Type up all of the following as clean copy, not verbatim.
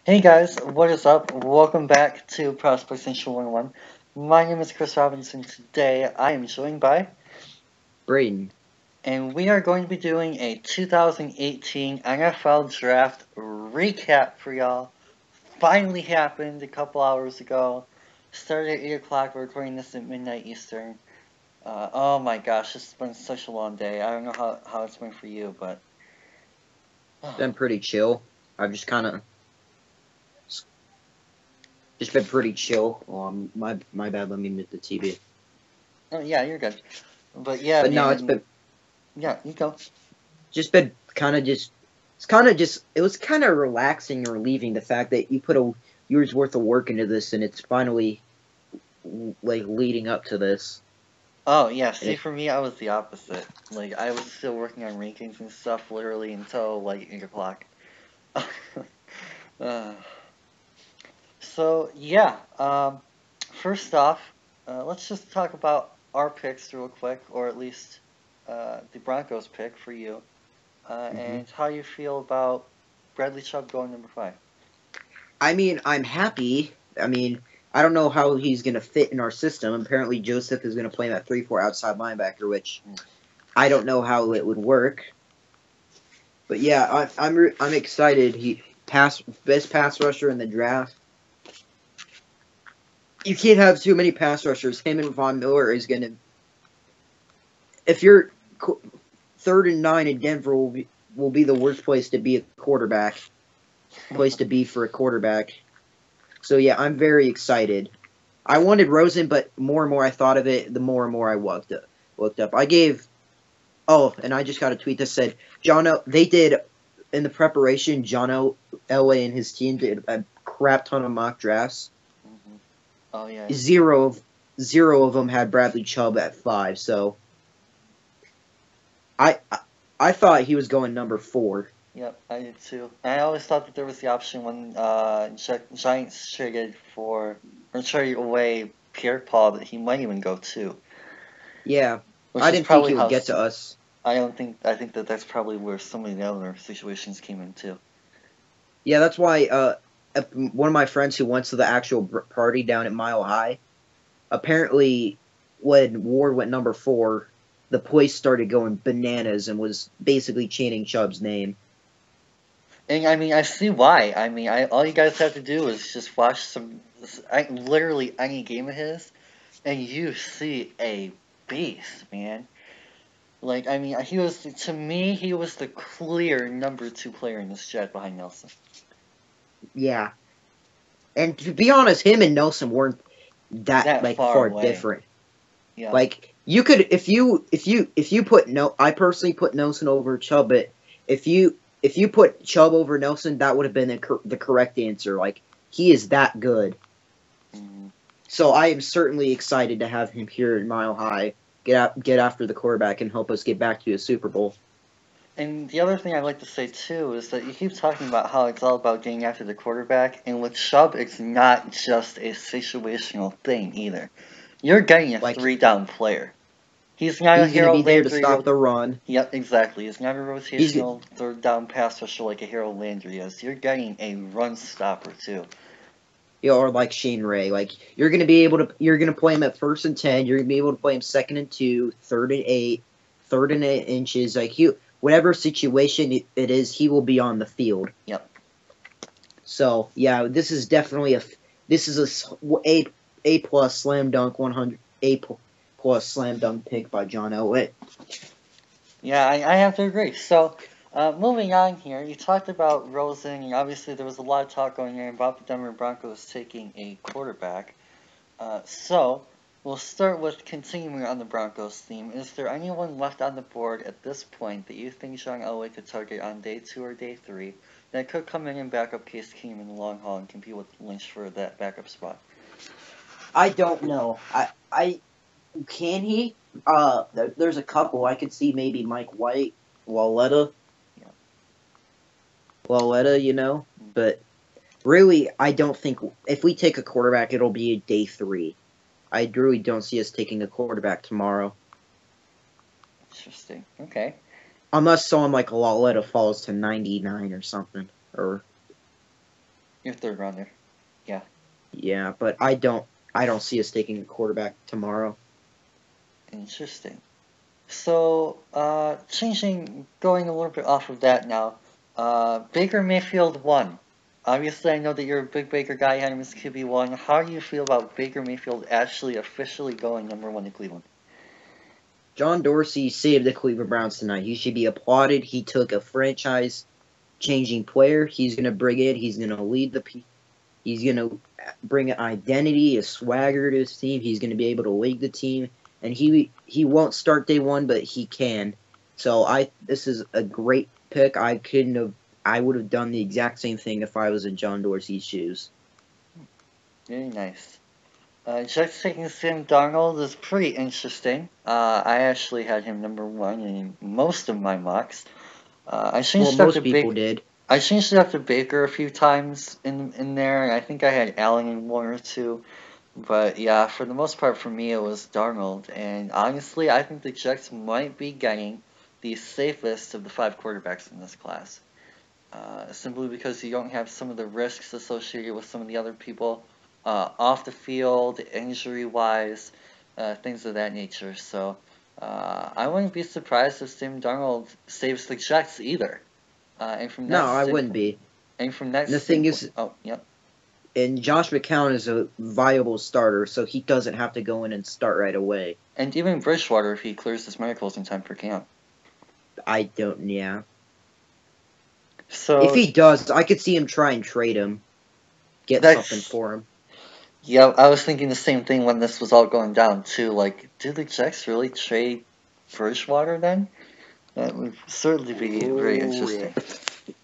Hey guys, what is up? Welcome back to Prospect Central 101. My name is Chris Robinson. Today I am joined by, Braden. and we are going to be doing a 2018 NFL Draft recap for y'all. Finally happened a couple hours ago. Started at 8 o'clock, we're recording this at midnight Eastern. Oh my gosh, it's been such a long day. I don't know how it's been for you, but... Been pretty chill. I've just kind of just been pretty chill. My bad. Let me mute the TV. Oh yeah, you're good. But yeah, But no, man. Yeah, you go. just been kind of just it was kind of relaxing and relieving the fact that you put a year's worth of work into this and it's finally like leading up to this. Oh, yeah, And see, for me, I was the opposite. Like, I was still working on rankings and stuff literally until, like, 8 o'clock. uh, so, yeah, first off, let's just talk about our picks real quick, or at least the Broncos pick for you, hmm and how you feel about Bradley Chubb going number 5. I mean, I'm happy. I mean, I don't know how he's gonna fit in our system. Apparently, Joseph is gonna play him at 3-4 outside linebacker, which I don't know how it would work. But yeah, I'm excited. He best pass rusher in the draft. You can't have too many pass rushers. Him and Von Miller is gonna. If you're 3rd and 9 in Denver, will be the worst place to be a quarterback. Place to be for a quarterback. So yeah, I'm very excited. I wanted Rosen, but more and more I thought of it, the more and more I looked up. I gave. Oh, and I just got a tweet that said They did in the preparation. Elway and his team did a crap ton of mock drafts. Hmm. Oh, yeah. Zero of them had Bradley Chubb at 5. So I I thought he was going number 4. Yep, I did too. I always thought that there was the option when Giants traded for or traded away Pierre Paul that he might even go too, Yeah, which I is didn't think probably he would how get to us. I think that that's probably where some of the other situations came in too. Yeah, that's why one of my friends who went to the actual party down at Mile High, apparently when Ward went number 4, the place started going bananas and was basically chanting Chubb's name. And I mean, I see why. I mean, all you guys have to do is just watch literally any game of his, and you see a beast, man. Like, I mean, to me, he was the clear number 2 player in this jet behind Nelson. Yeah, and to be honest, him and Nelson weren't that That like far far away. different. Yeah. Like you could if you put no, I personally put Nelson over Chubb, but if you put Chubb over Nelson, that would have been the correct answer. Like he is that good. Mhm. So I am certainly excited to have him here in Mile High. Get after the quarterback and help us get back to a Super Bowl. And the other thing I'd like to say too is that you keep talking about how it's all about getting after the quarterback, and with Chubb, it's not just a situational thing either. You're getting a Like 3 down player. He's not a he's gonna be Harold there to Landry. stop the run. Yep, exactly. He's not a He's rotational 3rd down pass rusher like a Harold Landry is. You're getting a run stopper too. or like Shane Ray. Like you're gonna play him at 1st and 10. You're gonna be able to play him 2nd and 2, 3rd and 8, 3rd and 8 inches. Like whatever situation it is, he will be on the field. Yep. So yeah, this is a plus slam dunk 100 plus slam dunk pick by John Elway. Yeah, I have to agree. So, moving on here, you talked about Rosen, and obviously there was a lot of talk going on about the Denver Broncos taking a quarterback. So, we'll start with continuing on the Broncos theme. Is there anyone left on the board at this point that you think John Elway could target on day 2 or day 3 that could come in and back up Case Keenum in the long haul and compete with Lynch for that backup spot? I don't know. I can he? There's a couple. I could see maybe Mike White, Walletta, Yeah. Walletta, but really, I don't think if we take a quarterback, it'll be a day 3. I really don't see us taking a quarterback tomorrow. Interesting. Okay. Unless someone like Walletta falls to 99 or something. Or Your third rounder. Yeah. Yeah, but I don't see us taking a quarterback tomorrow. Interesting. So, going a little bit off of that now. Baker Mayfield 1. Obviously, I know that you're a big Baker guy, had him as QB1. How do you feel about Baker Mayfield actually officially going #1 to Cleveland? John Dorsey saved the Cleveland Browns tonight. He should be applauded. He took a franchise-changing player. He's going to bring it. He's going to lead the He's going to bring an identity, a swagger to his team. He's going to be able to lead the team. And he won't start day one, but he can. So this is a great pick. I would have done the exact same thing if I was in John Dorsey's shoes. Very nice. Jets taking Sam Darnold is pretty interesting. I actually had him #1 in most of my mocks. I changed most people did. I changed it up to Baker a few times in there. I think I had Allen in 1 or 2. But yeah, for the most part for me it was Darnold. And honestly, I think the Jets might be getting the safest of the 5 quarterbacks in this class. Simply because you don't have some of the risks associated with some of the other people off the field, injury-wise, things of that nature. So I wouldn't be surprised if Sam Darnold saves the Jets either. And from that I wouldn't be. And from that the thing is, yep. And Josh McCown is a viable starter, so he doesn't have to go in and start right away. And even Bridgewater, if he clears his medicals in time for camp. Yeah. So if he does, I could see him try and trade him, get something for him. Yeah, I was thinking the same thing when this was all going down too. Like, do the Jets really trade Bridgewater then? That would certainly be very interesting. Yeah.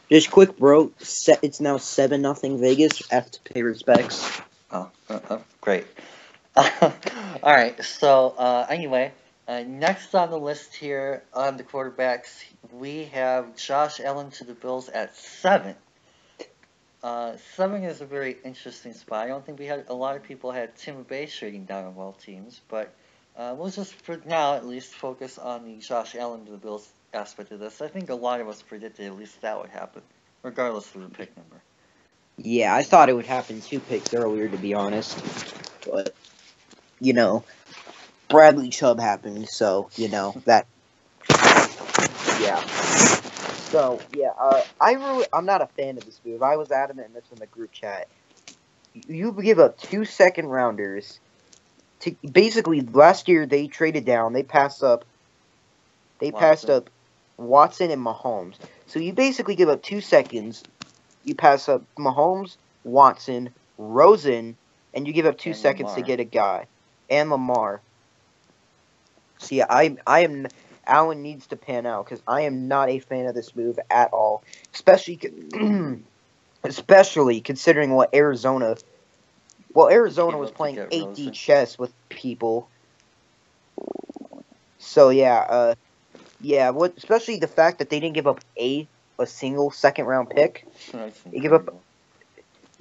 Just quick, bro. It's now 7-0 Vegas. I have to pay respects. Oh, great. Alright, so anyway, next on the list here on the quarterbacks, we have Josh Allen to the Bills at 7. 7 is a very interesting spot. I don't think a lot of people had Tim Bay trading down of all teams, but we'll just, for now at least, focus on the Josh Allen to the Bills aspect of this. I think a lot of us predicted at least that would happen, regardless of the pick number. Yeah, I thought it would happen 2 picks earlier, to be honest. But, Bradley Chubb happened, so, that... Yeah. So, yeah, I'm not a fan of this move. I was adamant in this in the group chat. You give up 2 second-rounders. Basically, last year they traded down. They passed up Watson and Mahomes. So you basically give up 2 seconds. You pass up Mahomes, Watson, Rosen, and you give up 2 seconds to get a guy. And Lamar. So yeah, Allen needs to pan out because I am not a fan of this move at all. Especially considering what Arizona was playing 8D chess with people. So yeah, especially the fact that they didn't give up a single second-round pick. They give up.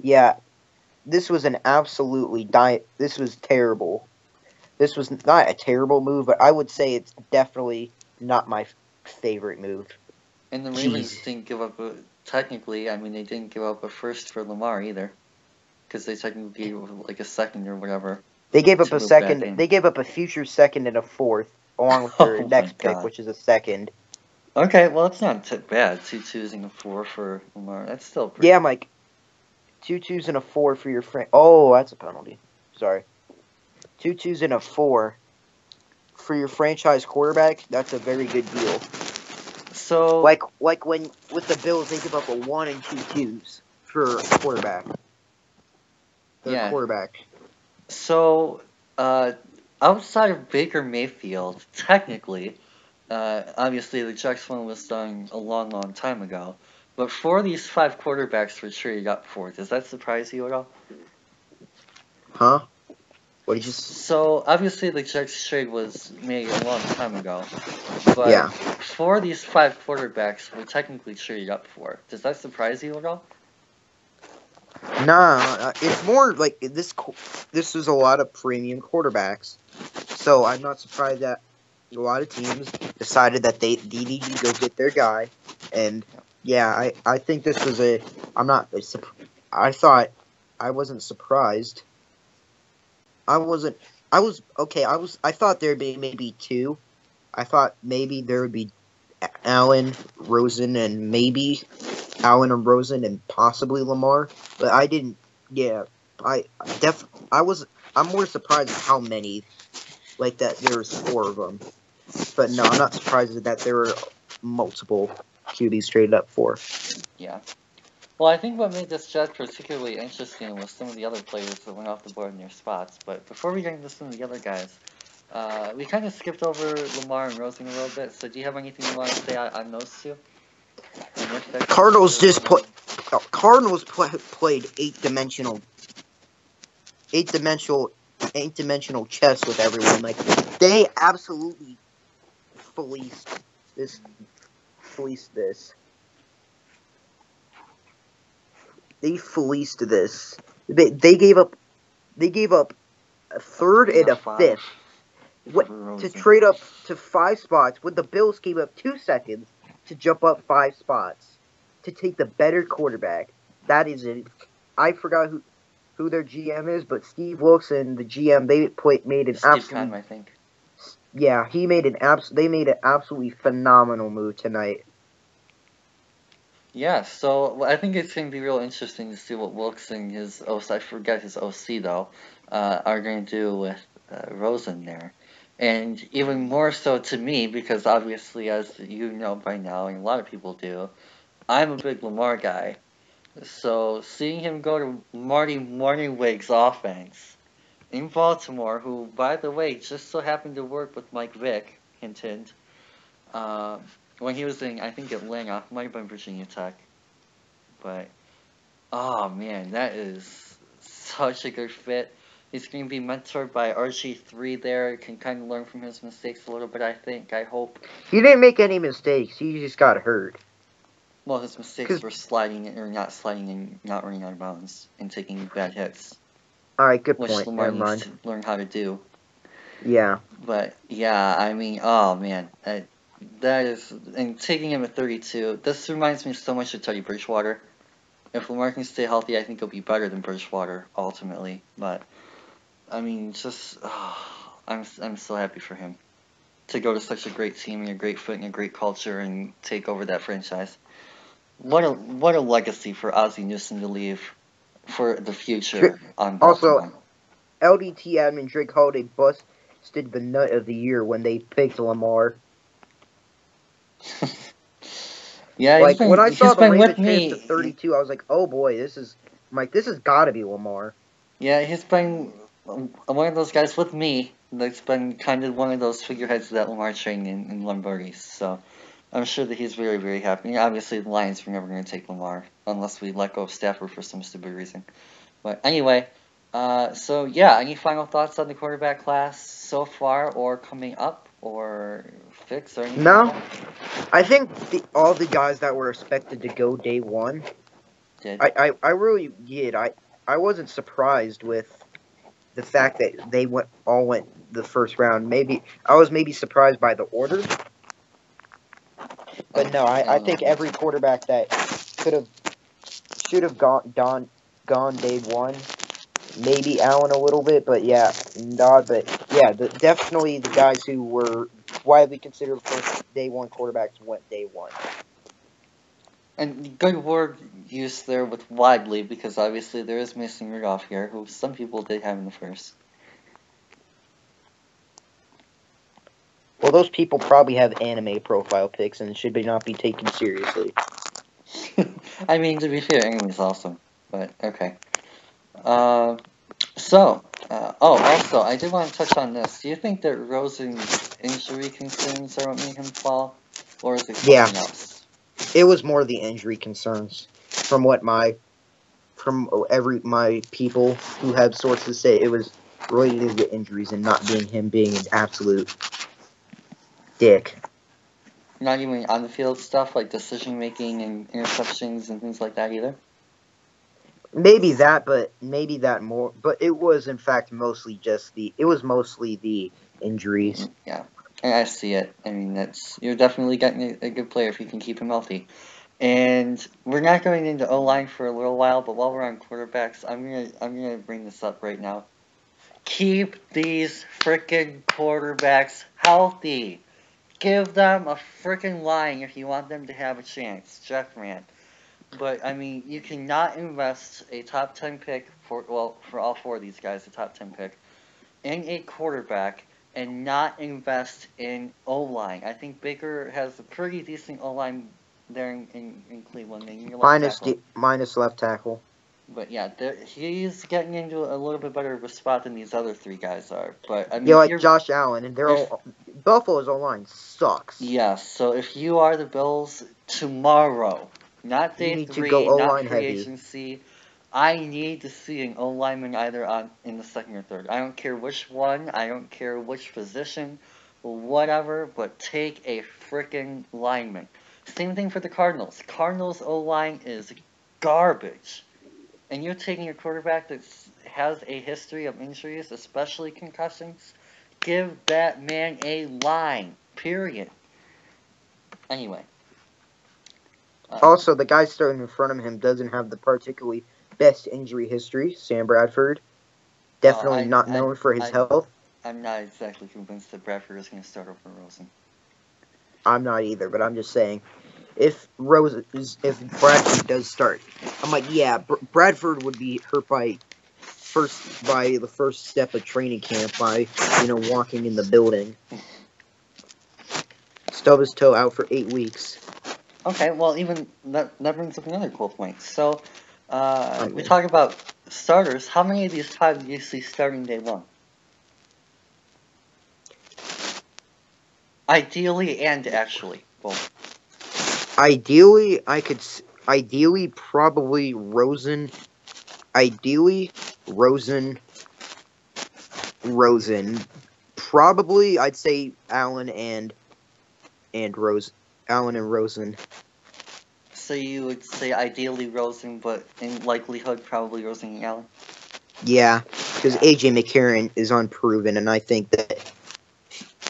Yeah, this was this was terrible. This was not a terrible move, but I would say it's definitely not my favorite move. And the Ravens didn't give up technically, they didn't give up a first for Lamar either. Because they technically gave like a second or whatever. They gave up a second. They gave up a future second and a fourth, along with their next pick, which is a second. Okay, well, it's not bad. 2 2s and a 4 for Lamar. That's still pretty. Yeah, Mike. 2 2s and a 4 for your friend. Oh, that's a penalty. Sorry. 2 2s and a 4 for your franchise quarterback. That's a very good deal. So, like when with the Bills, they give up a 1 and 2 2s for a quarterback. Quarterback. So, outside of Baker Mayfield, technically, obviously the Jets one was done a long, long time ago. But 4 of these 5 quarterbacks were traded up for. Does that surprise you at all? Huh? What did you? So obviously the Jets trade was made a long time ago. But yeah. 4 of these 5 quarterbacks were technically traded up for. Does that surprise you at all? Nah, it's more like this is a lot of premium quarterbacks. So I'm not surprised that a lot of teams decided that they needed to go get their guy. And Yeah, I think this was a. I'm not. I thought I wasn't surprised. I wasn't. I was okay. I thought there'd be maybe two. I thought maybe there would be Allen, Rosen, and maybe Allen and Rosen, and possibly Lamar. But I didn't. Yeah, I was. I'm more surprised at how many. Like that, there's four of them. But no, I'm not surprised that there were multiple QBs traded up for. Yeah. Well, I think what made this draft particularly interesting was some of the other players that went off the board in their spots. But before we get into some of the other guys, we kind of skipped over Lamar and Rosen a little bit. So do you have anything you want to say on those two? Cardinals just put. Cardinals played eight dimensional chess with everyone. Like they absolutely fleeced this. They fleeced this. They gave up. They gave up a third and a fifth. What to trade up to 5 spots when the Bills gave up 2 seconds to jump up 5 spots to take the better quarterback. That is it. I forgot who their GM is, but Steve Wilson, the GM, made an absolute. I think. Yeah, he made They made an absolutely phenomenal move tonight. Yeah, so I think it's going to be real interesting to see what Wilson, his OC, I forget his OC though, are going to do with Rosen there. And even more so to me, because obviously, as you know by now, and a lot of people do, I'm a big Lamar guy. So seeing him go to Marty Morningwig's offense in Baltimore, who, by the way, just so happened to work with Mike Vick, hint hint, uh, when he was in, I think, Atlanta, might have been Virginia Tech. But, oh man, that is such a good fit. He's going to be mentored by RG3 there. Can kind of learn from his mistakes a little bit, I think. I hope. He didn't make any mistakes. He just got hurt. Well, his mistakes were sliding or not sliding and not running out of bounds and taking bad hits. Alright, good Which point. Lamar needs to learn how to do. Yeah. But, yeah, I mean, oh man. That is. And taking him at 32, this reminds me so much of Teddy Bridgewater. If Lamar can stay healthy, I think he'll be better than Bridgewater ultimately. But I mean, just I'm so happy for him to go to such a great team and a great fit and a great culture and take over that franchise. What a legacy for Ozzie Newsome to leave for the future on Baltimore. Also, LDT admin Drake Holiday busted the nut of the year when they picked Lamar. Yeah, like when I saw the Ravens trade to 32, I was like, "Oh boy, this has got to be Lamar." Yeah, he's been one of those guys with me that's been kind of one of those figureheads of that Lamar train in Lombardi. So I'm sure that he's very, very happy. Obviously, the Lions were never going to take Lamar unless we let go of Stafford for some stupid reason. But anyway, so yeah, any final thoughts on the quarterback class so far, or coming up, or fix, or anything? No, like I think all the guys that were expected to go day one did. I really did. I wasn't surprised with the fact that they all went the first round. Maybe I was surprised by the order. But no, I think every quarterback that should have gone day one. Maybe Allen a little bit, but yeah, definitely the guys who were widely considered first day one quarterbacks went day one. And good word use there with widely, because obviously there is Mason Rudolph here, who some people did have in the first. Well, those people probably have anime profile pics and should not be taken seriously. I mean, to be fair, anime's awesome, but okay. Also, I did want to touch on this. Do you think that Rosen's injury concerns are what made him fall, or is it something else? It was more the injury concerns. From what my people who have sources say, it was related to the injuries and not him being an absolute dick. Not even on the field stuff like decision making and interceptions and things like that either? Maybe that more, but it was in fact mostly the injuries. Yeah, I see it. I mean, you're definitely getting a good player if you can keep him healthy. And we're not going into O-line for a little while, but while we're on quarterbacks, I'm gonna bring this up right now. Keep these freaking quarterbacks healthy. Give them a freaking line if you want them to have a chance. Jeff Rand. But I mean, you cannot invest a top 10 pick for all four of these guys, a top 10 pick in a quarterback and not invest in O line. I think Baker has a pretty decent O line there in Cleveland. And your left tackle. Minus left tackle. But yeah, he's getting into a little bit better of a spot than these other three guys are. But I mean, Yeah, like Josh Allen, and Buffalo's O line sucks. Yeah, so if you are the Bills tomorrow, not day 3, not free agency, I need to see an O lineman either in the second or third. I don't care which one, I don't care which position, whatever, but take a freaking lineman. Same thing for the Cardinals. Cardinals O line is garbage. And you're taking a quarterback that has a history of injuries, especially concussions. Give that man a line. Period. Anyway. Also, the guy starting in front of him doesn't have the particularly best injury history. Sam Bradford. Definitely not known for his health. I'm not exactly convinced that Bradford is going to start over Rosen. I'm not either, but I'm just saying, if Bradford does start, I'm like, yeah, Bradford would be hurt by the first step of training camp by walking in the building. Stub his toe out for 8 weeks. Okay, well, even that brings up another cool point. So, we talk about starters. How many of these five do you see starting day one? Ideally and actually, both. Ideally, probably Rosen. Probably, I'd say Allen and Rosen. So you would say ideally Rosen, but in likelihood probably Rosen and Allen? Yeah, because A.J. McCarron is unproven, and I think that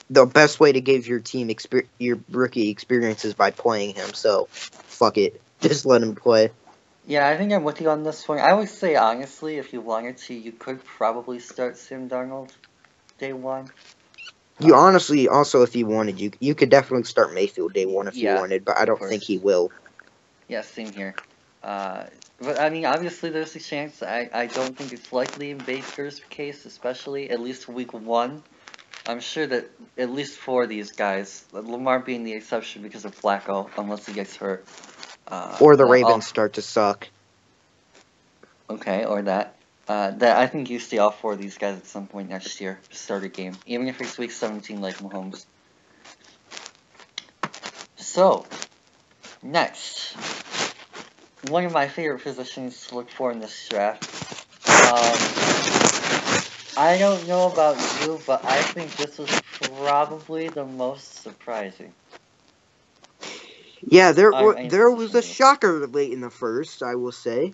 the best way to give your team your rookie experience is by playing him, so fuck it. Just let him play. Yeah, I think I'm with you on this one. I would say, honestly, if you wanted to, you could probably start Sam Darnold day one. You honestly, also, if you wanted, you could definitely start Mayfield day one if you wanted, but I don't think he will. Yeah, same here. But, I mean, obviously there's a chance. I don't think it's likely in Baker's case, especially, at least week 1. I'm sure that at least 4 of these guys, Lamar being the exception because of Flacco, unless he gets hurt. Or the Ravens start to suck. Okay, or that. That I think you see all 4 of these guys at some point next year to start a game, even if it's week 17 like Mahomes. So, next, one of my favorite positions to look for in this draft. I don't know about you, but I think this was probably the most surprising. Yeah, there was a shocker late in the first, I will say.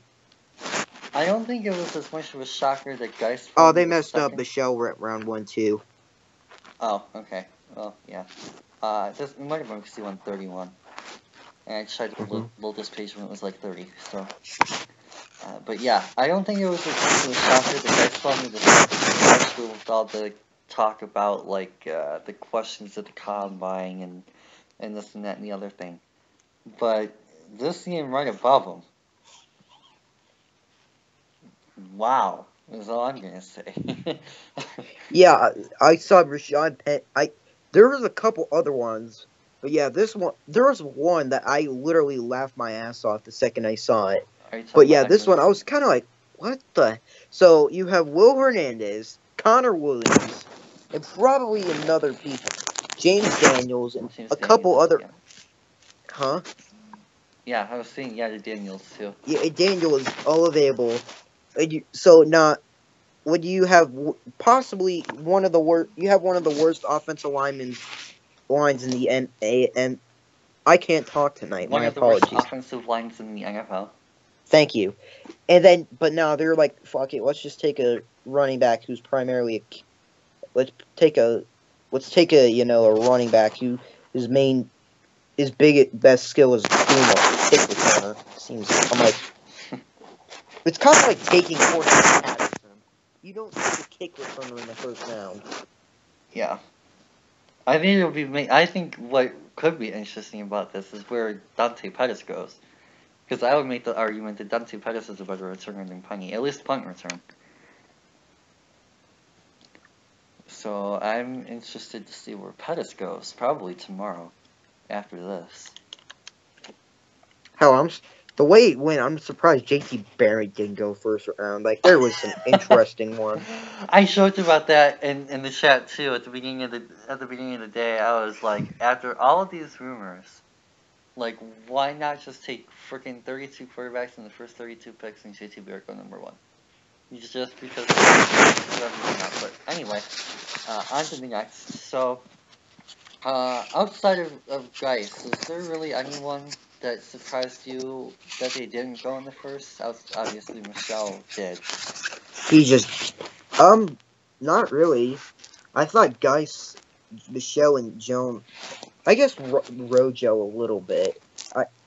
I don't think it was as much of a shocker that Geist. Oh, they messed up Michelle round 1 too. Oh, okay. Well, yeah. It might have been because he won 31. And I tried to load this page when it was like 30. So, but yeah, I don't think it was as much of a shocker that Geist told me this, especially with all the talk about like the questions at the combine and this and that and the other thing. But this game right above him. Wow, is all I'm gonna say. Yeah, I saw Rashad Penn. There was a couple other ones, but yeah, there was one that I literally laughed my ass off the second I saw it. But yeah, this one I was kind of like, what the? So you have Will Hernandez, Connor Williams, and probably another people, James Daniels, and a couple other. Yeah. Huh? Yeah, I was seeing the Daniels too. Yeah, Daniel is all available. So now, would you have possibly one of the worst? You have one of the worst offensive lines in the and I can't talk tonight. My apologies. One of the worst offensive lines in the NFL. Thank you. And then, but now they're like, fuck it. Let's just take a running back who's primarily let's take a running back his best skill is Kuma. kick returner. I'm like, it's kind of like taking Cortland Patterson. You don't take a kick returner in the first round. Yeah. I think it'll be. I think what could be interesting about this is where Dante Pettis goes, because I would make the argument that Dante Pettis is a better returner than Punny, at least punt return. So I'm interested to see where Pettis goes. Probably tomorrow, after this. Hell, the way it went, I'm surprised JT Barry didn't go first round. Like, there was some interesting ones. I joked about that in the chat too at the beginning of the day. I was like, after all of these rumors, like, why not just take freaking 32 quarterbacks in the first 32 picks and JT Barrett go number 1? Just because of everything else. But anyway, on to the next. So, outside of Geis, is there really anyone that surprised you that they didn't go in the first? Obviously, Michelle did. He just, not really. I thought Geis, Michelle, and Joan, I guess Rojo a little bit.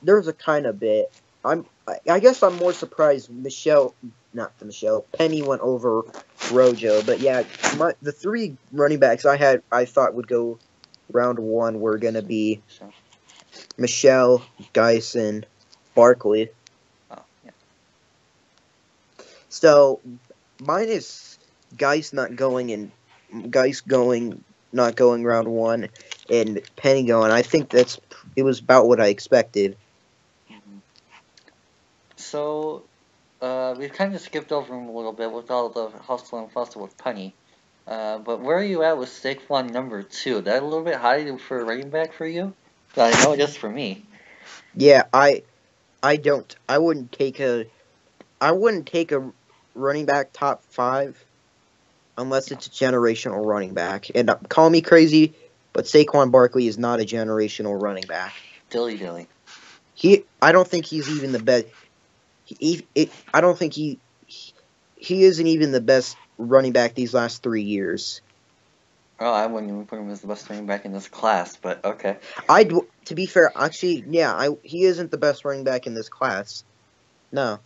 There's a kind of bit. I guess I'm more surprised Penny went over Rojo, but yeah, the 3 running backs I thought would go round 1 were gonna be Michelle, Geis, and Barkley. Oh, yeah. So mine is Geis not going round 1, and Penny going. I think it was about what I expected. So, we've kind of skipped over him a little bit with all the hustle and bustle with Penny. But where are you at with Saquon number 2? That a little bit high for a running back for you? I know it is for me. Yeah, I wouldn't take a running back top 5 unless it's a generational running back. And call me crazy, but Saquon Barkley is not a generational running back. Dilly. I don't think he's even the best. I don't think he isn't even the best running back these last 3 years. Oh, I wouldn't even put him as the best running back in this class, but okay. To be fair, actually, yeah, he isn't the best running back in this class. No.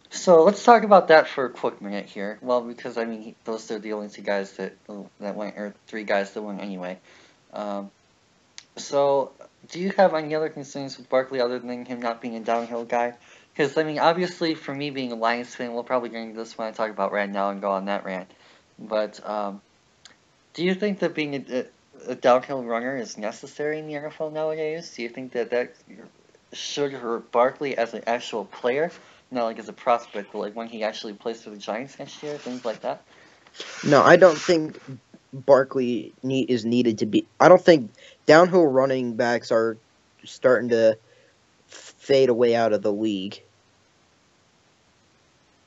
So let's talk about that for a quick minute here. Well, because I mean, those are the only 2 guys that went, or 3 guys that went anyway. So, do you have any other concerns with Barkley other than him not being a downhill guy? Because, I mean, obviously, for me being a Lions fan, we'll probably get into this when I talk about right now and go on that rant. But, do you think that being a downhill runner is necessary in the NFL nowadays? Do you think that should hurt Barkley as an actual player? Not like as a prospect, but like when he actually plays for the Giants next year, things like that? No, I don't think Barkley is needed to be. I don't think downhill running backs are starting to fade away out of the league.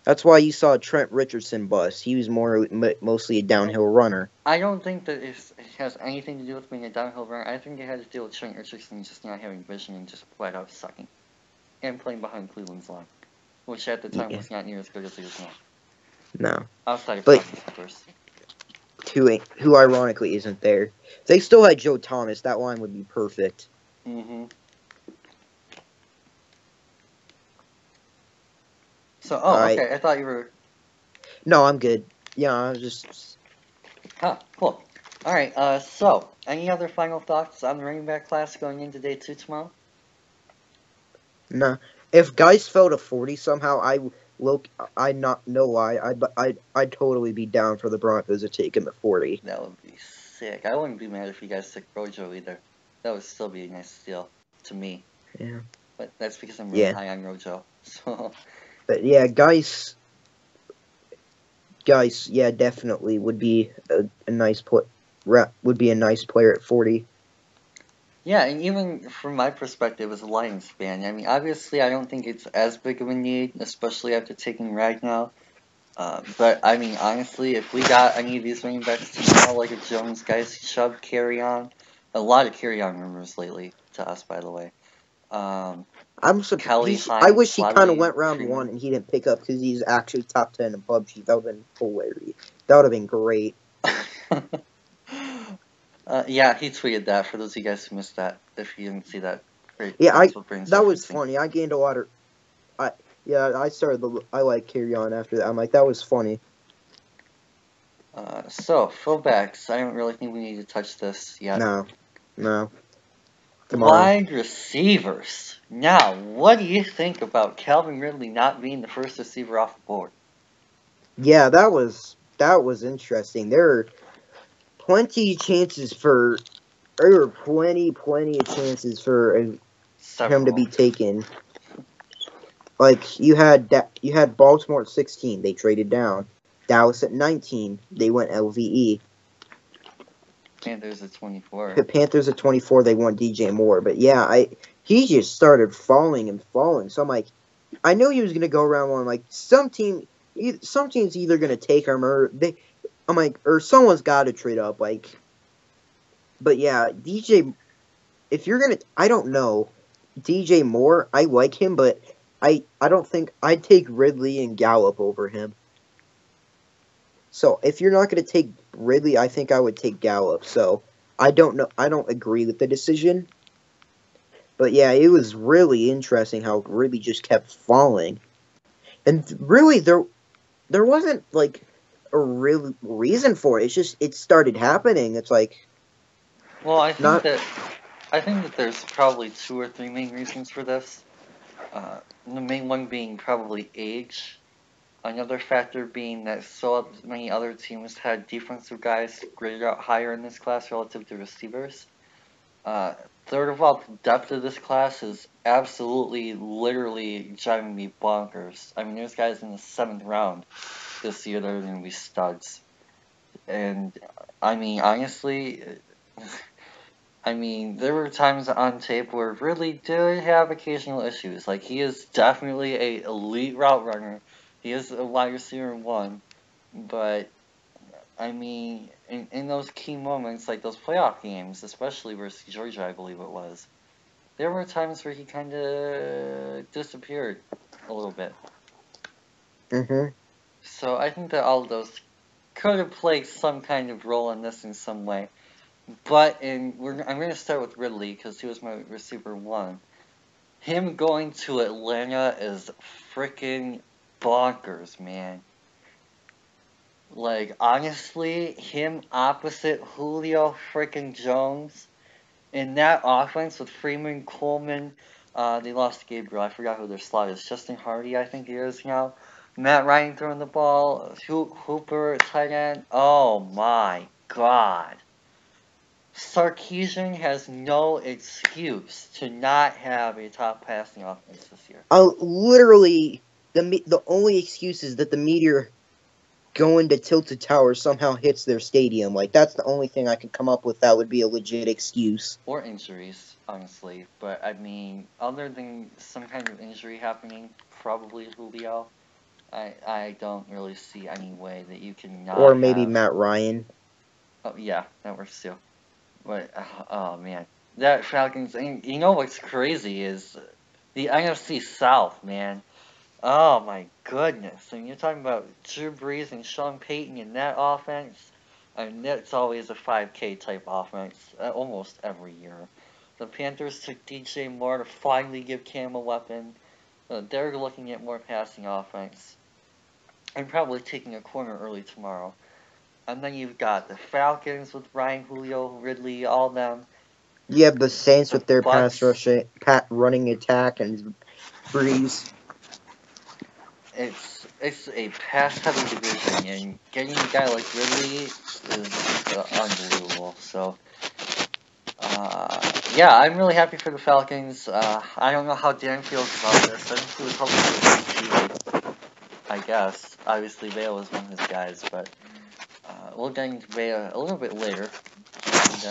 That's why you saw Trent Richardson bust. He was mostly a downhill runner. I don't think that it has anything to do with being a downhill runner. I think it has to do with Trent Richardson just not having vision and just flat out sucking. And playing behind Cleveland's line, which at the time was not near as good as he is now. No. Outside of practice, of course. Who ironically isn't there. If they still had Joe Thomas, that line would be perfect. Mm-hmm. So, okay. I thought you were... No, I'm good. Yeah, I was just... Huh, cool. Alright, so, any other final thoughts on the running back class going into day 2 tomorrow? No. If Geis fell to 40 somehow, I'd not know why. I'd totally be down for the Broncos to take him at 40. That would be sick. I wouldn't be mad if you guys took Rojo either. That would still be a nice steal to me. Yeah. But that's because I'm really high on Rojo. So. But yeah, Geis, yeah, definitely would be a nice player at 40. Yeah, and even from my perspective as a Lions fan, I mean, obviously I don't think it's as big of a need, especially after taking Ragnow. But, I mean, honestly, if we got any of these running backs tomorrow, like a Jones, Geis, Chubb, carry on, a lot of carry on rumors lately to us, by the way. I'm surprised. Kelly, I wish he kind of Slattery, went round Freeman. 1 and he didn't pick up because he's actually top 10 in PUBG. That would have been hilarious. That would have been great. Yeah, he tweeted that for those of you guys who missed that, if you didn't see that Great. Yeah, That's what Braden's that was referencing. funny. I gained a lot of. I like carry on after that. I'm like, that was funny. So, fullbacks. I don't really think we need to touch this yet. No. Tomorrow. Wide receivers. Now, what do you think about Calvin Ridley not being the first receiver off the board? Yeah, that was interesting. There were plenty of chances for. There were plenty of chances for him to be taken. Like you had Baltimore at 16, they traded down. Dallas at 19, they went LVE. Panthers at 24. The Panthers at 24, they want DJ Moore. But yeah, he just started falling and falling. So I'm like, I knew he was gonna go around one. Like some teams either gonna take him or someone's got to trade up. Like, but yeah, DJ. If you're gonna, I don't know, DJ Moore. I like him, but I don't think I'd take Ridley and Gallup over him. So if you're not going to take Ridley, I think I would take Gallup. So I don't know. I don't agree with the decision. But yeah, it was really interesting how Ridley just kept falling. And really, there wasn't like a real reason for it. It's just it started happening. It's like, well, I think that there's probably 2 or 3 main reasons for this. The main one being probably age. Another factor being that so many other teams had defensive guys graded out higher in this class relative to receivers. Third of all, the depth of this class is absolutely, literally driving me bonkers. I mean, there's guys in the 7th round this year that are going to be studs. And, I mean, honestly, there were times on tape where Ridley did have occasional issues. Like, he is definitely a elite route runner. He is a wide receiver 1. But, I mean, in those key moments, like those playoff games, especially versus Georgia, I believe it was, there were times where he kind of disappeared a little bit. So I think that all of those could have played some kind of role in this in some way. But I'm going to start with Ridley because he was my receiver 1. Him going to Atlanta is freaking bonkers, man. Like, honestly, him opposite Julio freaking Jones in that offense with Freeman, Coleman, they lost Gabriel. I forgot who their slot is. Justin Hardy, I think he is now. Matt Ryan throwing the ball. Hooper, tight end. Oh my god. Sarkisian has no excuse to not have a top passing offense this year. Literally, the only excuse is that the Meteor going to Tilted Tower somehow hits their stadium. Like, that's the only thing I could come up with that would be a legit excuse. Or injuries, honestly. But, I mean, other than some kind of injury happening, probably Julio, I don't really see any way that you can not Or maybe Matt Ryan. Oh, yeah, that works too. But, oh, man. That Falcons, and you know what's crazy is the NFC South, man. Oh my goodness. I mean, you're talking about Drew Brees and Sean Payton in that offense. I mean, that's always a 5K type offense, almost every year. The Panthers took DJ Moore to finally give Cam a weapon. They're looking at more passing offense. And probably taking a corner early tomorrow. And then you've got the Falcons with Ryan, Julio, Ridley, all them. You have the Saints with their pass rush, running attack, and Breeze. It's a pass-heavy division, and getting a guy like Ridley is unbelievable. So, yeah, I'm really happy for the Falcons. I don't know how Dan feels about this. I think he was hoping for the I guess. Obviously, Vale was one of his guys, but we'll get into Vale a little bit later. And,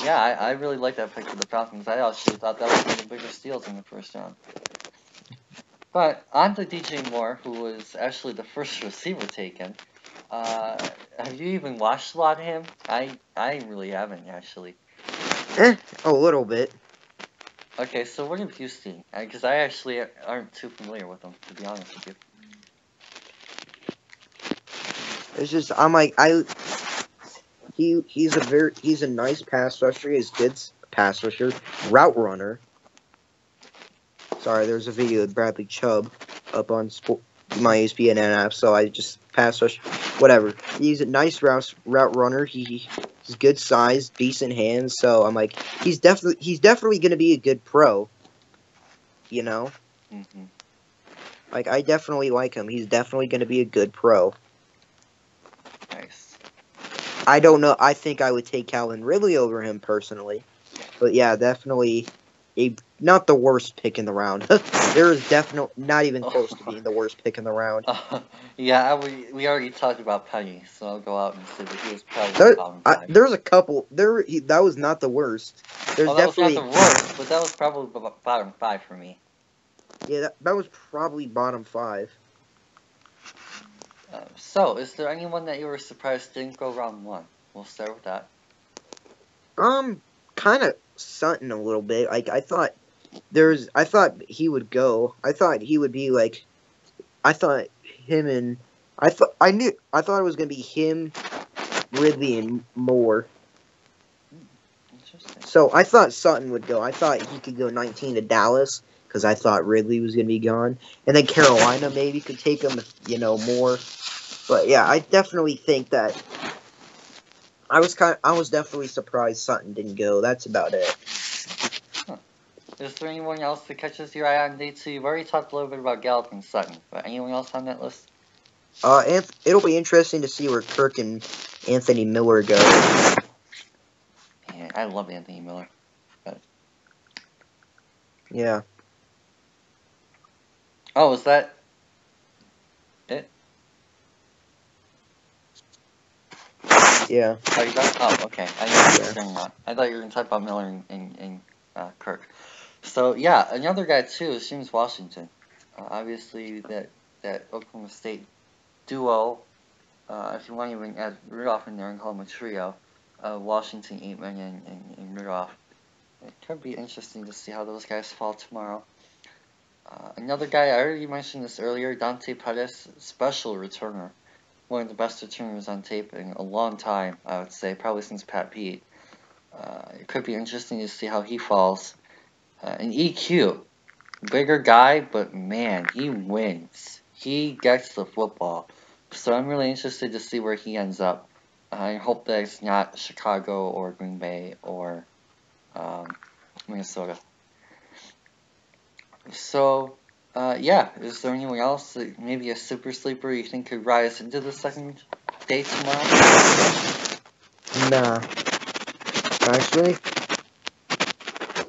yeah, I really like that pick for the Falcons. I actually thought that was one of the bigger steals in the first round. But on to DJ Moore, who was actually the first receiver taken. Have you even watched a lot of him? I really haven't, actually. A little bit. Okay, so what have you seen? Because I actually aren't too familiar with him, to be honest with you. It's just, I'm like, he's a nice pass rusher. He's good pass rusher, route runner. Sorry, there's a video of Bradley Chubb up on my ESPN app, so I just pass rush. Whatever. He's a nice route runner. He's good size, decent hands. So I'm like, he's definitely gonna be a good pro. You know, Mm-hmm. like I definitely like him. He's definitely gonna be a good pro. Nice. I don't know. I think I would take Calvin Ridley over him personally, but yeah, definitely not the worst pick in the round. There is definitely not even close to being the worst pick in the round. Yeah, we already talked about Penny, so I'll go out and say that he was probably bottom 5. There's a couple. That was not the worst. There's That was definitely not the worst, but that was probably bottom 5 for me. Yeah, that was probably bottom 5. So, is there anyone that you were surprised didn't go round 1? We'll start with that. Kind of Sutton a little bit. Like I thought he would go. I thought he would be like. I thought him and I thought it was gonna be him, Ridley, and Moore. Interesting. So I thought Sutton would go. I thought he could go 19 to Dallas because I thought Ridley was gonna be gone, and then Carolina maybe could take him, Moore. But yeah, I definitely think that. I was definitely surprised Sutton didn't go. That's about it. Huh. Is there anyone else that catches your eye on day 2? You've already talked a little bit about Gallup and Sutton, but anyone else on that list? It'll be interesting to see where Kirk and Anthony Miller go. Yeah, I love Anthony Miller. But... Yeah. Oh, is that it? Yeah. Oh, you got? Oh, okay. I thought you were going to talk about Miller and Kirk. So, yeah, another guy, too, is James Washington. Obviously, that Oklahoma State duo, if you want to even add Rudolph in there and call him a trio, Washington, Aitman, and Rudolph. It could be interesting to see how those guys fall tomorrow. Another guy, I already mentioned this earlier, Dante Pettis, special returner. One of the best returners on tape in a long time, I would say, probably since Pat Pete. It could be interesting to see how he falls. And EQ, bigger guy, but man, he wins. He gets the football. So I'm really interested to see where he ends up. I hope that it's not Chicago or Green Bay or Minnesota. So, yeah, is there anyone else, that maybe a super sleeper you think could rise into the second day tomorrow? Nah. Actually?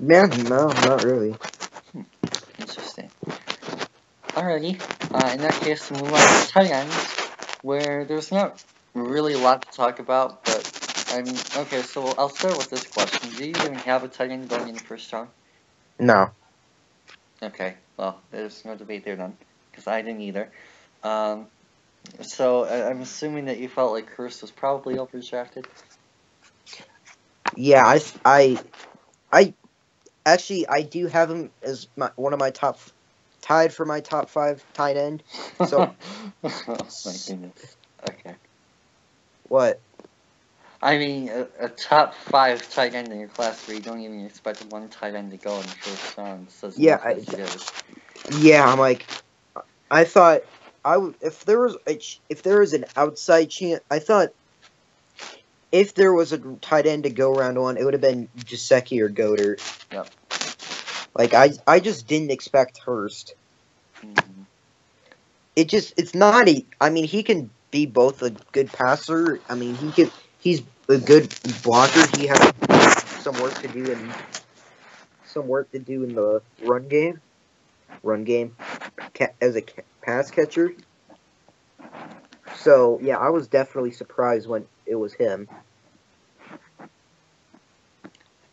Yeah, no, not really. Interesting. Alrighty, in that case, we'll move on to tight ends, where there's not really a lot to talk about, but, I mean, okay, so I'll start with this question. Do you even have a tight end going in the first round? No. Okay, well, there's no debate there then, because I didn't either. So I'm assuming that you felt like Chris was probably overdrafted? Yeah, I actually I do have him as one of my tied for my top 5 tight end. So oh my goodness. Okay. what? I mean, a top 5 tight end in your class where you don't even expect one tight end to go in the first round says enough as it is. Yeah, I'm like, I thought I would if there was an outside chance. I thought if there was a tight end to go round 1, it would have been Gesicki or Goddard. Yep. Like I just didn't expect Hurst. Mm-hmm. It's not I mean, he can be both a good passer. I mean, he's a good blocker. He has some work to do in the run game. As a pass catcher. So yeah, I was definitely surprised when it was him.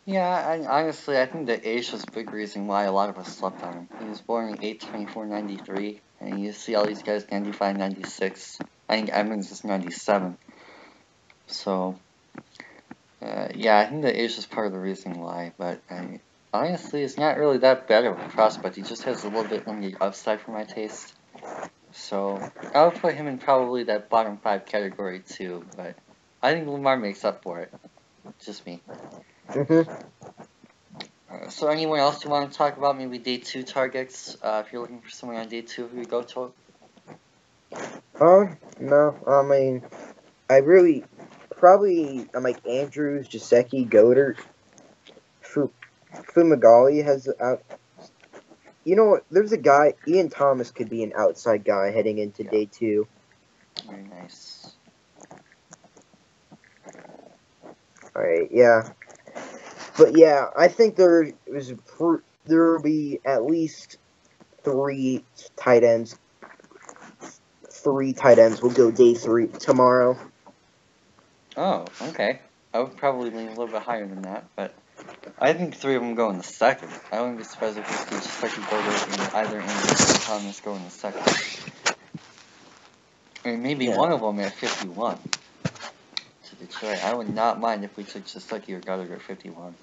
Yeah, and honestly, I think the age was a big reason why a lot of us slept on him. He was born in 8/24/93, and you see all these guys 95, 96. I think Evans is 97. So, yeah, I think the age is part of the reason why, but honestly, it's not really that bad of a prospect. He just has a little bit on the upside for my taste. So, I would put him in probably that bottom 5 category too, but I think Lamar makes up for it. Just me. Mm-hmm. So anyone else you want to talk about? Maybe day 2 targets? If you're looking for someone on day 2 who you go to? No. I mean, I really I'm like Andrews, Jaceki, Goddard, Fumagalli has out. You know what? There's a guy. Ian Thomas could be an outside guy heading into day 2. Very nice. All right. Yeah. But yeah, I think there will be at least 3 tight ends. 3 tight ends will go day 3 tomorrow. Oh, okay. I would probably lean a little bit higher than that, but I think 3 of them go in the second. I wouldn't be surprised if we see just like a Goldberg and either Andrews or Thomas go in the second. I mean, maybe one of them at 51 to Detroit. I would not mind if we took Jaceki or Goddard at 51.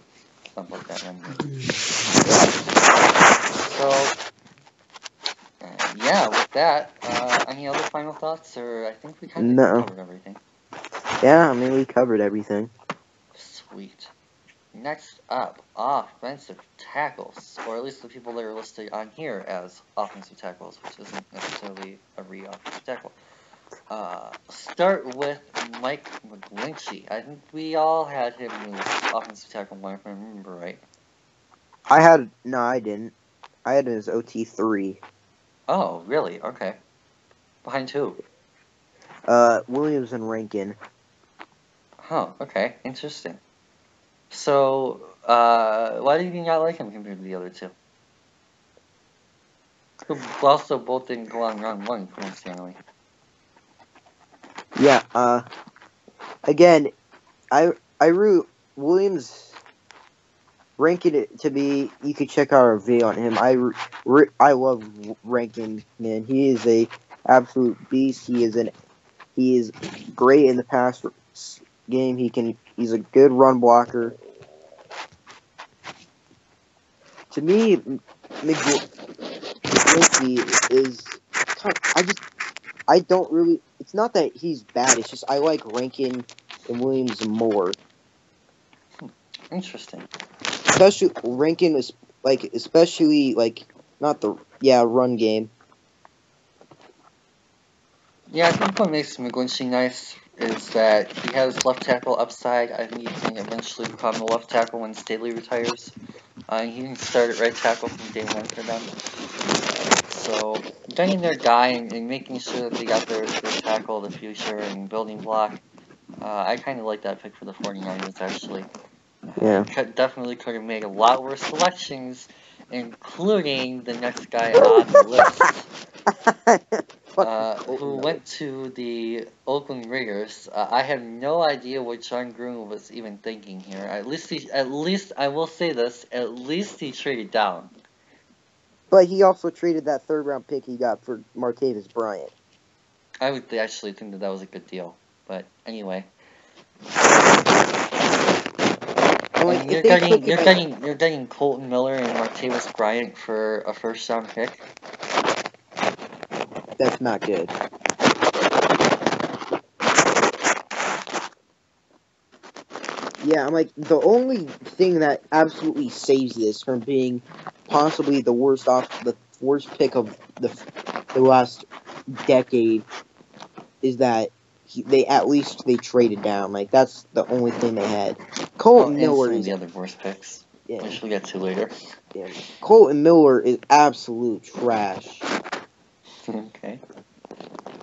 Something like that. So, yeah, with that, any other final thoughts? Or I think we kind of covered everything. Yeah, I mean, we covered everything. Sweet. Next up, offensive tackles, or at least the people that are listed on here as offensive tackles, which isn't necessarily a offensive tackle. Start with Mike McGlinchey. I think we all had him as offensive tackle 1, if I remember right. No, I didn't. I had him as OT3. Oh, really? Okay. Behind who? Williams and Rankin. Huh, okay. Interesting. So, why did you not like him compared to the other two? Who also both didn't go on round 1, coincidentally. Yeah, again, I root Williams. Rankin it to be. You could check out our video on him. I love Rankin, man. He is a absolute beast. He is great in the pass game. He's a good run blocker. To me, McGlinchey is. I don't really. It's not that he's bad. It's just I like Rankin and Williams more. Interesting. Especially Rankin is especially not the run game. Yeah, I think what makes McGlinchey nice is that he has left tackle upside. I think he can eventually become the left tackle when Staley retires. He can start at right tackle from day 1 for them. So getting their guy and making sure that they got their tackle of the future and building block, I kind of like that pick for the 49ers, actually. Yeah. Definitely could have made a lot worse selections, including the next guy on the list. Who went to the Oakland Raiders. I have no idea what John Gruden was even thinking here. At least I will say this, at least he traded down. But he also traded that 3rd round pick he got for Martavis Bryant. I would actually think that was a good deal. But anyway. You're getting Colton Miller and Martavis Bryant for a 1st round pick. That's not good. Yeah, I'm like, the only thing that absolutely saves this from being possibly the worst pick of the last decade is that they traded down. Like, that's the only thing they had. Colton Miller is the other worst picks. Yeah. Which we'll get to later. Yeah. Colton Miller is absolute trash. Okay.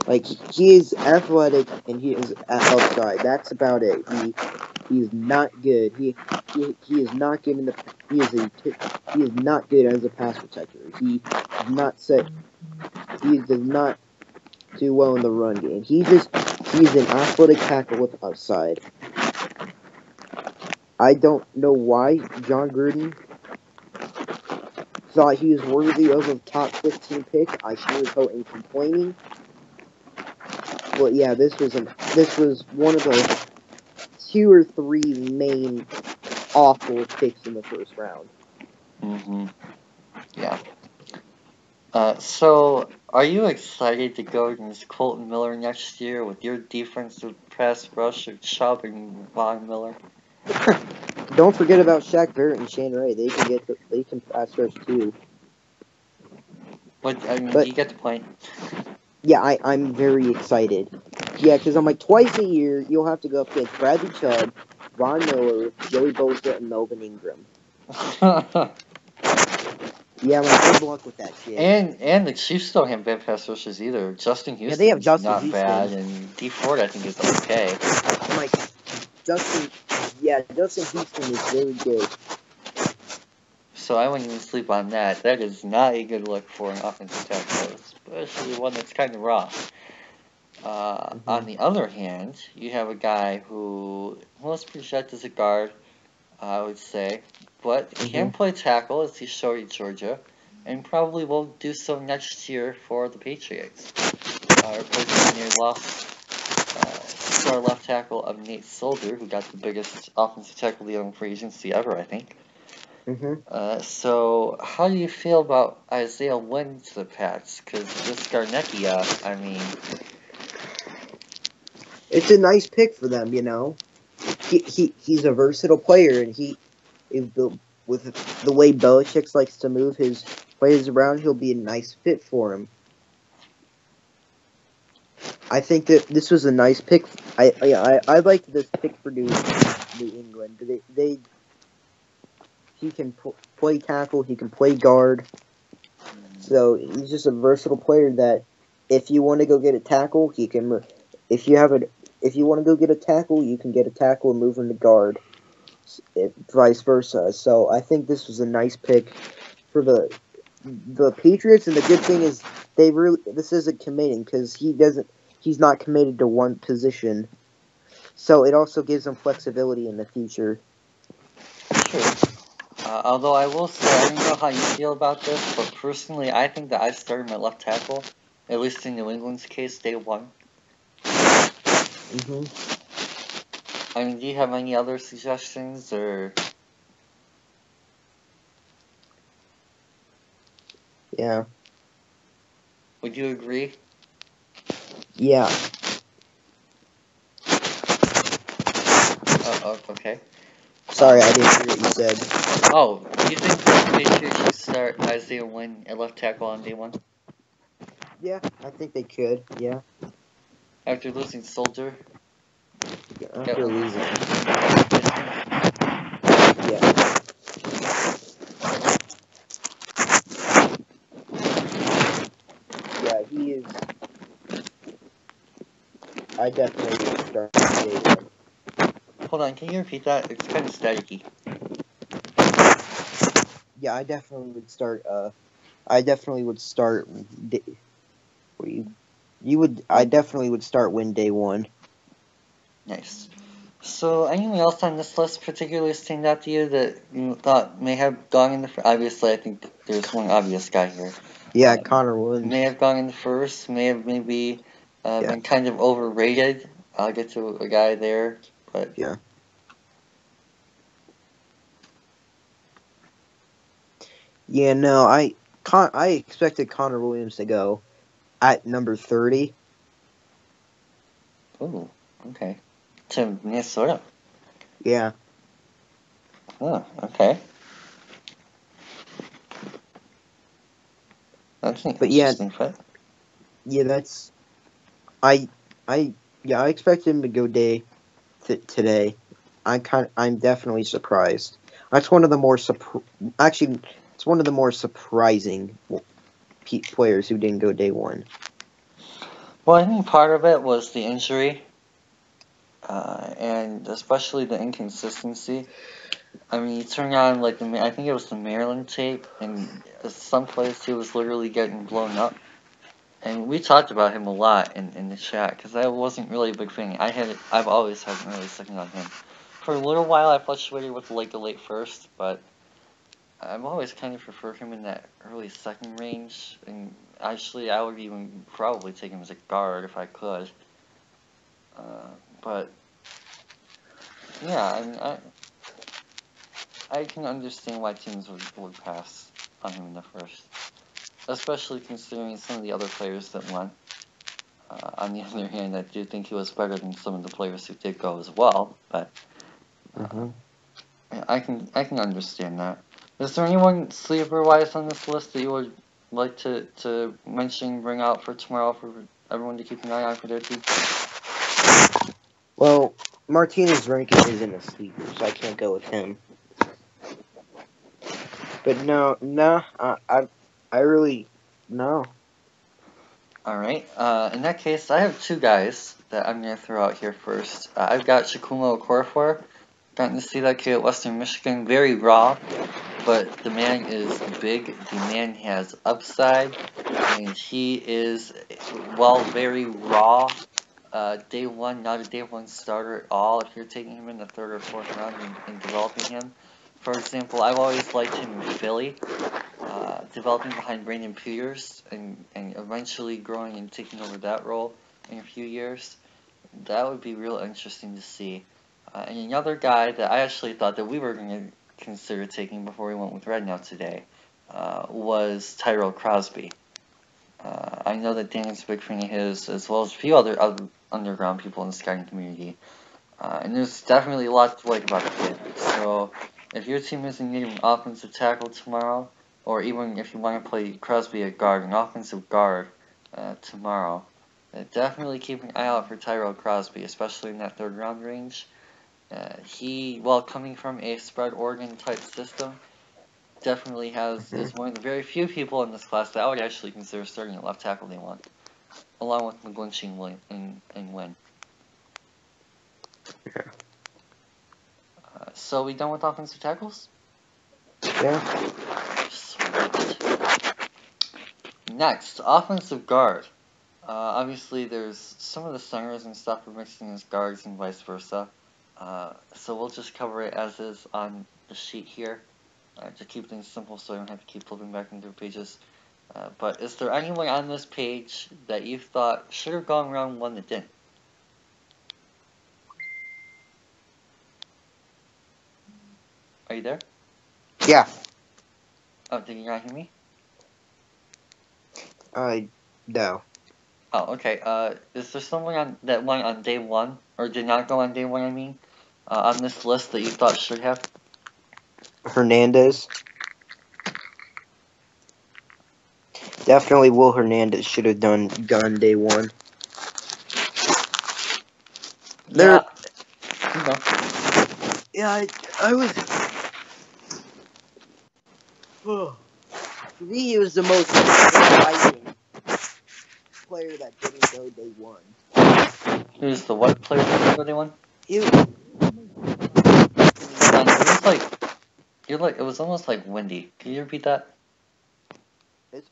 Like, he is athletic and he is outside. That's about it. He is not good. He is not good in the. He is not good as a pass protector. He does not do well in the run game. He's an athletic tackle with upside. I don't know why John Gruden thought he was worthy of a top 15 pick. I sure as hell ain't complaining. But yeah, this was one of the 2 or 3 main awful picks in the 1st round. Mm-hmm. Yeah. So, are you excited to go against Colton Miller next year with your defensive pass rush of Chubb and Von Miller? don't forget about Shaq Barrett and Shane Ray. They can pass rush too. But I mean, But you get the point. yeah, I'm very excited. Yeah, because I'm like twice a year you'll have to go up against Bradley Chubb, Von Miller, Joey Bosa, and Melvin Ingram. Yeah, I'm like, good luck with that shit. and the Chiefs don't have bad pass rushers either. Justin Yeah, they have Houston's Justin not Houston. bad, and D Ford I think is okay. I'm like, Justin Houston is very good. So I wouldn't even sleep on that. That is not a good look for an offensive tackle, especially one that's kind of raw. On the other hand, you have a guy who most project as a guard, I would say, but can play tackle as he showed at Georgia, and probably will do so next year for the Patriots. Replacing their lost star left tackle of Nate Solder, who got the biggest offensive tackle deal in free agency ever, I think. So how do you feel about Isaiah Wynn to the Pats? Because this Garnecchia, I mean, it's a nice pick for them, you know. He's a versatile player, and with the way Belichick likes to move his players around, he'll be a nice fit for him. I think that this was a nice pick. I liked this pick for New England. He can play tackle, he can play guard. So he's just a versatile player that if you want to go get a tackle, he can. If you want to go get a tackle, you can get a tackle and move him to guard. Vice versa. So I think this was a nice pick for the Patriots, and the good thing is this isn't committing because he's not committed to one position. So it also gives him flexibility in the future. True. Although I will say, I don't know how you feel about this, but personally, I think that I started my left tackle, at least in New England's case, day one. I mean, do you have any other suggestions, or? Yeah. Would you agree? Yeah. Oh, okay. Sorry, I didn't hear what you said. Oh, do you think the Patriots should start Isaiah Wynn at left tackle on day one? Yeah, I think they could. Yeah. After losing Soldier? After losing. Yeah, he is. I definitely would start day one. Hold on, can you repeat that? It's kind of staticky. Yeah, I definitely would start. I definitely would start. I definitely would start Win day one. Nice. So, anyone else on this list particularly stand out to you that you thought may have gone in the first? Obviously, I think there's one obvious guy here. Yeah, Connor Williams. May have gone in the first, may have maybe been kind of overrated. I'll get to a guy there, but... Yeah. Yeah, no, I expected Connor Williams to go at number 30. Ooh, okay. To Minnesota. Yeah. Oh, okay. That's an interesting fit. Yeah, that's. I expect him to go today. I'm definitely surprised. That's one of the more actually, it's one of the more surprising players who didn't go day one. Well, I think part of it was the injury, and especially the inconsistency. I mean, you turn on I think it was the Maryland tape, and someplace he was literally getting blown up. And we talked about him a lot in the chat because I wasn't really a big fan. I've always had an early second on him. For a little while, I fluctuated with the late first, but I've always kind of preferred him in that early second range. And actually, I would even probably take him as a guard if I could. But yeah, I mean, I can understand why teams would pass on him in the first, especially considering some of the other players that went. On the other hand, I do think he was better than some of the players who did go as well. But I can understand that. Is there anyone sleeper-wise on this list that you would like to mention, bring out for tomorrow for everyone to keep an eye on for their team? Well, Martinez Rankin isn't a sleeper, so I can't go with him. But I really no. All right. In that case, I have two guys that I'm gonna throw out here first. I've got Shikumo Okorafor. Gotten to see that kid at Western Michigan. Very raw, but the man is big. The man has upside, and he is, well, very raw. Day one, not a day one starter at all. If you're taking him in the third or fourth round and developing him, for example, I've always liked him in Philly. Developing behind Brandon Peters and eventually growing and taking over that role in a few years. That would be real interesting to see. And another guy that I actually thought that we were going to consider taking before we went with Red now today was Tyrell Crosby. I know that Dan's a big fan of his, as well as a few other underground people in the scouting community. And there's definitely a lot to like about the kid. So if your team is in need of an offensive tackle tomorrow, or even if you want to play Crosby at guard, an offensive guard tomorrow, definitely keep an eye out for Tyrell Crosby, especially in that third round range. He, while coming from a spread Oregon type system, definitely is one of the very few people in this class that I would actually consider starting at left tackle day one, along with McGlinchey and Wynn. Yeah. So we done with offensive tackles? Yeah. Sweet. Next, offensive guard. Obviously, there's some of the centers and stuff are mixed in as guards and vice versa. So we'll just cover it as is on the sheet here to keep things simple so I don't have to keep flipping back into pages. But is there anyone on this page that you thought should have gone round one that didn't? Are you there? Yeah. Oh, did you not hear me? No. Oh, okay. Is there someone on that went on day one, or did not go on day one, I mean, on this list that you thought should have? Hernandez. Definitely Will Hernandez should have gone day one. Yeah. Yeah, I was. For me, he was the most surprising player that didn't go day one. Who's the what player that didn't go day one? It It was almost like windy. Can you repeat that?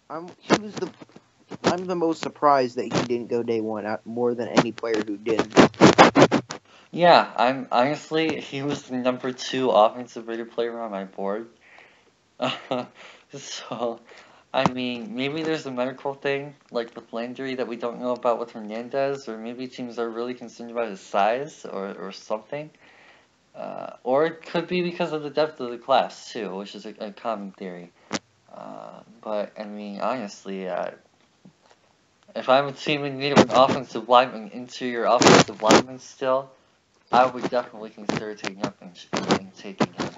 I'm the most surprised that he didn't go day one, more than any player who did. Yeah, he was the number 2 offensive rated player on my board. So, I mean, maybe there's a medical thing, like with Landry, that we don't know about with Hernandez, or maybe teams are really concerned about his size, or something. Or it could be because of the depth of the class, too, which is a common theory. But, I mean, honestly, if I'm a team in need of an offensive lineman, interior offensive lineman still, I would definitely consider taking up and taking him.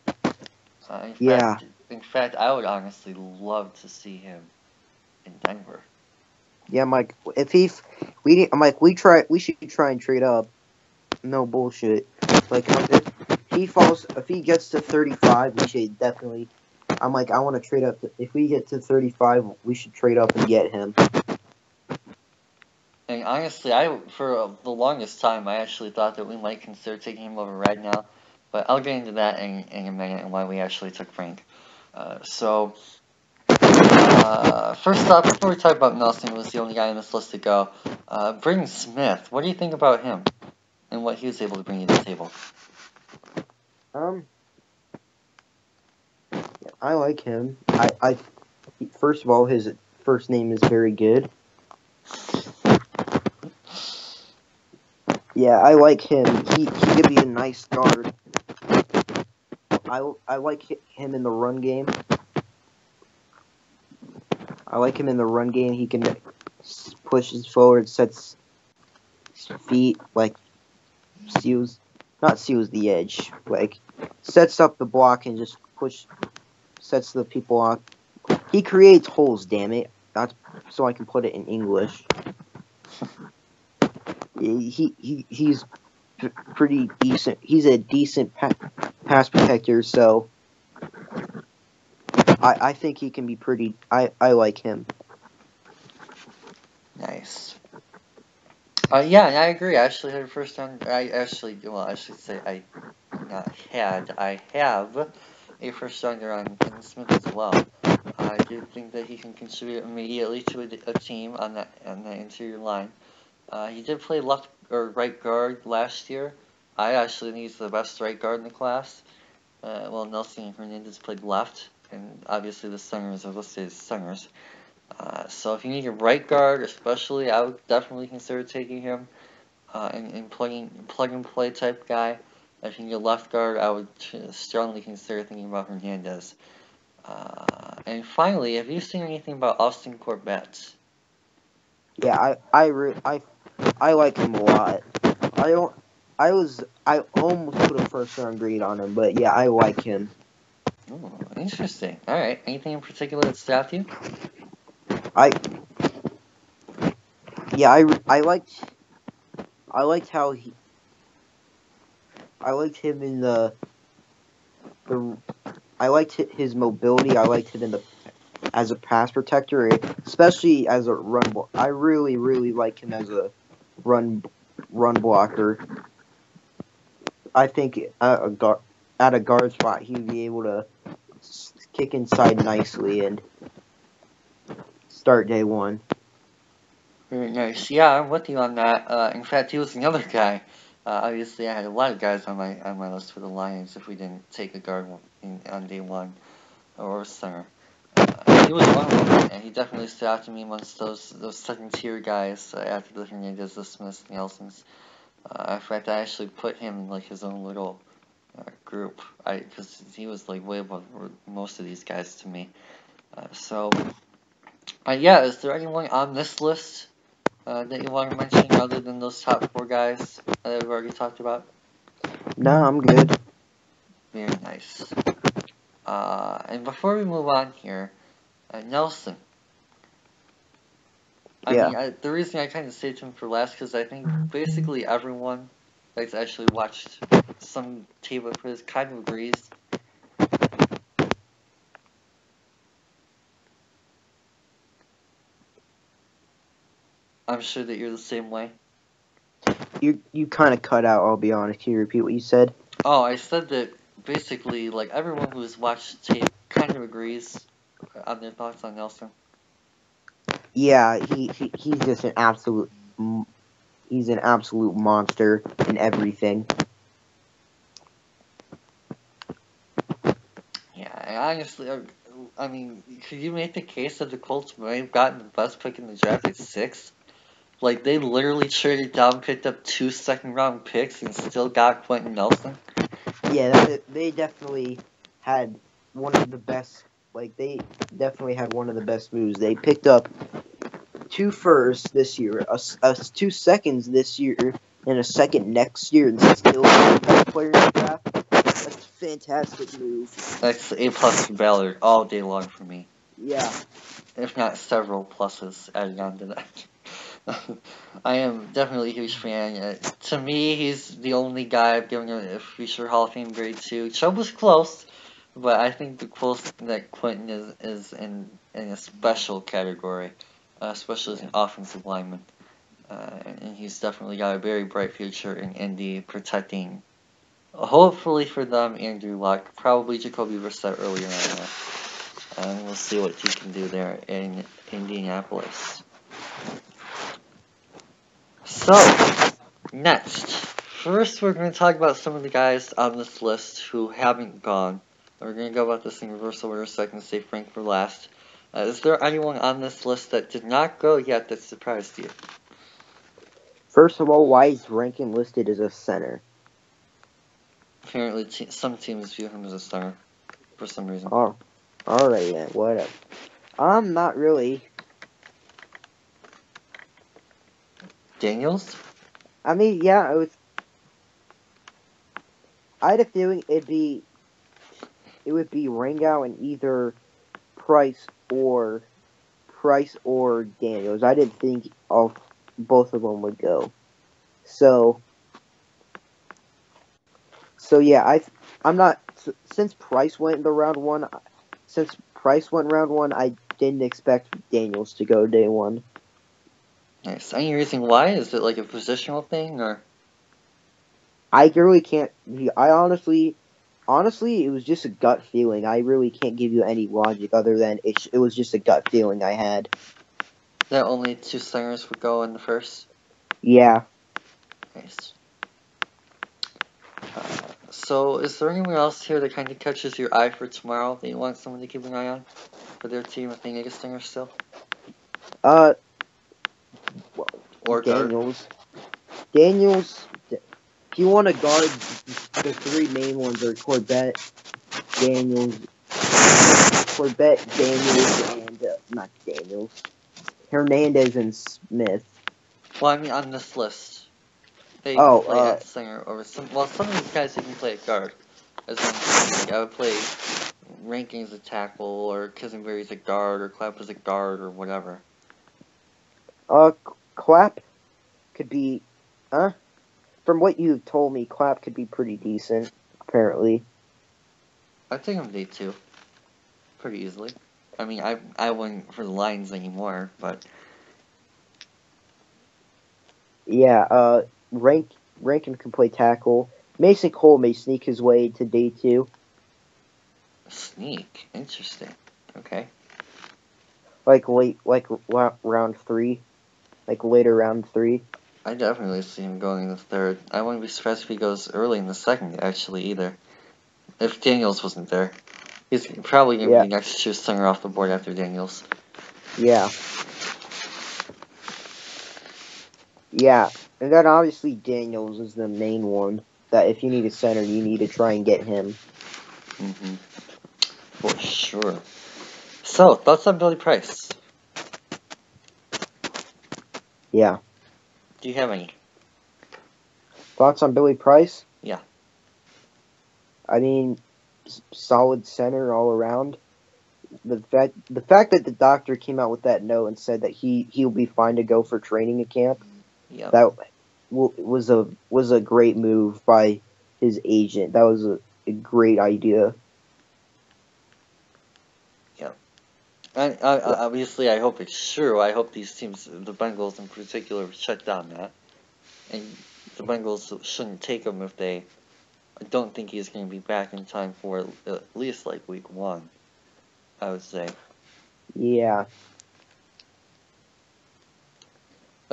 In fact, I would honestly love to see him in Denver. Yeah, Mike. We should try and trade up. No bullshit. Like, if he gets to 35, we should definitely. I want to trade up. If we get to 35, we should trade up and get him. And honestly, for the longest time, I actually thought that we might consider taking him over right now. But I'll get into that in a minute and why we actually took Frank. First off, before we talk about Nelson, who was the only guy on this list to go, Braden Smith, what do you think about him and what he was able to bring to the table? I like him. First of all, his first name is very good. Yeah, I like him. He could be a nice guard. I like him in the run game. He can push his forward, sets his feet, like, steals not seals the edge, like sets up the block and just sets the people off. He creates holes, damn it. That's so I can put it in English. He's pretty decent. He's a decent pass protector, so I think he can be pretty. I like him. Nice. Yeah, and I agree. I actually had a first round. I should say I not had. I have a first rounder on Ken Smith as well. I do think that he can contribute immediately to a team on that interior line. He did play left or right guard last year. I actually think he's the best right guard in the class. Well, Nelson Hernandez played left, and obviously the centers are listed as centers. So if you need a right guard, especially, I would definitely consider taking him and plug and play type guy. If you need a left guard, I would strongly consider thinking about Hernandez. And finally, have you seen anything about Austin Corbett? Yeah, I like him a lot. I almost put a first round grade on him, but yeah, I like him. Ooh, interesting. All right. Anything in particular that stopped you? I liked how I liked him in the I liked his mobility. I liked him as a pass protector, especially as a run. I really like him as a run blocker. I think at a guard spot he'd be able to kick inside nicely and start day one. Very nice. Yeah, I'm with you on that. In fact, he was another guy. Obviously, I had a lot of guys on my list for the Lions if we didn't take a guard on day one or a center. He was one of them, and he definitely stood out to me amongst those second tier guys after the Hernandez, the Smiths, the Nelsons. In fact, I actually put him in like his own little group, because he was like way above most of these guys to me. Yeah, is there anyone on this list that you want to mention other than those top four guys that we've already talked about? No, I'm good. Very nice. And before we move on here, Nelson. I mean, the reason I kind of saved him for last because I think basically everyone that's actually watched some tape of his kind of agrees. I'm sure that you're the same way. You kind of cut out. I'll be honest. Can you repeat what you said? Oh, I said that basically, like everyone who's watched tape kind of agrees on their thoughts on Nelson. Yeah, he's just an absolute. He's an absolute monster in everything. Yeah, honestly, I mean, could you make the case that the Colts may have gotten the best pick in the draft at 6? Like, they literally traded down, picked up 2 second-round picks, and still got Quentin Nelson? Yeah, they definitely had one of the best. Like, they definitely had one of the best moves. They picked up 2 firsts this year, 2 seconds this year, and a second next year, and still the best player in the draft. That's a fantastic move. That's A+ for Ballard all day long for me. Yeah. If not several pluses added on to that. I am definitely a huge fan. To me, he's the only guy I've given a future Hall of Fame grade to. Chubb was close, but I think the closest that Quentin is in a special category, especially as an offensive lineman. And he's definitely got a very bright future in Indy, protecting, hopefully for them, Andrew Luck, probably Jacoby Brissett earlier on. And we'll see what he can do there in Indianapolis. So, next. First, we're going to talk about some of the guys on this list who haven't gone. We're going to go about this in reverse order so I can save Frank for last. Is there anyone on this list that did not go yet that surprised you? First of all, why is Rankin listed as a center? Apparently, some teams view him as a center for some reason. Oh, alright then, whatever. I'm not really. Daniels? I mean, yeah, had a feeling it would be Rangel and either Price or Daniels. I didn't think both of them would go. So yeah, I'm not since Price went in the round one. Since Price went round one, I didn't expect Daniels to go day one. Nice. Any reason why? Is it like a positional thing, or? I really can't. I honestly, it was just a gut feeling. I really can't give you any logic other than it was just a gut feeling I had. That only 2 centers would go in the first? Yeah. Nice. So, is there anyone else here that kind of catches your eye for tomorrow that you want someone to keep an eye on for their team if they need a stinger still? Well, Or Daniels. Daniels. If you want to guard, the 3 main ones are Corbett, Daniels, and not Daniels, Hernandez and Smith. Well, I mean on this list. They play at center or some of these guys they can play at guard. As in, I would play Rankin as a tackle or Kisenberry as a guard or Clapp as a guard or whatever. Clapp could be from what you've told me, Clapp could be pretty decent, apparently. I think I'm day 2. Pretty easily. I mean I wouldn't for the Lions anymore, but yeah, Rankin can play tackle. Mason Cole may sneak his way to day 2. Sneak? Interesting. Okay. Like round 3. Like later round 3. I definitely see him going in the 3rd. I wouldn't be surprised if he goes early in the 2nd, actually, either. If Daniels wasn't there. He's probably going to be next to center off the board after Daniels. Yeah. Yeah. And then obviously Daniels is the main one. That if you need a center, you need to try and get him. Mm-hmm. For sure. So, thoughts on Billy Price? Yeah. Do you have any? Thoughts on Billy Price? Yeah. I mean, solid center all around. The fact that the doctor came out with that note and said that he'll be fine to go for training at camp. Yep. That was a great move by his agent. That was a great idea. Yep. And obviously, I hope it's true. I hope these teams, the Bengals in particular, shut down that. And the Bengals shouldn't take him if they don't think he's going to be back in time for at least like week 1, I would say. Yeah.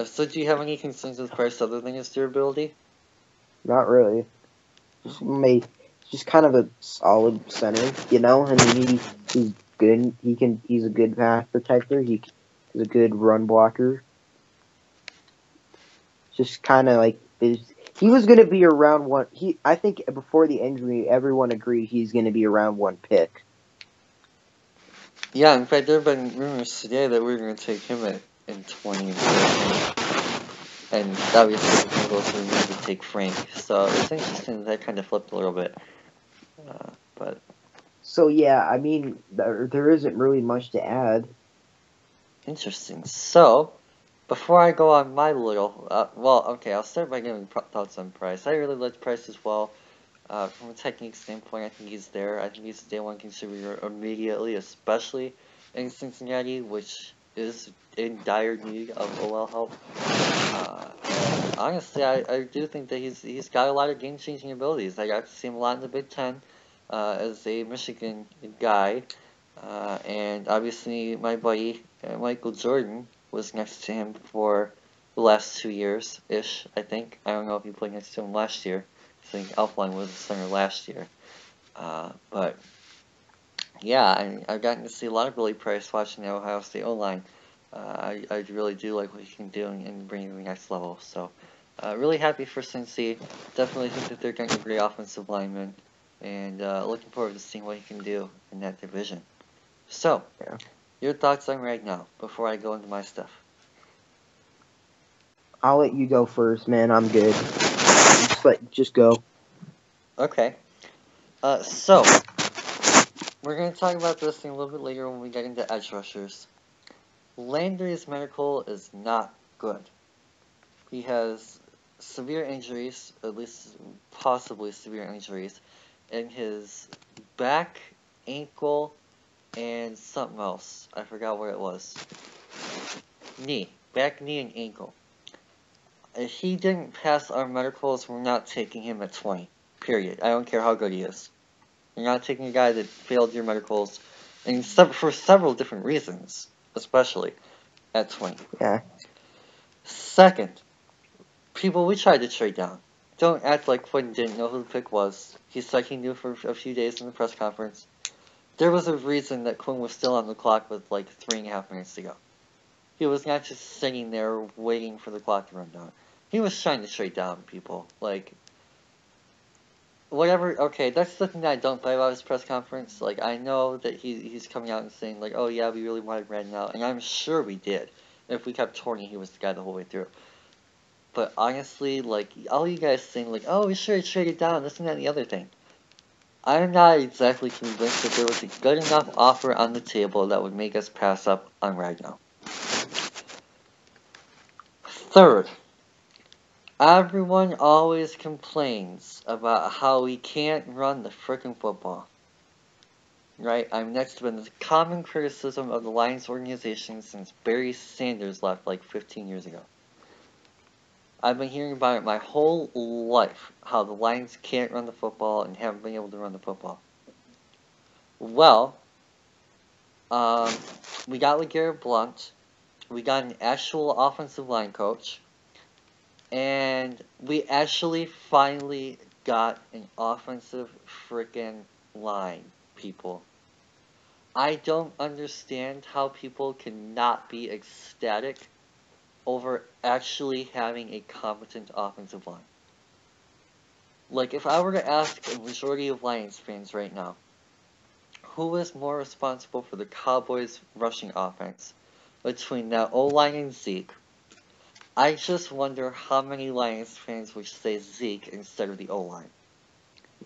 So do you have any concerns with Price other than his durability? Not really. Just kind of a solid center, you know. I mean, he's good. He's a good pass protector. He's a good run blocker. Just kind of like he was going to be around one. I think before the injury, everyone agreed he's going to be around 1 pick. Yeah, in fact, there have been rumors today that we're going to take him in 20 and 30. And obviously, the Bengals were going to take Frank. So it's interesting that kind of flipped a little bit. But so yeah, I mean, there isn't really much to add. Interesting. So, before I go on my little, I'll start by giving thoughts on Price. I really liked Price as well. From a technique standpoint, I think he's there. I think he's a day 1 contributor immediately, especially in Cincinnati, which is in dire need of OL help. And honestly, I do think that he's got a lot of game-changing abilities. I got to see him a lot in the Big Ten as a Michigan guy. And obviously, my buddy Michael Jordan was next to him for the last 2 years-ish, I think. I don't know if he played next to him last year. I think Elfline was the center last year. But, yeah, I've gotten to see a lot of Billy Price watching the Ohio State O-line. I really do like what he can do and bring to the next level. So, really happy for Cincy. Definitely think that they're getting a great offensive lineman. And looking forward to seeing what he can do in that division. So, your thoughts on right now, before I go into my stuff. I'll let you go first, man. I'm good. Just go. Okay. So, we're going to talk about this thing a little bit later when we get into edge rushers. Landry's medical is not good. He has severe injuries, at least possibly severe injuries, in his back, ankle, and something else. I forgot what it was. Knee. Back, knee, and ankle. If he didn't pass our medicals, we're not taking him at 20. Period. I don't care how good he is. You're not taking a guy that failed your medicals, and for several different reasons, especially at 20. Yeah. Second, people, we tried to trade down. Don't act like Quinn didn't know who the pick was. He said he knew for a few days in the press conference. There was a reason that Quinn was still on the clock with like 3.5 minutes to go. He was not just sitting there waiting for the clock to run down. He was trying to trade down, people. Like, whatever, okay, that's the thing that I don't buy about his press conference. Like, I know that he's coming out and saying, like, oh yeah, we really wanted Braden out, and I'm sure we did. If we kept Torney, he was the guy the whole way through. But honestly, like, all you guys saying, like, oh, we should have traded down, this and that and the other thing. I'm not exactly convinced that there was a good enough offer on the table that would make us pass up on Ragnar. Third, everyone always complains about how we can't run the frickin' football. Right? I mean, that's been the common criticism of the Lions organization since Barry Sanders left like 15 years ago. I've been hearing about it my whole life, how the Lions can't run the football and haven't been able to run the football. Well, we got LeGarrette Blount, we got an actual offensive line coach, and we actually finally got an offensive frickin' line, people. I don't understand how people cannot be ecstatic over actually having a competent offensive line. Like, if I were to ask a majority of Lions fans right now, who is more responsible for the Cowboys' rushing offense between that O-line and Zeke, I just wonder how many Lions fans would say Zeke instead of the O-line.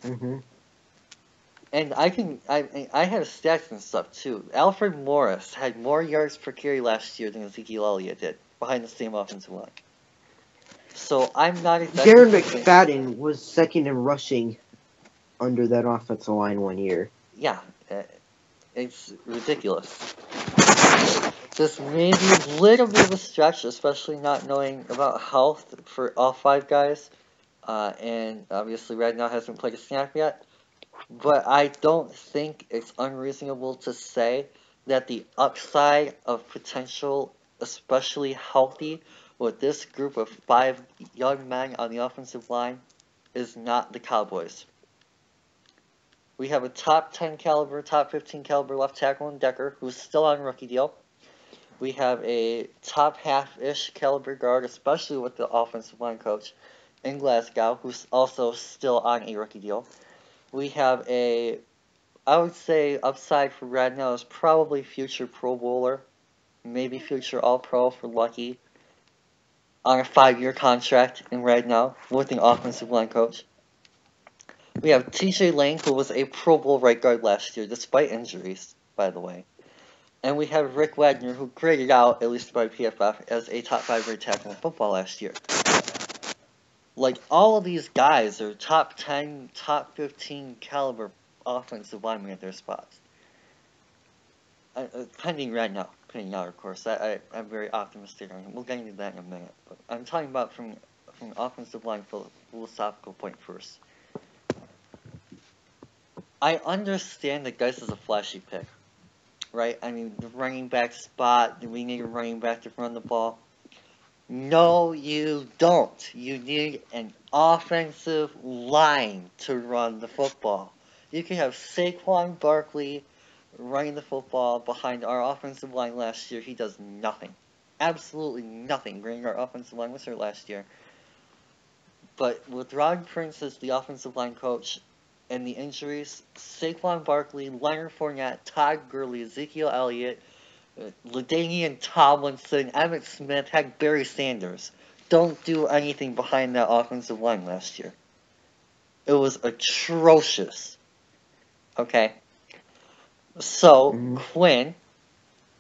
Mm-hmm. And I had stats and stuff too. Alfred Morris had more yards per carry last year than Ezekiel Elliott did, behind the same offensive line. So I'm not exactly... Darren McFadden was second in rushing under that offensive line 1 year. Yeah, it's ridiculous. This may be a little bit of a stretch, especially not knowing about health for all 5 guys. And obviously Ragnar hasn't played a snap yet. But I don't think it's unreasonable to say that the upside of potential, especially healthy, with this group of 5 young men on the offensive line, is not the Cowboys. We have a top 10 caliber, top 15 caliber left tackle in Decker, who's still on rookie deal. We have a top half-ish caliber guard, especially with the offensive line coach in Glasgow, who's also still on a rookie deal. We have a, I would say, upside for Ragnar is probably future Pro Bowler, maybe future All-Pro for Lucky, on a 5-year contract in Ragnar with an offensive line coach. We have TJ Lang, who was a Pro Bowl right guard last year, despite injuries, by the way. And we have Rick Wagner, who graded out, at least by PFF, as a top 5 right tackle in football last year. Like, all of these guys are top 10, top 15 caliber offensive linemen at their spots. Pending right now, of course. I'm very optimistic on it. We'll get into that in a minute. But I'm talking about from an offensive line philosophical point first. I understand that Geis is a flashy pick, right? I mean, the running back spot, we need a running back to run the ball. No, you don't. You need an offensive line to run the football. You can have Saquon Barkley running the football behind our offensive line last year. He does nothing. Absolutely nothing. Granted, our offensive line was hurt last year. But with Rod Prince as the offensive line coach and the injuries, Saquon Barkley, Leonard Fournette, Todd Gurley, Ezekiel Elliott, LaDainian Tomlinson, Emmitt Smith, heck, Barry Sanders don't do anything behind that offensive line last year. It was atrocious. Okay? So, Quinn,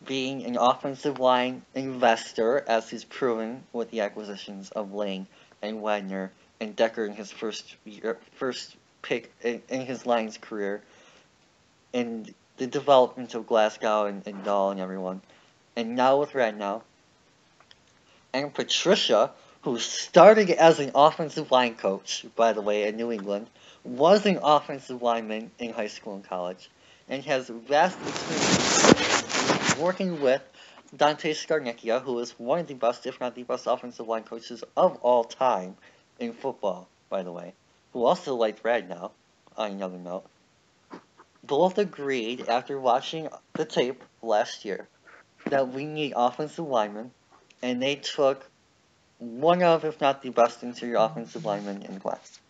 being an offensive line investor, as he's proven with the acquisitions of Lang and Wagner and Decker in his first pick in his Lions career, and the development of Glasgow and Dahl and everyone, and now with Radnow, and Patricia, who started as an offensive line coach, by the way, in New England, was an offensive lineman in high school and college, and has vast experience working with Dante Scarnecchia, who is one of the best, if not the best, offensive line coaches of all time in football, by the way, who also liked Radnow, on another note. Both agreed after watching the tape last year that we need offensive linemen, and they took one of, if not the best, interior offensive linemen in class.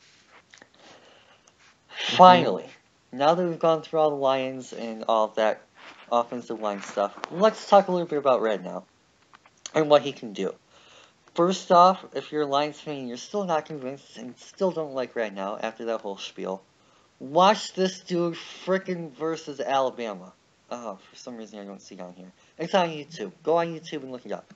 Finally, now that we've gone through all the Lions and all of that offensive line stuff, let's talk a little bit about Radnow and what he can do. First off, if you're a Lions fan and you're still not convinced and still don't like Radnow after that whole spiel, watch this dude frickin' versus Alabama. Oh, for some reason I don't see it on here. It's on YouTube. Go on YouTube and look it up.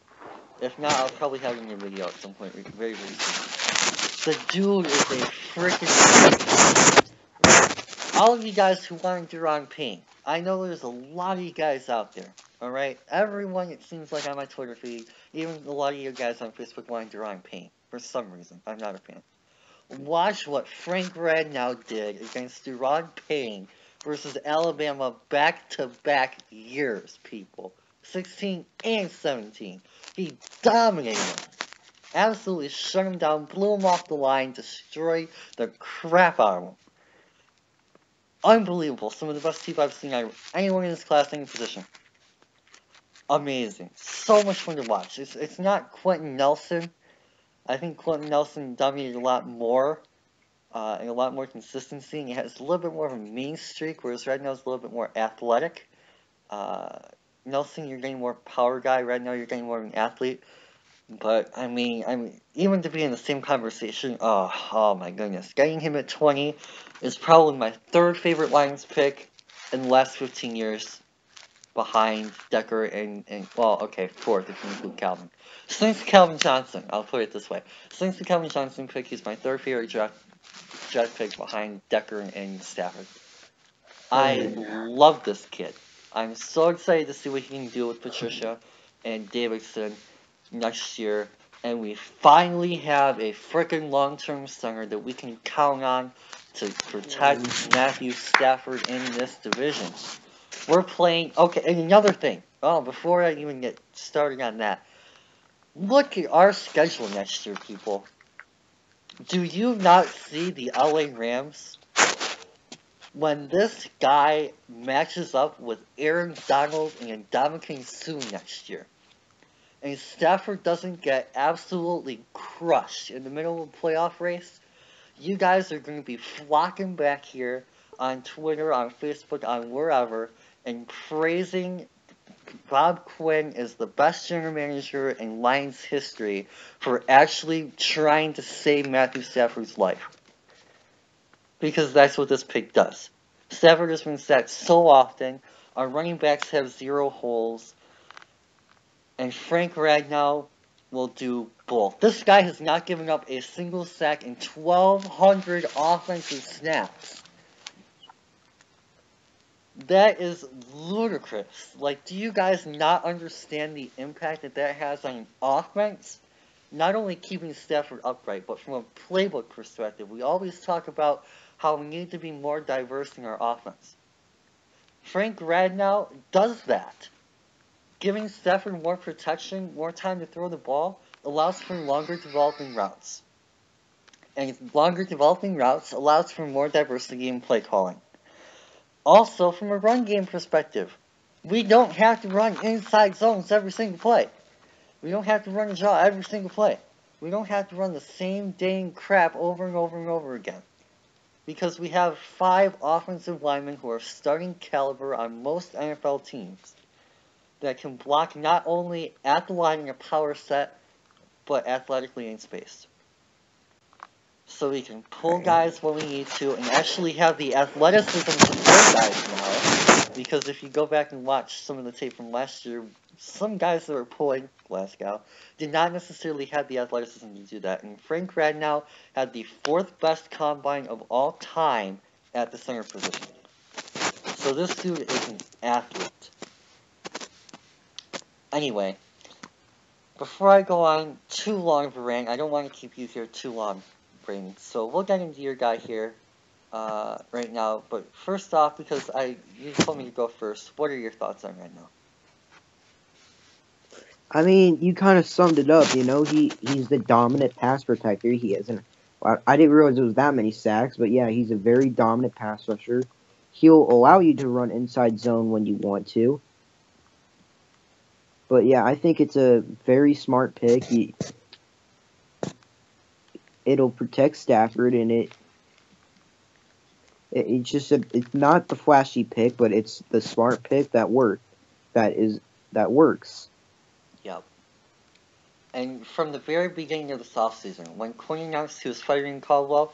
If not, I'll probably have it in your video at some point very, very soon. The dude is a freaking... All of you guys who want Duran Payne, I know there's a lot of you guys out there, alright? Everyone, it seems like on my Twitter feed, even a lot of you guys on Facebook want Duran Payne. For some reason, I'm not a fan. Watch what Frank Radnow did against Duran Payne versus Alabama back-to-back years, people. 16 and 17. He dominated him. Absolutely shut him down, blew him off the line, destroyed the crap out of him. Unbelievable. Some of the best people I've seen out of anyone in this class, any position. Amazing. So much fun to watch. It's not Quentin Nelson. I think Quentin Nelson dominated a lot more, and a lot more consistency, and he has a little bit more of a mean streak, whereas Radnow's a little bit more athletic. Nelson, you're getting more power guy. Radnow, you're getting more of an athlete. But, I mean, even to be in the same conversation, oh my goodness. Getting him at 20 is probably my third favorite Lions pick in the last 15 years, behind Decker and well, okay, fourth if you include Calvin. Since Calvin Johnson, I'll put it this way. Since the Calvin Johnson pick, he's my third favorite draft pick behind Decker and Stafford. I love this kid. I'm so excited to see what he can do with Patricia and Davidson next year, and we finally have a frickin' long-term center that we can count on to protect Matthew Stafford in this division. We're playing... Okay, and another thing. Oh, before I even get started on that, look at our schedule next year, people. Do you not see the LA Rams? When this guy matches up with Aaron Donald and Ndamukong Suh next year, and Stafford doesn't get absolutely crushed in the middle of the playoff race, you guys are going to be flocking back here on Twitter, on Facebook, on wherever, and praising Bob Quinn as the best general manager in Lions history for actually trying to save Matthew Stafford's life. Because that's what this pick does. Stafford has been sacked so often, our running backs have zero holes, and Frank Radnow will do both. This guy has not given up a single sack in 1,200 offensive snaps. That is ludicrous. Like, do you guys not understand the impact that has on offense? Not only keeping Stafford upright, but from a playbook perspective, we always talk about how we need to be more diverse in our offense. Frank Radnow does that. Giving Stafford more protection, more time to throw the ball, allows for longer developing routes. And longer developing routes allows for more diversity in play calling. Also, from a run game perspective, we don't have to run inside zones every single play. We don't have to run a jaw every single play. We don't have to run the same dang crap over and over and over again. Because we have 5 offensive linemen who are starting caliber on most NFL teams that can block not only at the line in a power set, but athletically in space. so we can pull guys when we need to and actually have the athleticism to pull guys now. Because if you go back and watch some of the tape from last year, some guys that were pulling Glasgow did not necessarily have the athleticism to do that. And Frank Radnow had the 4th best combine of all time at the center position. So this dude is an athlete. Anyway, before I go on too long of a rant, I don't want to keep you here too long, Braden. So we'll get into your guy here right now. But first off, because you told me to go first, what are your thoughts on Radnow? I mean, you kind of summed it up. You know, he's the dominant pass protector. He isn't. I didn't realize it was that many sacks, but yeah, he's a very dominant pass rusher. He'll allow you to run inside zone when you want to. But yeah, I think it's a very smart pick. It'll protect Stafford, and it's just it's not the flashy pick, but it's the smart pick that works. That works. Yep. And from the very beginning of this offseason, when Quinn announced he was firing Caldwell,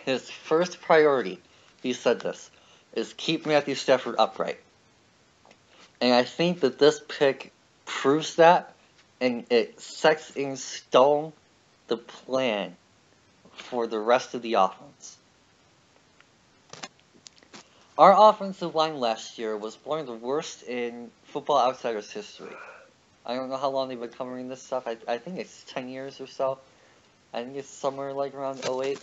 his first priority, he said this, is keep Matthew Stafford upright. And I think that this pick proves that, and it sets in stone the plan for the rest of the offense. Our offensive line last year was one of the worst in Football Outsiders history. I don't know how long they've been covering this stuff. I think it's 10 years or so. I think it's somewhere like around 08.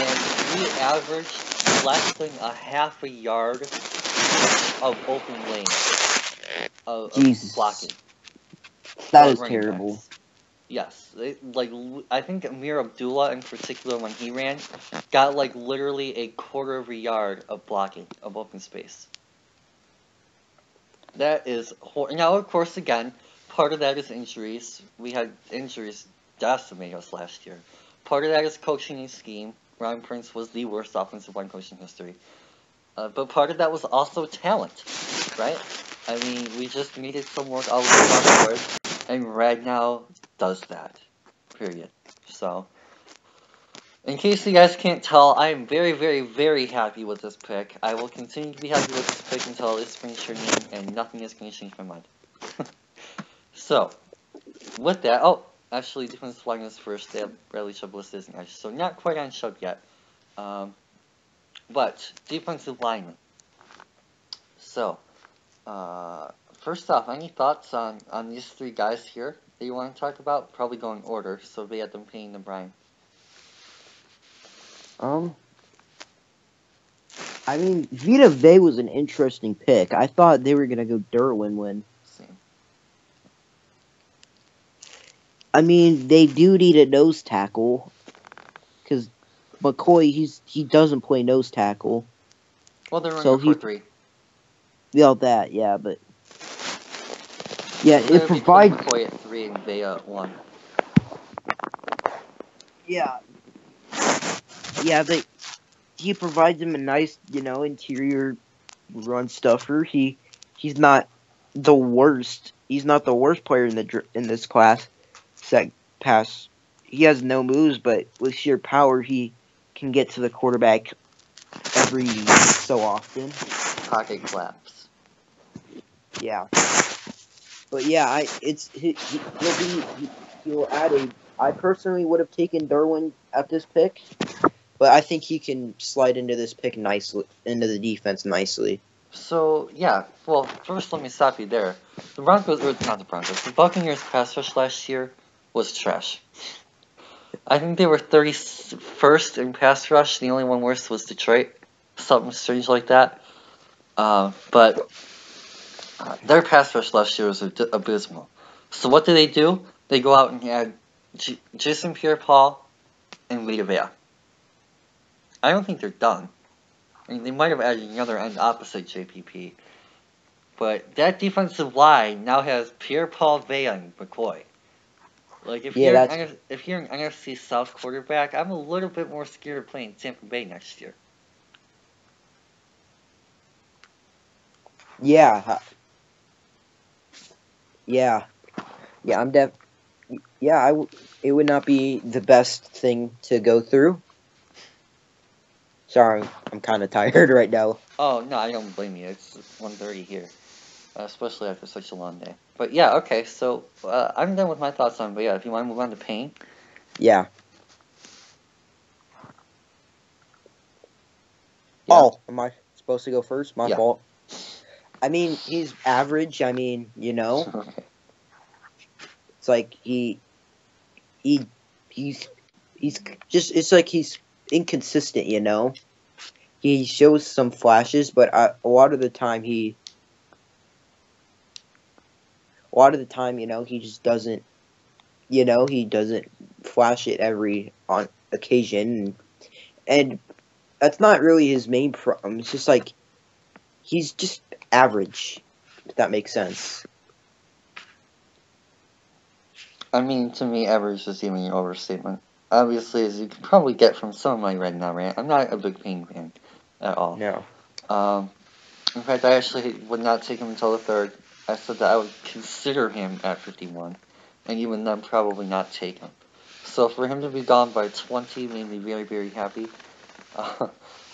And we averaged less than a half a yard of open lane of blocking. That is terrible. Backs. Yes. I think Amir Abdullah in particular, when he ran, got literally a quarter of a yard of blocking of open space. That is now, of course, again, part of that is injuries. We had injuries decimate us last year. Part of that is coaching and scheme. Ron Prince was the worst offensive line coach in history. But part of that was also talent, right? I mean, we just needed some work all across the board, and Radnow does that. Period. So, in case you guys can't tell, I am very, very, very happy with this pick. I will continue to be happy with this pick until it's spring training, and nothing is going to change my mind. So, with that, actually, defensive line is first. They have Bradley Chubb listed as an edge, so not quite on Chubb yet. But defensive lineman. So, first off, any thoughts on these 3 guys here that you want to talk about? Probably go in order, so they had them paying the Brian. I mean, Vita Vea was an interesting pick. I thought they were gonna go Derwin when. Same. I mean, they do need a nose tackle, because McCoy he doesn't play nose tackle. Well, they're running 4-3. Yeah, that but yeah, it provides McCoy at 3 and Vea at 1. Yeah, he provides him a nice, interior run stuffer. He's not the worst. He's not the worst player in this class. Set pass. He has no moves, but with sheer power, he can get to the quarterback every so often. Pocket claps. Yeah, but yeah, he'll add a. I personally would have taken Derwin at this pick. But I think he can slide into this pick nicely, into the defense nicely. So, yeah. Well, first let me stop you there. The Buccaneers pass rush last year was trash. I think they were 31st in pass rush. The only one worse was Detroit. Something strange like that. But their pass rush last year was abysmal. So what do? They go out and add Jason Pierre-Paul and Vita Vea. I don't think they're done. I mean, they might have added another end opposite JPP. But that defensive line now has Pierre-Paul, Vea, and McCoy. If you're an NFC South quarterback, I'm a little bit more scared of playing Tampa Bay next year. Yeah. I'm yeah, it would not be the best thing to go through. Sorry, I'm kind of tired right now. Oh, no, I don't blame you. It's 1:30 here, especially after such a long day. But yeah, okay, so I'm done with my thoughts on it. But yeah, if you want to move on to Pain. Yeah. Yeah. Oh, am I supposed to go first? My Yeah. fault. I mean, he's average. I mean, Okay. it's like he he's just it's like he's inconsistent. He shows some flashes, but a lot of the time he just doesn't. He doesn't flash it every on occasion, and that's not really his main problem. It's just like he's just average. If that makes sense. I mean, to me, average is even an overstatement. Obviously, as you can probably get from some of my Red Now rant, I'm not a big Pain fan at all. No. In fact, I actually would not take him until the third. I said that I would consider him at 51, and even then probably not take him. So for him to be gone by 20 made me very, very happy.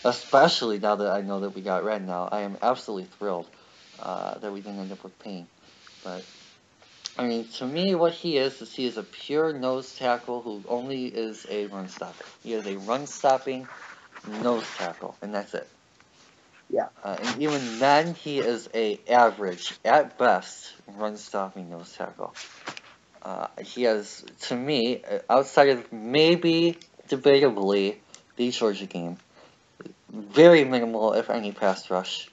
Especially now that I know that we got Red Now. I am absolutely thrilled that we didn't end up with Pain. But I mean, to me, what he is he is a pure nose tackle who only is a run stopper. He is a run stopping nose tackle, and that's it. Yeah. And even then, he is a average, at best, run stopping nose tackle. He has, to me, outside of maybe, debatably, the Georgia game, very minimal, if any, pass rush.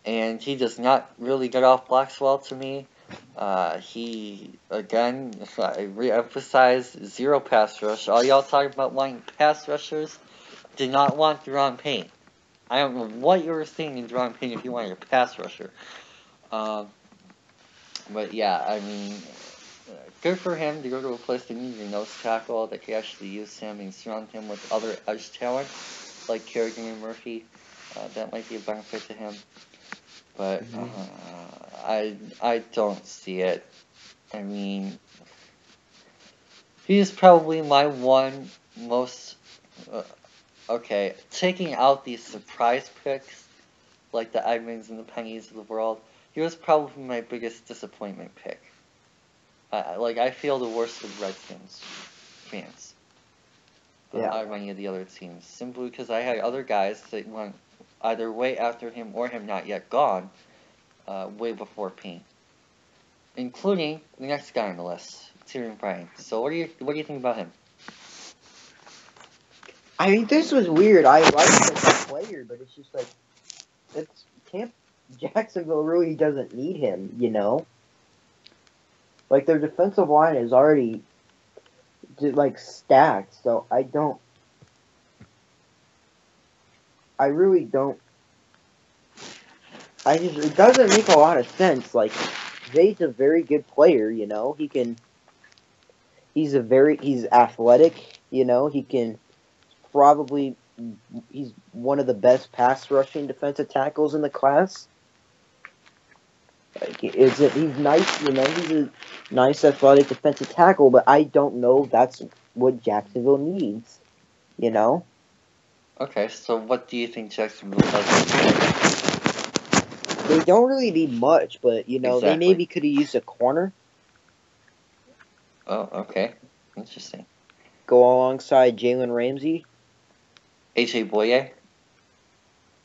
And he does not really get off blocks well to me. He, again, I re-emphasize, zero pass rush. All y'all talking about wanting pass rushers did not want Deron Payne. I don't know what you were seeing in Deron Payne if you wanted a pass rusher. But yeah, I mean, good for him to go to a place that needs a nose tackle that can actually use him and surround him with other edge talent like Kerrigan and Murphy. That might be a benefit to him. But I don't see it. I mean, he's probably my one most okay. Taking out these surprise picks like the Edmonds and the Pennies of the world, he was probably my biggest disappointment pick. I feel the worst with Redskins fans out of any of the other teams, simply because I had other guys that went either way after him or him not yet gone, way before Payne, including the next guy on the list, Tyrion Bryan. So what do you think about him? I mean, this was weird. I like him as a player, but it's just like Jacksonville really doesn't need him. Like their defensive line is already stacked, so I really don't. It doesn't make a lot of sense. Like Zayd's a very good player. He's athletic. He can probably he's one of the best pass rushing defensive tackles in the class. He's nice, he's a nice athletic defensive tackle, but I don't know if that's what Jacksonville needs, Okay, so what do you think Jacksonville does? They don't really need much, but they Exactly. maybe could have used a corner. Oh, okay. Interesting. Go alongside Jalen Ramsey. AJ Boye?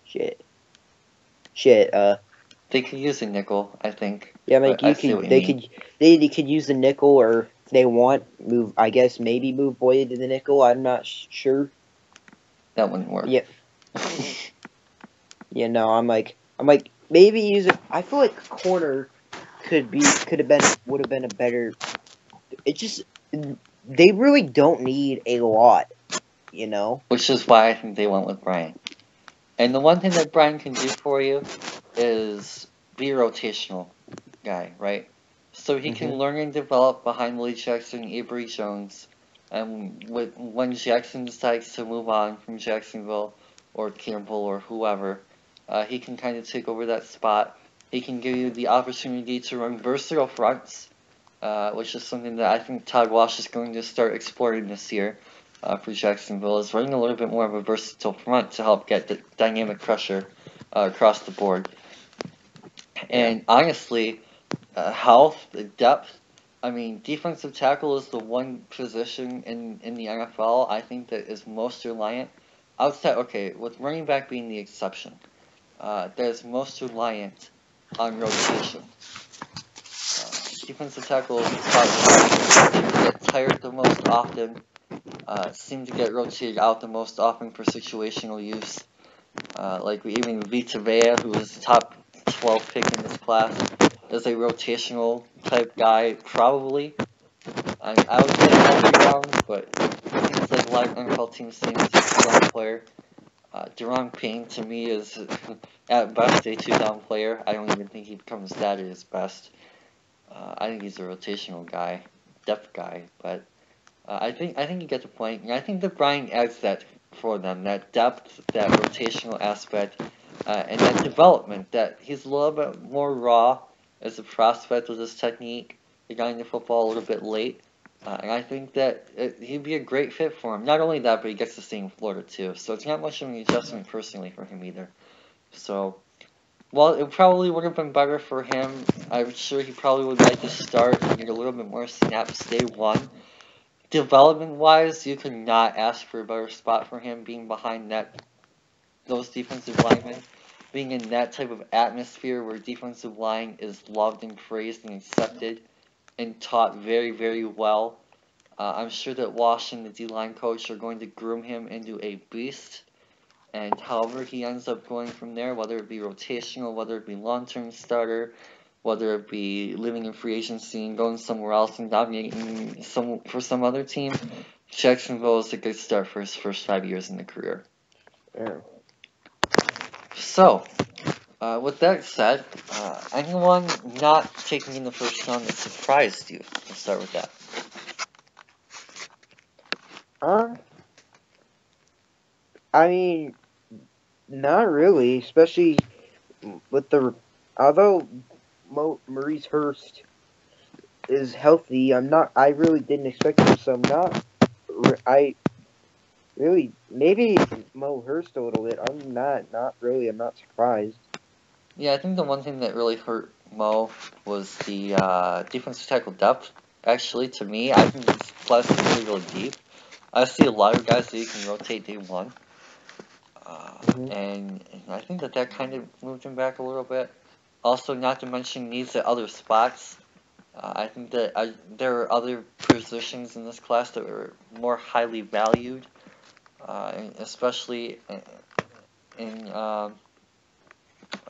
Shit. They could use a nickel, I think. Yeah, like I see what you mean. they could use the nickel, or if they want, maybe move Boye to the nickel. I'm not sure. That wouldn't work. Yeah. I'm like maybe use it. I feel like corner would have been a better. It just they really don't need a lot, Which is why I think they went with Brian. And the one thing that Brian can do for you is be a rotational guy, right? So he can learn and develop behind Willie Jackson, Avery Jones, and when Jackson decides to move on from Jacksonville or Campbell or whoever, he can kind of take over that spot. He can give you the opportunity to run versatile fronts, which is something that I think Todd Walsh is going to start exploring this year for Jacksonville, is running a little bit more of a versatile front to help get the dynamic pressure across the board. And honestly, health, depth. I mean, defensive tackle is the one position in the NFL I think that is most reliant. Outside, okay, with running back being the exception, that is most reliant on rotation. Defensive tackle is the spot where seem to get tired the most often, seem to get rotated out the most often for situational use. Like even Vita Vea, who was the top 12 pick in this class, is a rotational type guy, probably. I would say every round, but it seems like a lot of NFL teams see him as a two-down player. Deron Payne, to me, is at best a two-down player. I don't even think he becomes that at his best. I think he's a rotational guy, depth guy, but I think you get the point. And I think that Brian adds that for them, that depth, that rotational aspect, and that development. That he's a little bit more raw as a prospect with his technique. He got into football a little bit late, and I think that he'd be a great fit for him. Not only that, but he gets to stay in Florida too. So it's not much of an adjustment personally for him either. So, well, it probably would have been better for him. I'm sure he probably would like to start and get a little bit more snaps day one. Development-wise, you could not ask for a better spot for him being behind those defensive linemen, being in that type of atmosphere where defensive line is loved and praised and accepted and taught very, very well. I'm sure that Wash and the D-line coach are going to groom him into a beast. And however he ends up going from there, whether it be rotational, whether it be long-term starter, whether it be living in free agency and going somewhere else and dominating for some other team, Jacksonville is a good start for his first 5 years in the career. Yeah. So, with that said, anyone not taking in the first round that surprised you? Let's start with that. I mean, not really, especially with although Maurice Hurst is healthy, I really didn't expect him, so I really, maybe Mo Hurst a little bit. I'm not surprised. Yeah, I think the one thing that really hurt Mo was the defensive tackle depth. Actually, to me, I think this class is really, really deep. I see a lot of guys that you can rotate day one. And I think that kind of moved him back a little bit. Also, not to mention needs at other spots. I think that there are other positions in this class that were more highly valued, especially in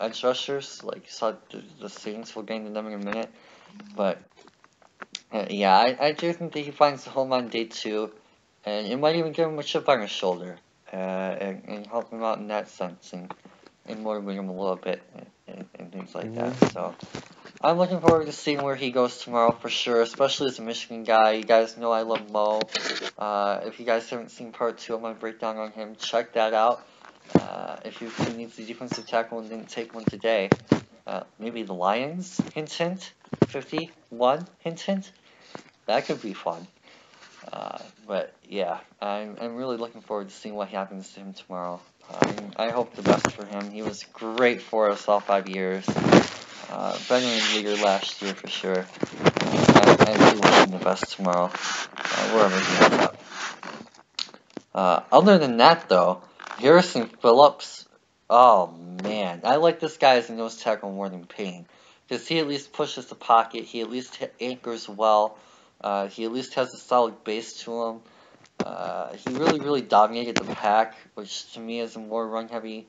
edge rushers. Like you saw the Saints, we'll get into them in a minute. But yeah, I do think that he finds the home on day two, and it might even give him a chip on his shoulder. And help him out in that sense and motivate him a little bit and things like that. So I'm looking forward to seeing where he goes tomorrow for sure, especially as a Michigan guy. You guys know I love Mo. If you guys haven't seen part 2 of my breakdown on him, check that out. If your team needs a defensive tackle and didn't take one today, maybe the Lions, hint hint, 51, hint hint. That could be fun. But yeah, I'm really looking forward to seeing what happens to him tomorrow. I hope the best for him. He was great for us all 5 years. Better than leader last year for sure. I really wish him the best tomorrow, wherever he ends up. Other than that though, Harrison Phillips, oh man, I like this guy as a nose tackle more than Payne. Because he at least pushes the pocket, he at least anchors well. He at least has a solid base to him. He really, really dominated the pack, which to me is a more run-heavy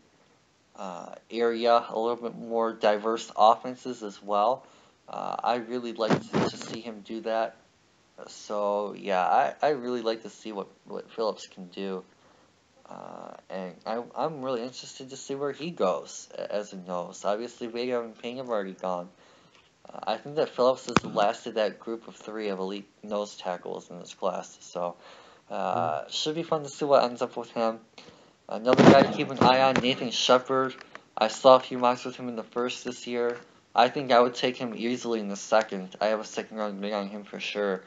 area, a little bit more diverse offenses as well. I really like to see him do that. So yeah, I really like to see what Phillips can do. And I'm really interested to see where he goes as a nose. Obviously, Vega and Payne have already gone. I think that Phillips is the last of that group of 3 of elite nose tackles in this class. So, should be fun to see what ends up with him. Another guy to keep an eye on, Nathan Shepard. I saw a few mocks with him in the first this year. I think I would take him easily in the second. I have a second round bid on him for sure.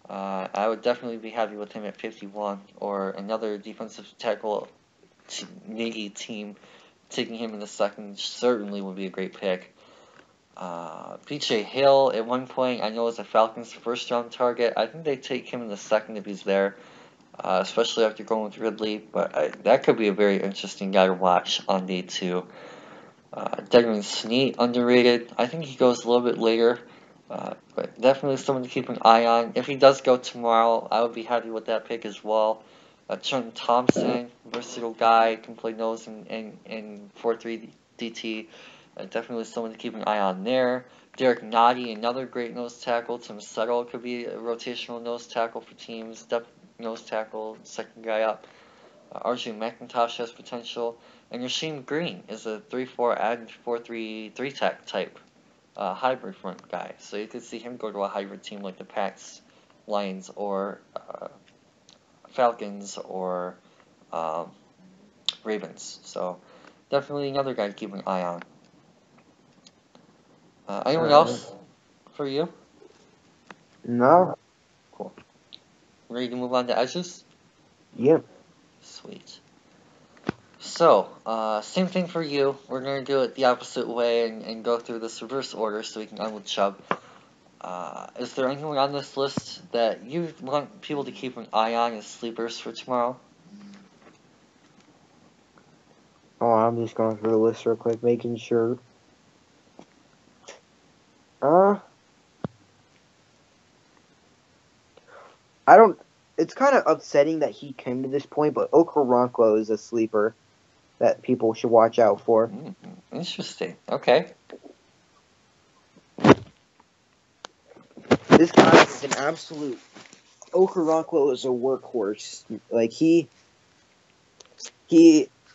I would definitely be happy with him at 51, or another defensive tackle needy team taking him in the second certainly would be a great pick. PJ Hill at one point I know is a Falcons first round target. I think they take him in the second if he's there, especially after going with Ridley. But that could be a very interesting guy to watch on day 2. Desmond Snead, underrated. I think he goes a little bit later, but definitely someone to keep an eye on. If he does go tomorrow, I would be happy with that pick as well. Trenton Thompson, versatile guy, can play nose and 4-3 DT. Definitely someone to keep an eye on there. Derek Nottie, another great nose tackle. Tim Settle could be a rotational nose tackle for teams. Depth nose tackle, second guy up. RJ McIntosh has potential. And Rasheem Green is a 3-4 and 4-3 tech type hybrid front guy. So you could see him go to a hybrid team like the Pats, Lions, or Falcons, or Ravens. So definitely another guy to keep an eye on. Anyone else for you? No. Cool. Ready to move on to edges? Yep. Sweet. So, same thing for you. We're going to do it the opposite way and go through this reverse order so we can end with Chubb. Is there anyone on this list that you want people to keep an eye on as sleepers for tomorrow? Oh, I'm just going through the list real quick, making sure. I don't. It's kind of upsetting that he came to this point, but Okoronkwo is a sleeper that people should watch out for. Interesting. Okay. This guy is an absolute. Okoronkwo is a workhorse. Like he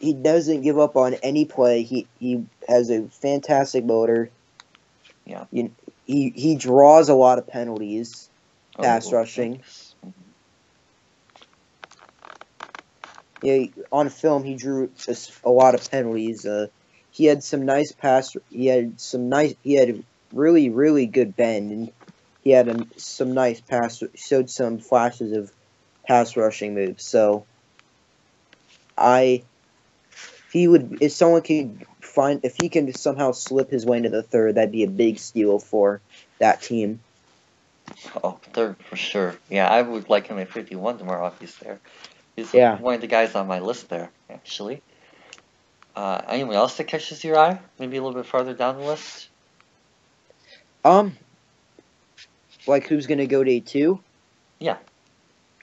doesn't give up on any play. He has a fantastic motor. Yeah. He draws a lot of penalties. Pass rushing. Thanks. Yeah, on film he drew a lot of penalties. He had some nice pass. He had really really good bend, and he had some nice pass. Showed some flashes of pass rushing moves. So, if someone could find, if he can somehow slip his way into the third, that'd be a big steal for that team. Oh, third for sure. Yeah, I would like him at 51 tomorrow if he's there. He's one of the guys on my list there, actually. Anyone else that catches your eye? Maybe a little bit farther down the list? Like who's gonna go day 2? Yeah.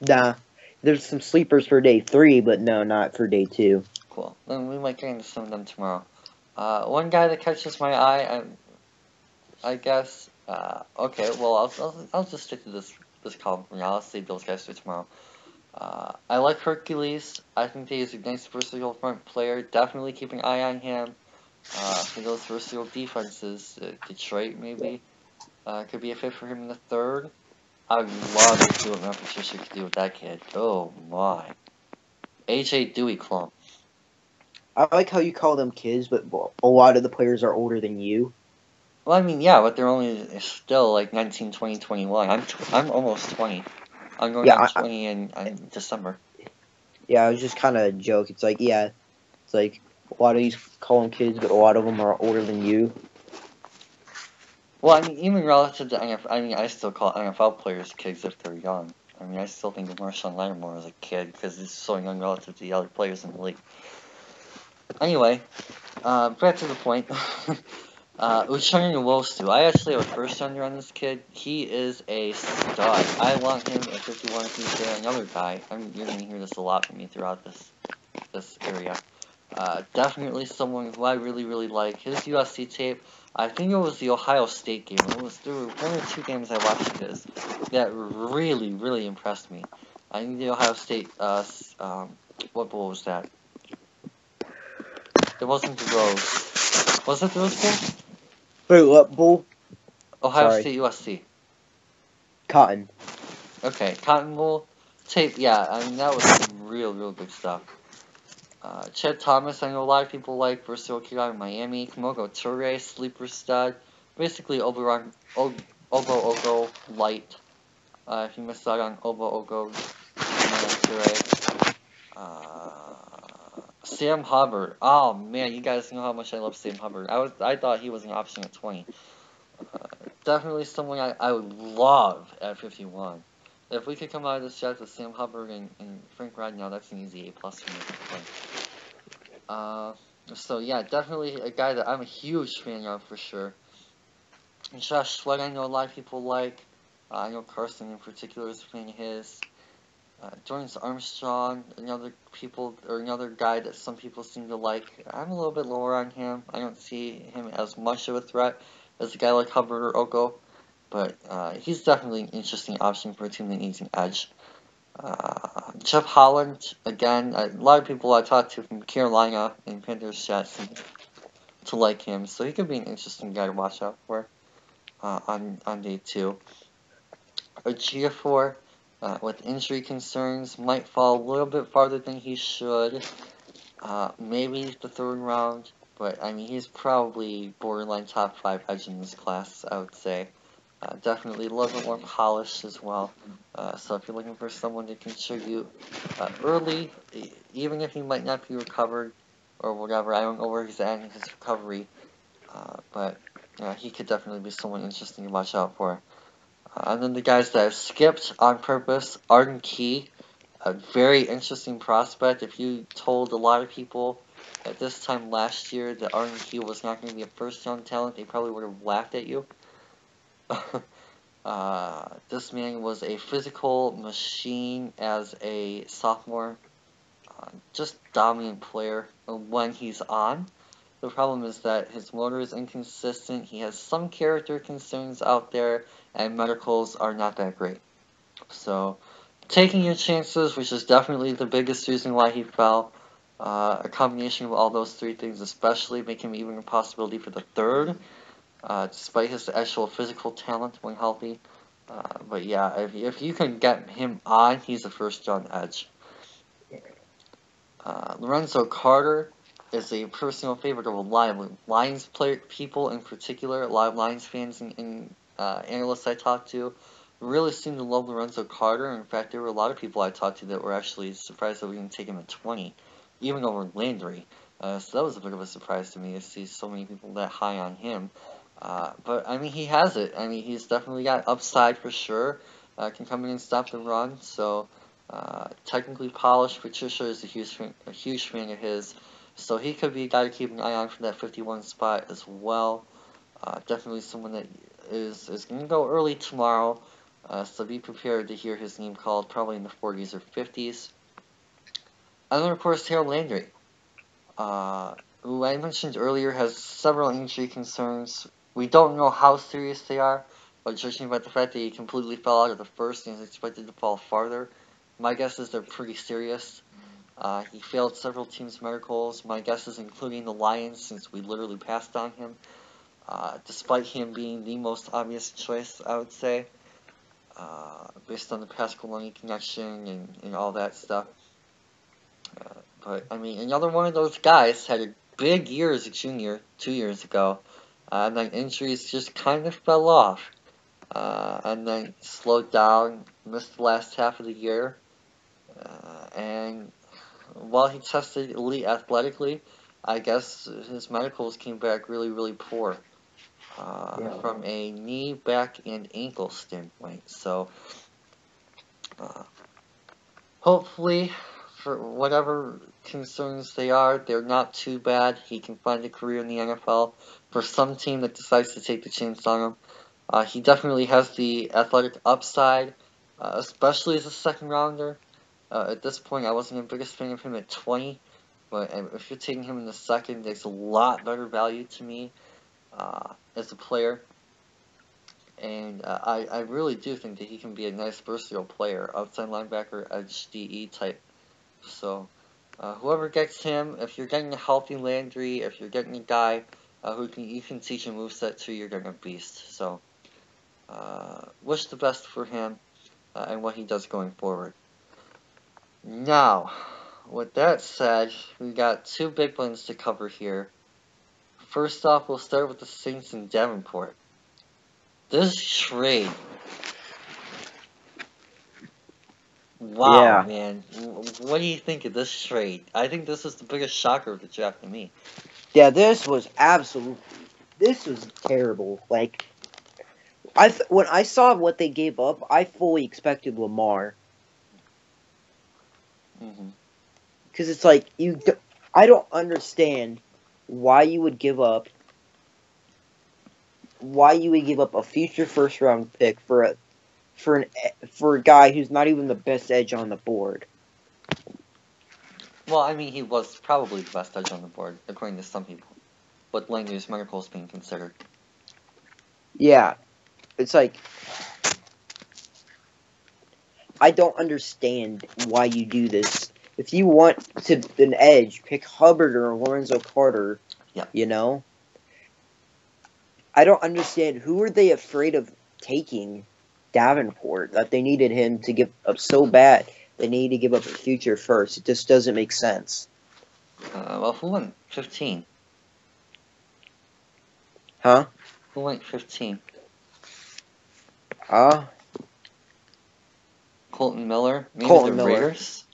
Nah. There's some sleepers for day 3, but no, not for day 2. Cool. Then we might get into some of them tomorrow. One guy that catches my eye, I guess. Okay, well, I'll just stick to this column for now. I'll save those guys for tomorrow. I like Hercules. I think he's a nice versatile front player. Definitely keep an eye on him. For those versatile defenses, Detroit maybe could be a fit for him in the third. I would love to see what Matt Patricia could do with that kid. Oh my. AJ Dewey Clump. I like how you call them kids, but a lot of the players are older than you. Well, I mean, yeah, but they're only still like 19, 20, 21. I'm almost 20. I'm going on 20 in December. Yeah, I was just kind of a joke. It's like, yeah, it's like a lot of these call them kids, but a lot of them are older than you. Well, I mean, even relative to NFL, I mean, I still call NFL players kids if they're young. I mean, I still think of Marshawn Lattimore as a kid because he's so young relative to the other players in the league. Anyway, back to the point. Uchenna Nwosu. I actually have a first rounder on this kid. He is a stud. I want him at 51 if he's there. Another guy. You're going to hear this a lot from me throughout this area. Definitely someone who I really, really like. His USC tape, I think it was the Ohio State game. There were 1 or 2 games I watched of his that really, really impressed me. I think the Ohio State, what bowl was that? It wasn't the Rose. Was it the Rose Bowl? Wait, what bowl? Ohio State USC. Cotton. Okay, Cotton Bowl tape. Yeah, I mean that was some real good stuff. Chad Thomas, I know a lot of people like versatile kid out of Miami. Kamogo Toure, sleeper stud. basically Oberon, Obo Ogo Light. If you missed out on Obo Ogo, Sam Hubbard. Oh man, you guys know how much I love Sam Hubbard. I thought he was an option at 20. Definitely someone I would love at 51. If we could come out of this draft with Sam Hubbard and Frank Ragnow, that's an easy A+ for me. So yeah, definitely a guy that I'm a huge fan of for sure. And Josh Sweat, I know a lot of people like. I know Carson in particular is a fan of his. Jordan Armstrong, another guy that some people seem to like. I'm a little bit lower on him. I don't see him as much of a threat as a guy like Hubbard or Oko, but he's definitely an interesting option for a team that needs an edge. Jeff Holland, again, a lot of people I talked to from Carolina and Panthers chat seem to like him, so he could be an interesting guy to watch out for on day 2. Ejiofor, with injury concerns, might fall a little bit farther than he should. Maybe the 3rd round, but I mean, he's probably borderline top 5 edge in this class, I would say. Definitely a little bit more polished as well. So if you're looking for someone to contribute early, even if he might not be recovered or whatever, I don't know where he's at in his recovery, but he could definitely be someone interesting to watch out for. And then the guys that I've skipped on purpose, Arden Key, a very interesting prospect. If you told a lot of people at this time last year that Arden Key was not going to be a first-round talent, they probably would have laughed at you. This man was a physical machine as a sophomore. Just dominant player when he's on. The problem is that his motor is inconsistent, he has some character concerns out there, and medicals are not that great. So, taking your chances, which is definitely the biggest reason why he fell. A combination of all those 3 things especially make him even a possibility for the 3rd, despite his actual physical talent when healthy. But yeah, if you can get him on, he's a first-round edge. Lorenzo Carter is a personal favorite of a lot of Lions people in particular. A lot of Lions fans and analysts I talked to really seem to love Lorenzo Carter. In fact, there were a lot of people I talked to that were actually surprised that we didn't take him at 20, even over Landry. So that was a bit of a surprise to me to see so many people that high on him. But I mean, he has it. I mean, he's definitely got upside for sure. Can come in and stop the run. So technically polished. Patricia is a huge fan of his. So he could be a guy to keep an eye on for that 51 spot as well. Definitely someone that is going to go early tomorrow. So be prepared to hear his name called probably in the 40s or 50s. And then, of course, Harold Landry, who I mentioned earlier has several injury concerns. We don't know how serious they are, but judging by the fact that he completely fell out of the first and is expected to fall farther, my guess is they're pretty serious. He failed several teams' medicals. My guess is including the Lions, since we literally passed on him. Despite him being the most obvious choice, I would say, based on the Pasqualoni connection and all that stuff. But, I mean, another one of those guys had a big year as a junior 2 years ago, and then injuries just kind of fell off, and then slowed down, missed the last half of the year, and while he tested elite athletically, I guess his medicals came back really, really poor from a knee, back, and ankle standpoint. So, hopefully, for whatever concerns they are, they're not too bad. He can find a career in the NFL for some team that decides to take the chance on him. He definitely has the athletic upside, especially as a second rounder. At this point, I wasn't the biggest fan of him at 20, but if you're taking him in the second, there's a lot better value to me as a player. And I really do think that he can be a nice versatile player, outside linebacker, edge, DE type. So whoever gets him, if you're getting a healthy Landry, if you're getting a guy who you can teach a moveset to, you're getting a beast. So wish the best for him and what he does going forward. Now, with that said, we got 2 big ones to cover here. First off, we'll start with the Saints in Davenport. This trade. Wow, Yeah. man. What do you think of this trade? I think this is the biggest shocker of the draft to me. Yeah, this was terrible. Like, when I saw what they gave up, I fully expected Lamar. Hmm. Because it's like, I don't understand why you would give up a future first round pick for a guy who's not even the best edge on the board. Well, I mean, he was probably the best edge on the board, according to some people. But Langley's miracles being considered. Yeah, it's like, I don't understand why you do this. If you want an edge, pick Hubbard or Lorenzo Carter. Yeah. You know? I don't understand. Who are they afraid of taking Davenport that they needed him to give up so bad? They need to give up a future first. It just doesn't make sense. Well, who went 15? Huh? Who went 15? Colton Miller? Maybe Colton the Miller. Raiders?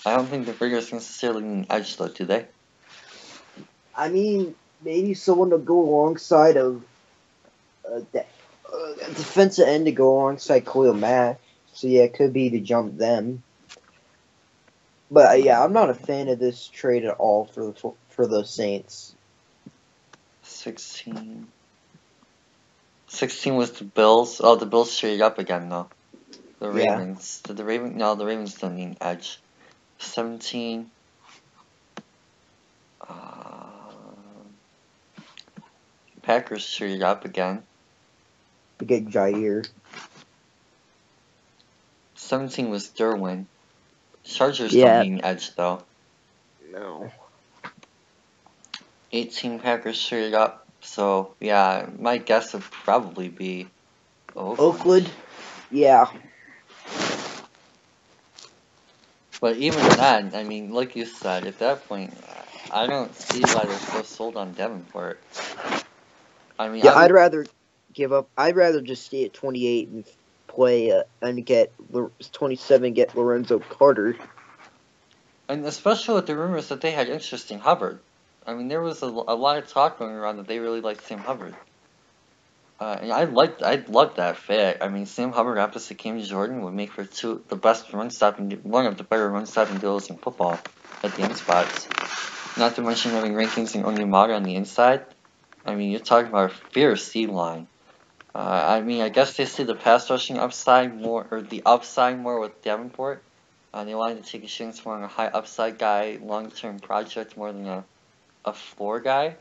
I don't think the Raiders necessarily need an edge, though, do they? I mean, maybe someone to go alongside of a defensive end to go alongside Khalil Mack. So yeah, it could be to jump them. But yeah, I'm not a fan of this trade at all for the Saints. 16. 16 was the Bills. Oh, the Bills traded up again, though. The Ravens. Yeah. Did the Ravens? No, the Ravens don't need an edge. 17. Packers traded up again. To get Jair. 17 was Derwin. Chargers Yeah. don't need an edge, though. No. 18 Packers traded up. So, yeah, my guess would probably be Oakland? Yeah. But even then, I mean, like you said, at that point, I don't see why they're so sold on Davenport. I mean, Yeah, I'd rather just stay at 28 and play and get 27, get Lorenzo Carter. And especially with the rumors that they had interest in Hubbard. I mean, there was a lot of talk going around that they really liked Sam Hubbard. And I loved that fit. I mean, Sam Hubbard opposite Cam Jordan would make for one of the better run stopping duos in football at the end spots. Not to mention having rankings in Onyemata on the inside. I mean, you're talking about a fierce C line. I mean, I guess they see the pass rushing upside more, or the upside more with Davenport. They wanted to take a chance more on a high upside guy, long-term project more than a floor guy.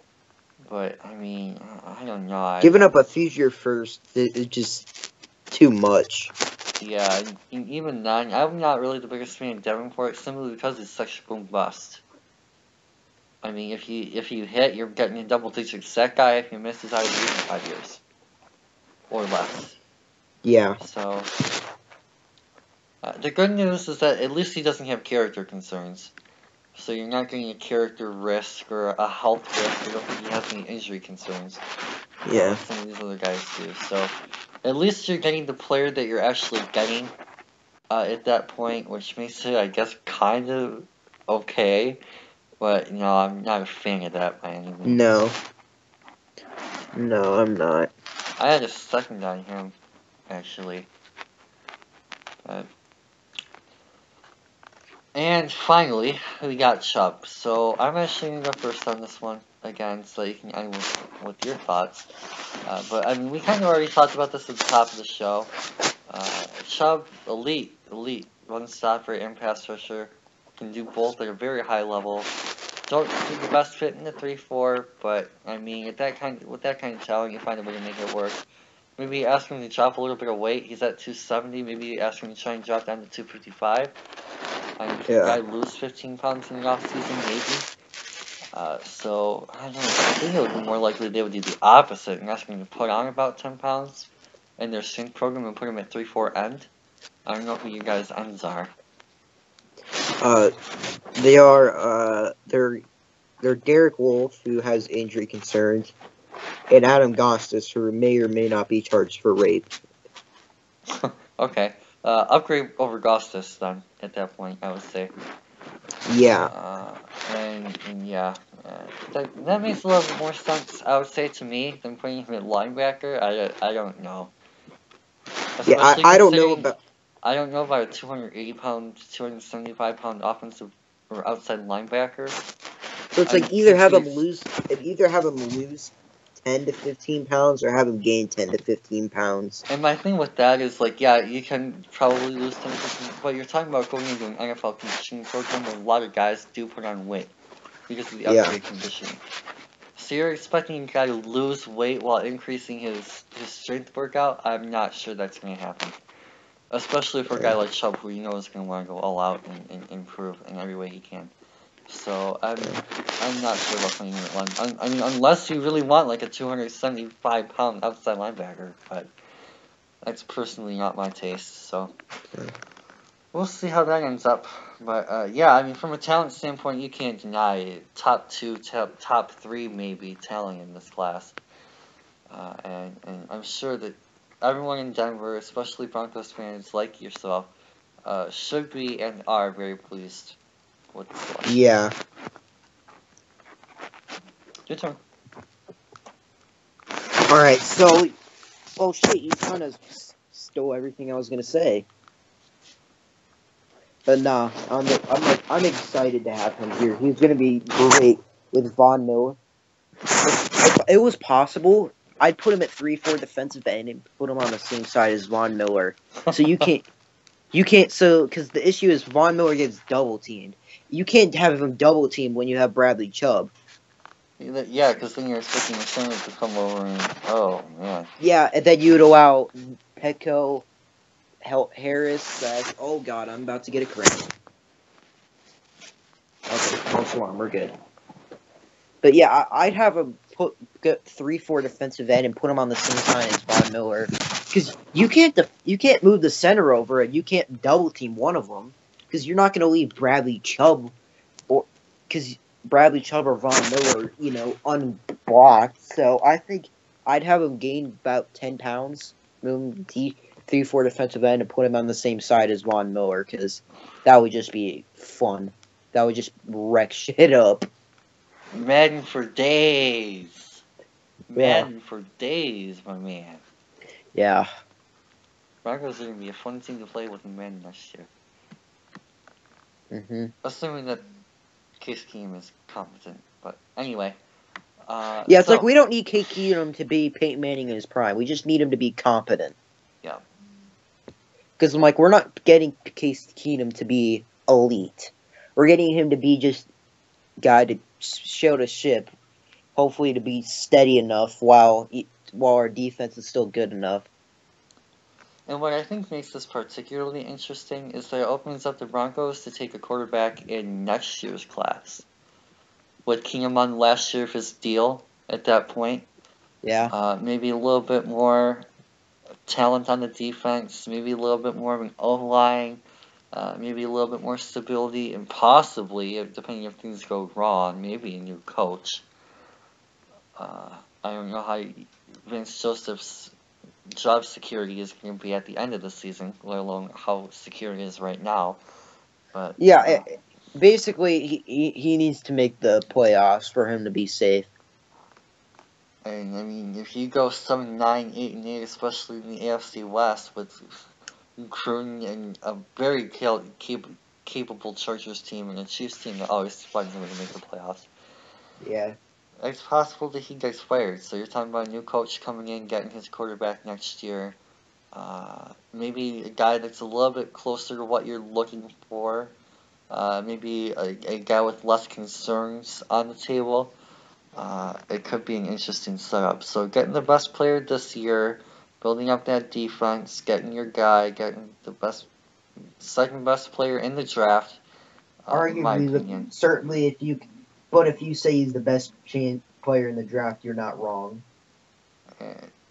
But, I mean, I don't know. Giving up a future first is just too much. Yeah, and even then, I'm not really the biggest fan of Davenport simply because it's such a boom bust. I mean, if you hit, you're getting a double-digit sack guy. If you miss, it's out of the league in 5 years. Or less. Yeah. So, the good news is that at least he doesn't have character concerns. So you're not getting a character risk or a health risk. I don't think he has any injury concerns. Yeah. Like some of these other guys do. So at least you're getting the player that you're actually getting at that point, which makes it, I guess, kind of okay. But, you know, I'm not a fan of that by any means. No. No, I'm not. I had a second on him, actually. And finally, we got Chubb. So I'm actually going to go first on this one again, so you can end with your thoughts. But I mean, we kind of already talked about this at the top of the show. Chubb, elite run stopper and pass rusher, can do both at a very high level. Don't see the best fit in the 3-4, but I mean, with that kind of talent, you find a way to make it work. Maybe ask him to drop a little bit of weight. He's at 270. Maybe ask him to try and drop down to 255. I mean, can the guy lose 15 pounds in the offseason? Maybe. So, I don't know. I think it would be more likely they would do the opposite and ask him to put on about 10 pounds in their strength program and put him at 3-4 end. I don't know who you guys' ends are. They're Derek Wolfe, who has injury concerns, and Adam Gostis, who may or may not be charged for rape. Okay. Upgrade over Gostis then, at that point, I would say. Yeah. And yeah, that makes a little more sense, I would say, to me, than putting him at linebacker. I don't know. Yeah, Especially I don't know considering about. I don't know about a 280-pound, 275-pound offensive or outside linebacker. So it's I like mean, since we either have him lose 10 to 15 pounds or have him gain 10 to 15 pounds. and my thing with that is, like, yeah, you can probably lose 10 to 15, but you're talking about going into an NFL conditioning program where a lot of guys do put on weight because of the Yeah. upgrade conditioning. So you're expecting a guy to lose weight while increasing his strength workout? I'm not sure that's going to happen. Especially for a guy like Chubb, who you know is going to want to go all out and improve in every way he can. So I'm not sure about playing him at line. I mean, unless you really want like a 275-pound outside linebacker, but that's personally not my taste. So we'll see how that ends up. But yeah, I mean, from a talent standpoint, you can't deny it. Top 2, top 3 maybe talent in this class. And I'm sure that everyone in Denver, especially Broncos fans like yourself, should be and are very pleased with the selection. Yeah. Your turn. Alright, so. Oh shit, you kind of stole everything I was going to say. But nah, I'm excited to have him here. He's going to be great with Von Miller. If it was possible, I'd put him at 3-4 defensive end and put him on the same side as Von Miller. So you can't, so, because the issue is Von Miller gets double teamed. You can't have him double teamed when you have Bradley Chubb. Yeah, because then you're expecting the center to come over and, oh, man. Yeah, and then you would allow Petco, Harris, oh god, I'm about to get a cramp. Okay, false alarm, we're good. But yeah, I'd have him get 3-4 defensive end and put him on the same side as Von Miller, because you can't move the center over and you can't double team one of them, because you're not going to leave Bradley Chubb, or because Bradley Chubb or Von Miller, unblocked. So I think I'd have him gain about 10 pounds, move him 3-4 defensive end, and put him on the same side as Von Miller, because that would just be fun. That would just wreck shit up. Madden for days. Yeah. Madden for days, my man. Yeah. Broncos are going to be a fun team to play with in Madden next year. Mm-hmm. Assuming that Case Keenum is competent. But anyway. Yeah, it's like we don't need Case Keenum to be Peyton Manning in his prime. We just need him to be competent. Yeah. Because I'm like, we're not getting Case Keenum to be elite. We're getting him to be just guy to show the ship. Hopefully to be steady enough while our defense is still good enough. And what I think makes this particularly interesting is that it opens up the Broncos to take a quarterback in next year's class. With Keenum on last year of his deal at that point. Yeah. Maybe a little bit more talent on the defense. Maybe a little bit more of an O-line. Maybe a little bit more stability. And possibly, depending if things go wrong, maybe a new coach. I don't know how Vince Joseph's job security is going to be at the end of the season, let alone how secure it is right now. But yeah, basically he needs to make the playoffs for him to be safe. And I mean, if you go 7-9, 8-8, especially in the AFC West with Gruden and a very capable Chargers team and a Chiefs team that always finds a way to make the playoffs. Yeah. It's possible that he gets fired. So you're talking about a new coach coming in, getting his quarterback next year. Maybe a guy that's a little bit closer to what you're looking for. Maybe a guy with less concerns on the table. It could be an interesting setup. So getting the best player this year, building up that defense, getting your guy, getting the second best player in the draft. In my opinion. Certainly if you say he's the best player in the draft, you're not wrong.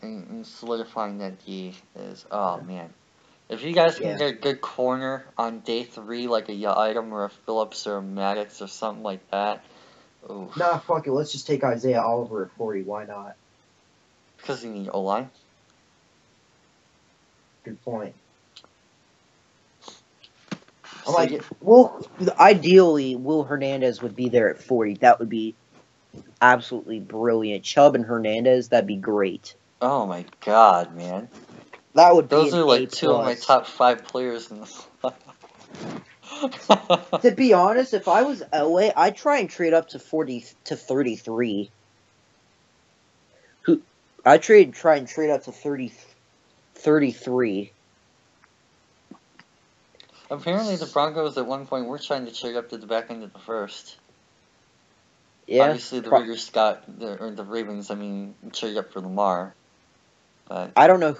And solidifying that D is, oh man. If you guys can get a good corner on day 3, like a item or a Phillips or a Maddox or something like that. Oof. Nah, fuck it. Let's just take Isaiah Oliver at 40. Why not? Because you need O-line. Good point. I'm So like, you- well, ideally, Will Hernandez would be there at 40. That would be absolutely brilliant. Chubb and Hernandez, that'd be great. oh my god, man. That would be Those an are like A two of my plus. top 5 players in the To be honest, if I was Elway, I'd try and trade up to 40 to 33. I'd try and trade up to 33. Apparently the Broncos at one point were trying to trade up to the back end of the first. Yeah. Obviously the Raiders or the Ravens, I mean, traded up for Lamar. But I don't know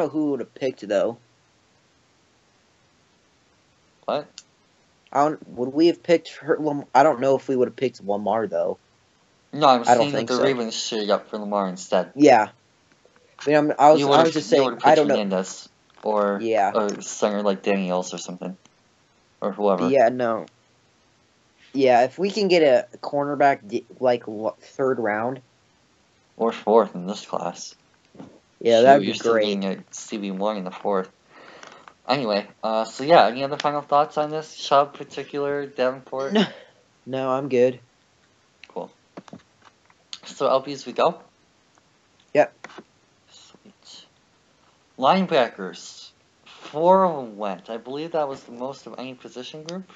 who would have picked though. what? Would we have picked I don't know if we would have picked Lamar though. No, I'm I don't saying that think the so. Ravens traded up for Lamar instead. Yeah. I mean, I was just You saying, would have I picked don't know. Hernandez or Yeah. a center like Daniels or something. Or whoever. Yeah, no. Yeah, if we can get a cornerback like third round. Or fourth in this class. Yeah, Shoot, that'd you're be still great. getting a CB1 in the fourth. Anyway, so yeah, any other final thoughts on this? Chubb, particular, Davenport? No, I'm good. Cool. So LBs we go? Yep. Sweet. Linebackers. 4 of them went. I believe that was the most of any position group.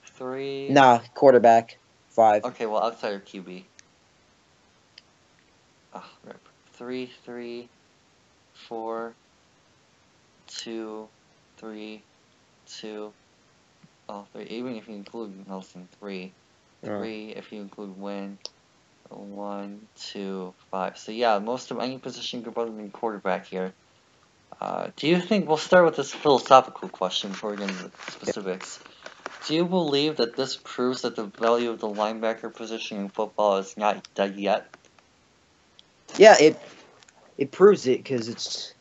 3. Nah, quarterback. 5. Okay, well, outside of QB. Oh, rip. 3, 3, 4, 2, 3, 2. Oh, 3. Even if you include Nelson, 3. 3 if you include Win. 1, 2, 5. So yeah, most of any position group other than quarterback here. Do you think, we'll start with this philosophical question before we get into the specifics. Do you believe that this proves that the value of the linebacker position in football is not dead yet? Yeah, it proves it because if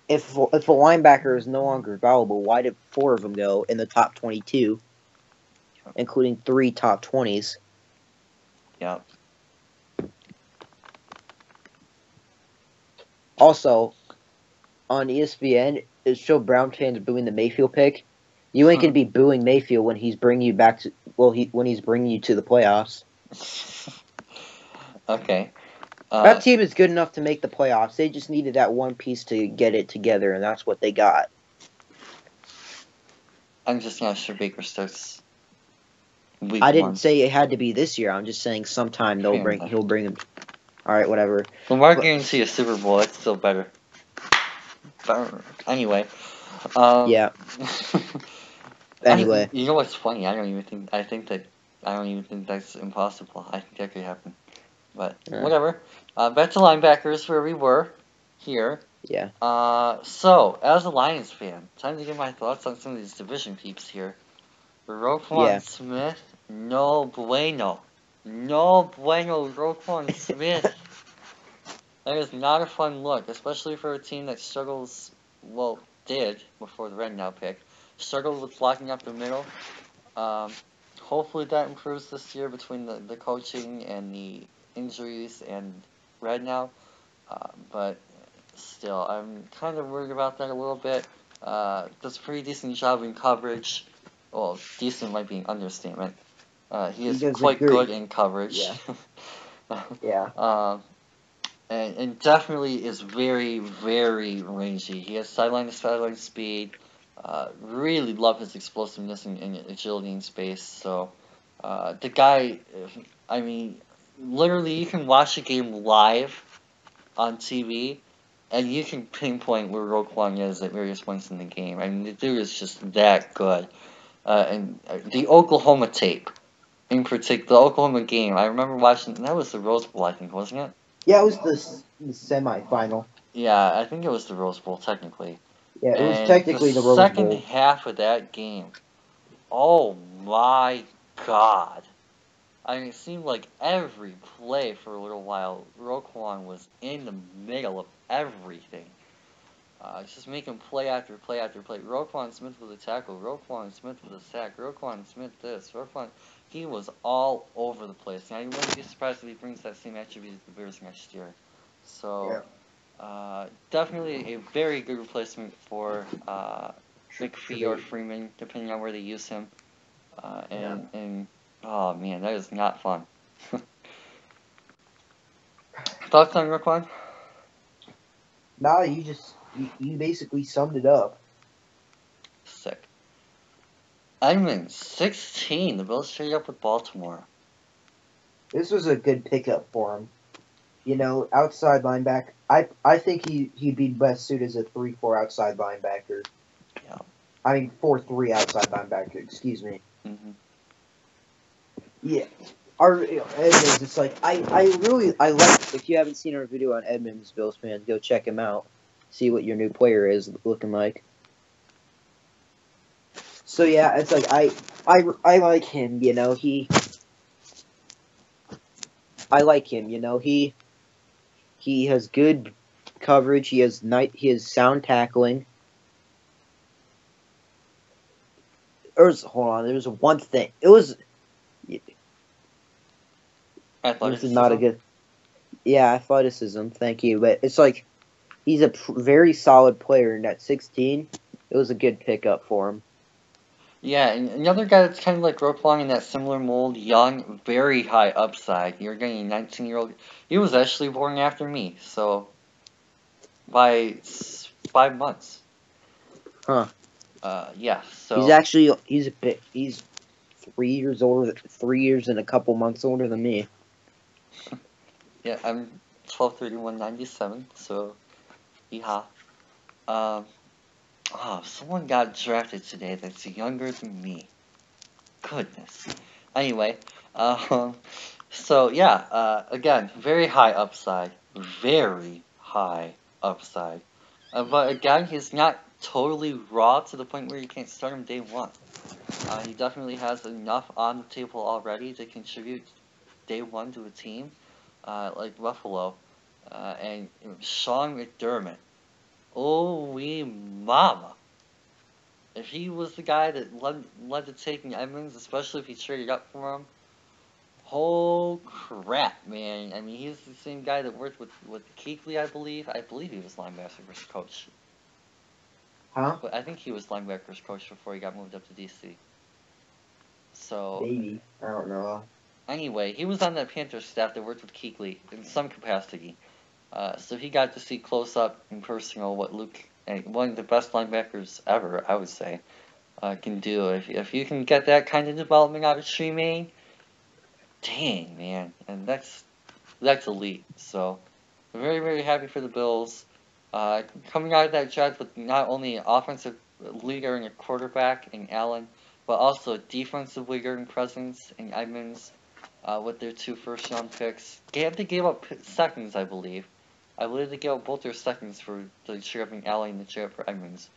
a linebacker is no longer valuable, why did 4 of them go in the top 22, including 3 top 20s? Yeah. Also, on ESPN, it showed Brown fans booing the Mayfield pick. You ain't gonna be booing Mayfield when he's bringing you back to when he's bringing you to the playoffs. Okay. That team is good enough to make the playoffs. They just needed that one piece to get it together, and that's what they got. I'm just not sure Baker starts week I didn't 1. say it had to be this year. I'm just saying sometime he'll bring him. All right, whatever. Lamar guarantee a Super Bowl. That's still better. Anyway. Yeah. Anyway. You know what's funny? I don't even think that's impossible. I think that could happen. But whatever. Back to linebackers where we were here. Yeah. So as a Lions fan, time to get my thoughts on some of these division peeps here. Roquan Smith, no bueno. No bueno, Roquan Smith. That is not a fun look, especially for a team that struggles, well, did before the Red Now pick. Struggled with blocking up the middle. Hopefully that improves this year between the coaching and the injuries and Red Now. But still, I'm kind of worried about that a little bit. Does a pretty decent job in coverage. Well, decent might be an understatement. He is quite good in coverage. Yeah. And definitely is very, very rangy. He has sideline-to-sideline speed. Really love his explosiveness and agility in space. So, the guy, I mean, literally you can watch a game live on TV, and you can pinpoint where Roquan is at various points in the game. I mean, the dude is just that good. And the Oklahoma tape, in particular, the Oklahoma game, I remember watching, that was the Rose Bowl, I think, wasn't it? Yeah, it was the semifinal. Yeah, I think it was the Rose Bowl, technically. Yeah, it was technically the Rose Bowl. The second half of that game, oh my god. I mean, it seemed like every play for a little while, Roquan was in the middle of everything. Just making play after play after play. Roquan Smith with a tackle. Roquan Smith with a sack. Roquan Smith this. Roquan. he was all over the place. And I wouldn't be surprised if he brings that same attribute to the Bears next year. So, definitely a very good replacement for McPhee or Freeman, depending on where they use him. And oh man, that is not fun. Thoughts on Roquan? Nah, you basically summed it up. Sick. Edmonds, 16. The Bills trade up with Baltimore. This was a good pickup for him. You know, outside linebacker. I think he'd be best suited as a 3-4 outside linebacker. Yeah. I mean 4-3 outside linebacker. Excuse me. Mm-hmm. Yeah. Our Edmonds, it's like I like. If you haven't seen our video on Edmonds, Bills fan, go check him out. See what your new player is looking like. So yeah, it's like I like him. You know I like him. You know he has good coverage. He has sound tackling. Hold on. There was one thing. It was Athleticism? not a good. Yeah, athleticism. Thank you. But it's like he's a very solid player, and at 16, it was a good pickup for him. Yeah, and another guy that's kind of like Roquan in that similar mold, young, very high upside. You're getting a 19-year-old. He was actually born after me, so by 5 months. Huh. Yeah. So he's a bit. He's 3 years older. 3 years and a couple months older than me. yeah, I'm 12/31/97. So, yeehaw. Someone got drafted today that's younger than me. Goodness. Anyway, so yeah, again, very high upside. Very high upside. But again, he's not totally raw to the point where you can't start him day one. He definitely has enough on the table already to contribute day one to a team like Buffalo. And Sean McDermott. Oh, wee mama. If he was the guy that led to taking Edmonds, especially if he traded up for him, oh crap, man. I mean, he's the same guy that worked with Kuechly, I believe. I believe he was linebackers coach. Huh? But I think he was linebackers coach before he got moved up to DC. So, Maybe. I don't know. anyway, he was on that Panthers staff that worked with Kuechly in some capacity. So he got to see close up and personal what Luke, one of the best linebackers ever, I would say, can do. If you can get that kind of development out of Tremaine, dang man, and that's elite. So very very happy for the Bills. Coming out of that draft with not only an offensive leader and a quarterback in Allen, but also a defensive leader and presence in Edmonds. With their 2 first-round picks, they gave up seconds, I believe. I believe they gave up both their seconds for the trade up in Allen and the trade up for Edmonds.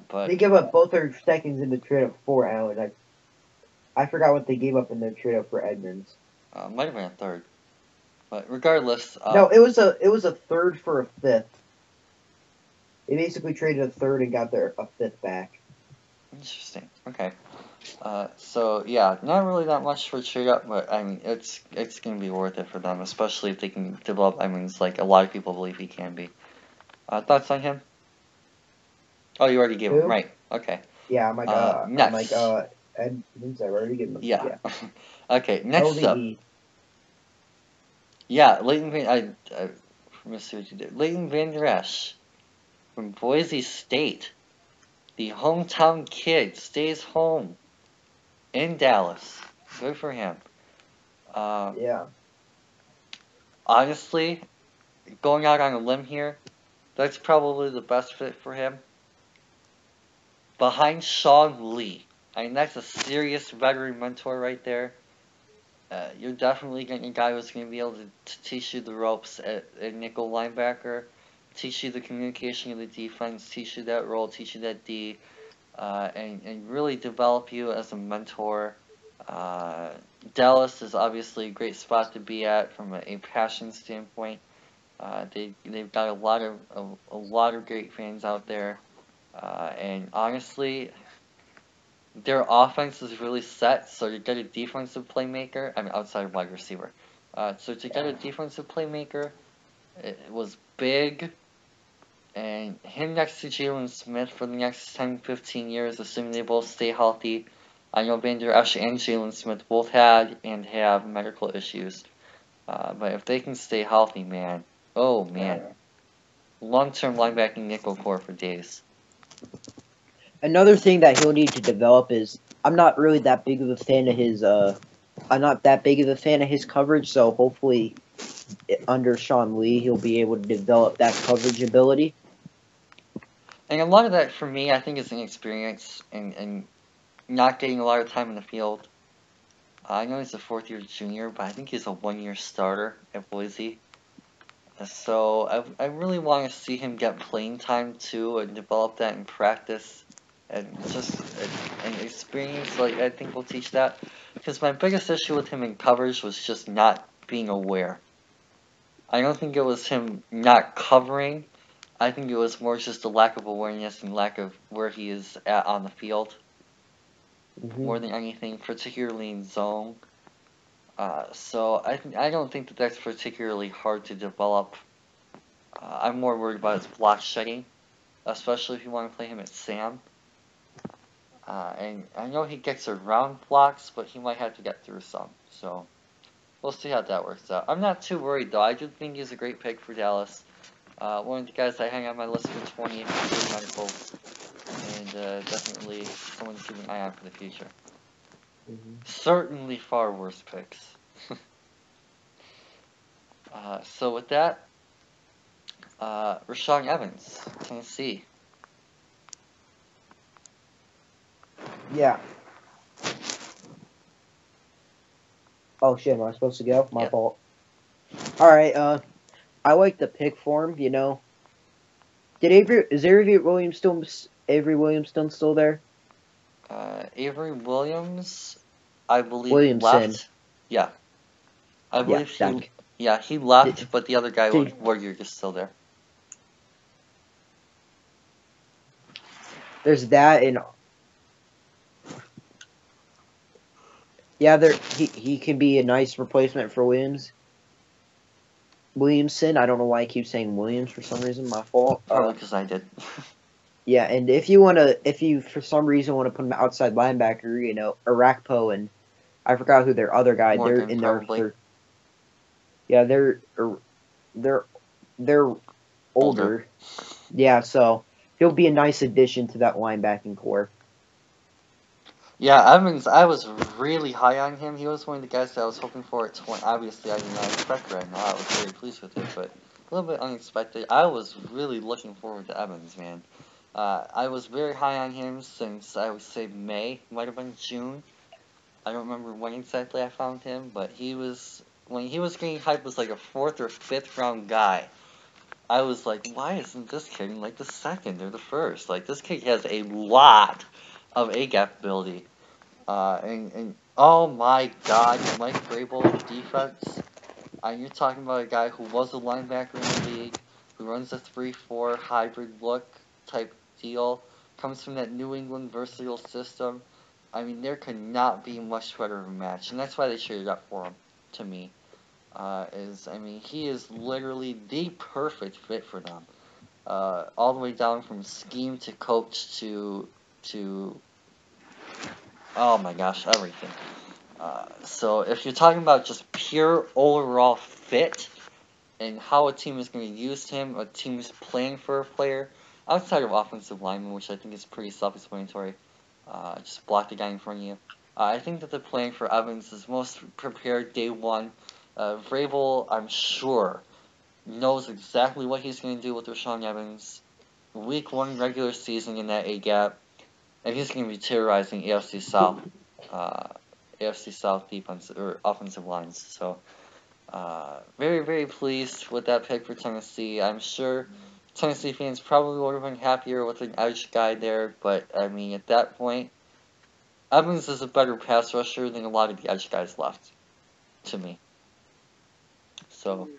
But They gave up both their seconds in the trade up for Allen. I forgot what they gave up in their trade up for Edmonds. Might have been a third. But regardless, no, it was a third for a fifth. They basically traded a third and got a fifth back. Interesting. Okay. So yeah, not really that much for trade up, but I mean it's gonna be worth it for them, especially if they can develop Edmonds like a lot of people believe he can be. Thoughts on him? Oh, you already gave him, right? Okay. Yeah, next. Edmonds, I already given him. Yeah. Okay. Next up. LDE. Yeah, Leighton Van. Let me see what you did. Leighton Van Der Esch from Boise State. The hometown kid stays home in Dallas. Good for him. Yeah. Honestly, going out on a limb here, that's probably the best fit for him. Behind Sean Lee. I mean, that's a serious veteran mentor right there. You're definitely getting a guy who's going to be able to teach you the ropes at nickel linebacker, teach you the communication of the defense, teach you that role, teach you that D, and really develop you as a mentor. Dallas is obviously a great spot to be at from a passion standpoint. They've got a lot of great fans out there, and honestly, their offense is really set, so to get a defensive playmaker, I mean, outside of wide receiver. So to get a defensive playmaker, it was big, and him next to Jalen Smith for the next 10, 15 years, assuming they both stay healthy. I know Van Der Esch and Jalen Smith both had and have medical issues. But if they can stay healthy, man, oh man, long-term linebacking nickel core for days. Another thing that he'll need to develop is I'm not really that big of a fan of his. I'm not that big of a fan of his coverage, so hopefully under Sean Lee he'll be able to develop that coverage ability. And a lot of that, for me, I think is inexperience and not getting a lot of time in the field. I know he's a fourth-year junior, but I think he's a one-year starter at Boise. So I really want to see him get playing time too and develop that in practice and just an experience. Like I think will teach that. Because my biggest issue with him in coverage was just not being aware. I don't think it was him not covering. I think it was more just a lack of awareness and lack of where he is at on the field. More than anything, particularly in zone. So I don't think that that's particularly hard to develop. I'm more worried about his block shedding, especially if you want to play him at Sam. And I know he gets around blocks, but he might have to get through some. So we'll see how that works out. I'm not too worried though. I do think he's a great pick for Dallas. One of the guys I hang on my list for 20 is medical, and definitely someone to keep an eye on for the future. Certainly far worse picks. So with that, Rashawn Evans, Tennessee. Yeah. Oh shit, am I supposed to go? My fault. Alright, I like the pick for him, you know. Is Avery Williams still there? Avery Williams, I believe Williamson. left. Yeah. I believe yeah, he left, but the other guy, Warrior, is still there. There's that, and yeah, he can be a nice replacement for Williamson. I don't know why I keep saying Williams for some reason. My fault. Probably because I did. Yeah, and if you for some reason want to put him outside linebacker, you know, Arakpo and I forgot who their other guy. Morgan, they're in their yeah, they're older. Yeah, so he'll be a nice addition to that linebacking core. Yeah, Evans, I was really high on him. He was one of the guys that I was hoping for at 20. Obviously, I did not expect right now. I was very pleased with it, but a little bit unexpected. I was really looking forward to Evans, man. I was very high on him since, I would say, May. Might have been June. I don't remember when exactly I found him, but when he was getting hyped, was like a 4th or 5th round guy. I was like, why isn't this kid in like the 2nd or the 1st? Like, this kid has a lot of A-gap ability. And oh my god, Mike Vrabel defense. You're talking about a guy who was a linebacker in the league, who runs a 3-4 hybrid look type deal, comes from that New England versatile system. I mean, there could not be much better of a match, and that's why they traded up for him, to me. He is literally the perfect fit for them. All the way down from scheme to coach to oh my gosh, everything. So if you're talking about just pure overall fit and how a team is going to use him, a team is playing for a player, outside of offensive lineman, which I think is pretty self-explanatory, just block the guy in front of you. I think that the plan for Evans is most prepared day one. Vrabel, I'm sure, knows exactly what he's going to do with Rashawn Evans. Week 1 regular season in that A-gap, and he's going to be terrorizing AFC South defense or offensive lines. So, very, very pleased with that pick for Tennessee. I'm sure Tennessee fans probably would have been happier with an edge guy there, but I mean, at that point, Evans is a better pass rusher than a lot of the edge guys left, to me. So,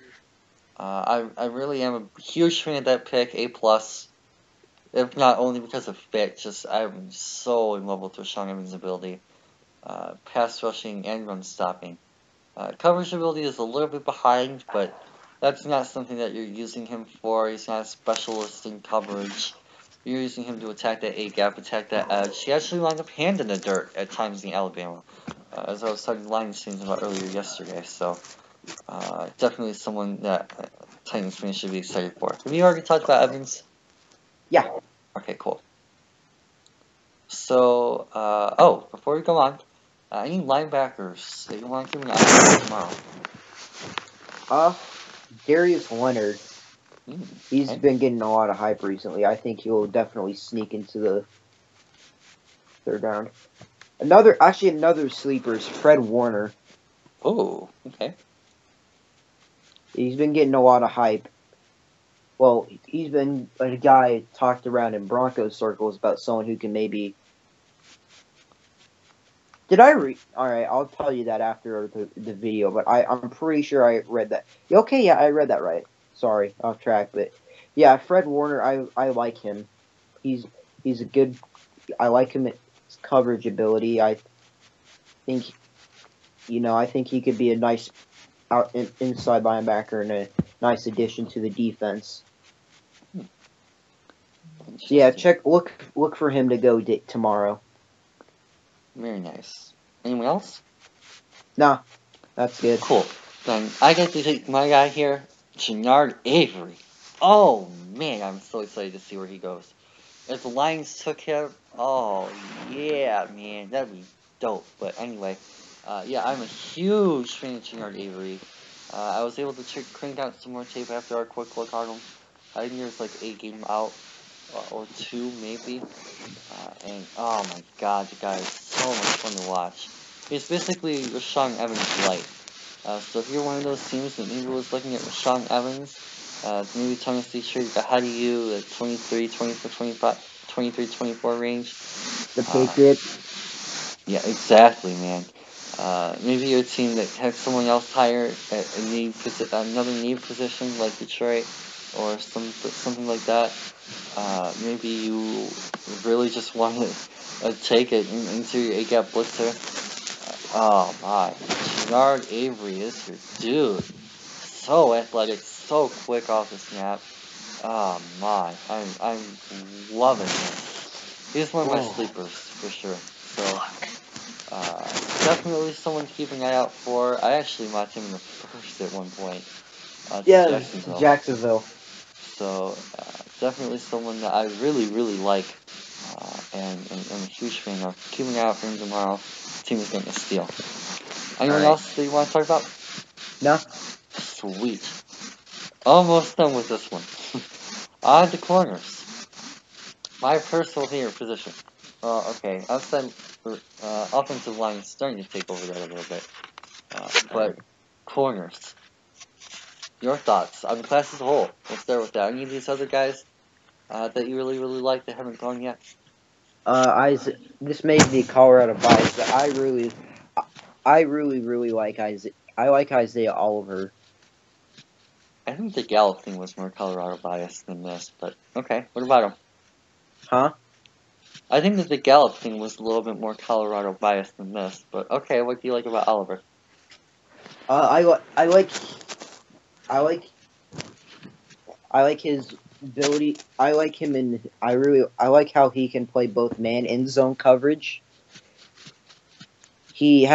I really am a huge fan of that pick, A+. if not only because of fit, just I'm so in love with Rashawn Evans' ability. Pass rushing and run stopping. Coverage ability is a little bit behind, but that's not something that you're using him for. He's not a specialist in coverage. You're using him to attack that A-gap, attack that edge. He actually lined up hand in the dirt at times in Alabama, as I was talking to Lions fans about earlier yesterday. So, definitely someone that Titans fans should be excited for. Have you already talked about Evans? Yeah. Okay, cool. So, before we go on, any linebackers that you want to keep an eye on tomorrow? Darius Leonard. He's Okay. been getting a lot of hype recently. I think he'll definitely sneak into the third round. Another sleeper is Fred Warner. Oh, okay. He's been getting a lot of hype. Well, he's been a guy talked around in Broncos circles about someone who can maybe. Did I read? All right, I'll tell you that after the video. But I'm pretty sure I read that. Okay, yeah, I read that right. Sorry, off track, but yeah, Fred Warner, I like him. He's a good. I like him. His coverage ability. I think I think he could be a nice inside linebacker and a nice addition to the defense. Yeah, look for him to go tomorrow. Very nice. Anyone else? Nah, that's good. Cool. Then I get to take my guy here, Jannard Avery. Oh man, I'm so excited to see where he goes. If the Lions took him, oh yeah, man, that'd be dope. But anyway, yeah, I'm a huge fan of Jannard Avery. I was able to crank out some more tape after our quick look on him. I think there's like a game out or two maybe. And oh my god, the guy is so much fun to watch. He's basically Rashawn Evans light. So if you're one of those teams that maybe was looking at Rashawn Evans, maybe Tennessee Street ahead of you at 23, 24, 25, 23, 24 range. The Patriots. Yeah, exactly, man. Maybe you're a team that has someone else higher at another need position like Detroit or something like that. Maybe you really just want to take it into your A-gap blitzer. Oh my, Jannard Avery is your dude. So athletic, so quick off the snap. Oh my, I'm loving him. He's one of my sleepers for sure. So definitely someone to keep an eye out for. I actually watched him in the first at one point. Yeah, Jacksonville. So definitely someone that I really, really like, and I'm a huge fan of. Keeping an eye out for him tomorrow. The team is going to steal. Anyone else that you want to talk about? No. Sweet. Almost done with this one. On the corners. My personal favorite position. Okay, outside offensive line is starting to take over that a little bit. But corners. Your thoughts on the class as a whole? We'll start with that. Any of these other guys that you really, really like that haven't gone yet? This may be Colorado bias, but I really like Isaiah. I like Isaiah Oliver. I think the Gallup thing was more Colorado bias than this, but okay. What about him? Huh? I think that the Gallup thing was a little bit more Colorado bias than this, but okay. What do you like about Oliver? I like his ability. I like him in. I like how he can play both man and zone coverage. He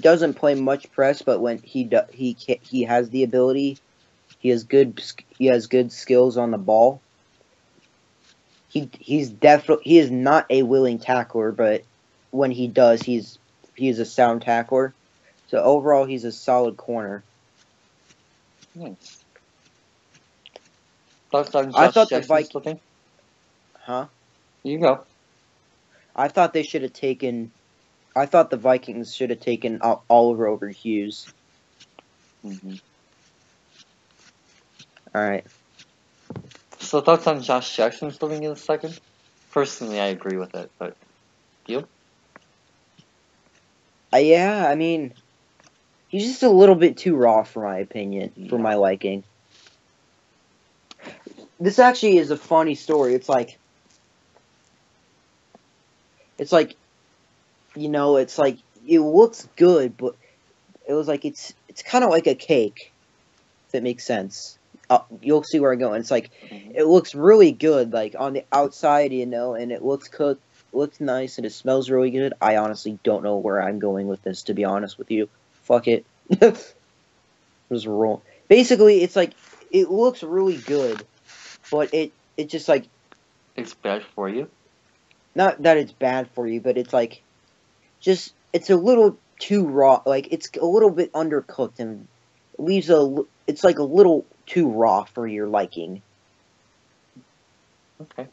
doesn't play much press, but when he has the ability. He has good skills on the ball. He is not a willing tackler, but when he does, he's a sound tackler. So overall, he's a solid corner. Nice. Thoughts on Josh Jackson's looking? Huh? You go. I thought the Vikings should have taken Oliver over Hughes. Mm-hmm. All right. So thoughts on Josh Jackson living in the second? Personally, I agree with it, but you? Yeah, I mean, he's just a little bit too raw for my opinion, for my liking. This actually is a funny story. It's like it's like, it's like it looks good, but it was like it's kind of like a cake, if it makes sense. You'll see where I'm going. It's like it looks really good, like on the outside, and it looks cooked, looks nice, and it smells really good. I honestly don't know where I'm going with this, to be honest with you. Fuck it. Just roll. Basically, it's like it looks really good, but it just like It's bad for you. not that it's bad for you, but it's like just it's a little too raw. Like it's a little bit undercooked and leaves it's like a little too raw for your liking. Okay.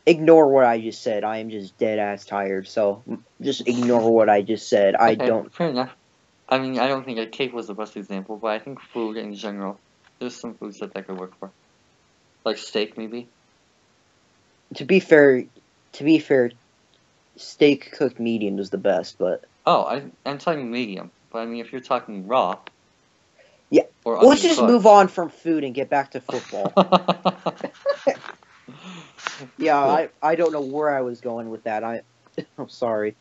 Ignore what I just said. I am just dead ass tired. So just ignore what I just said. I Okay, don't. fair enough. I mean, I don't think a cake was the best example, but I think food in general, there's some foods that could work for, like steak maybe. To be fair, steak cooked medium is the best. But Oh, I'm talking medium, but I mean if you're talking raw yeah, or let's just move undercooked. on from food and get back to football. Yeah, Cool. I don't know where I was going with that. I'm sorry.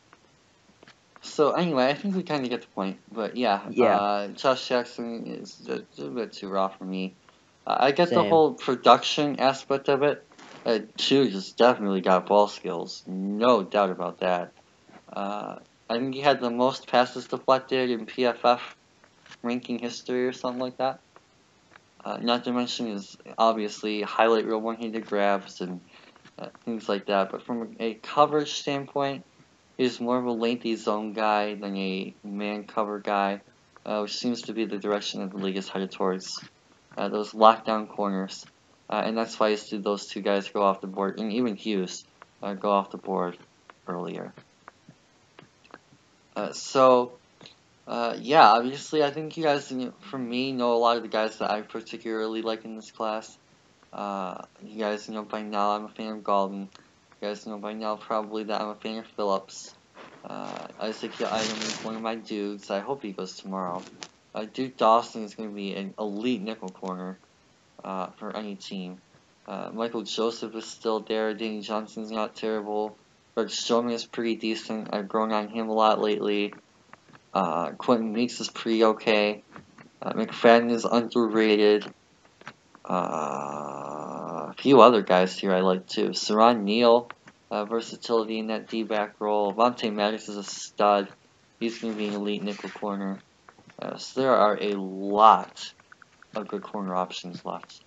So anyway, I think we kind of get the point. But yeah, Yeah, Josh Jackson is a bit too raw for me. I get the same. whole production aspect of it. Chu just definitely got ball skills, no doubt about that. I think he had the most passes deflected in PFF ranking history or something like that. Not to mention his obviously highlight reel one-handed grabs and things like that. But from a coverage standpoint, he's more of a lengthy zone guy than a man cover guy, which seems to be the direction that the league is headed towards. Those lockdown corners. And that's why you see those two guys go off the board, and even Hughes go off the board earlier. Yeah, obviously, I think you guys, for me, know a lot of the guys that I particularly like in this class. You guys know by now I'm a fan of Galden. You guys know by now probably that I'm a fan of Phillips. Isaac Item is one of my dudes. I hope he goes tomorrow. Duke Dawson is going to be an elite nickel corner for any team. Michael Joseph is still there. Danny Johnson's not terrible. Greg Stroman is pretty decent. I've grown on him a lot lately. Quentin Meeks is pretty okay. McFadden is underrated. A few other guys here I like too. Saron Neal, versatility in that D-back role. Vontae Maddox is a stud. He's going to be an elite nickel corner. So there are a lot of good corner options left.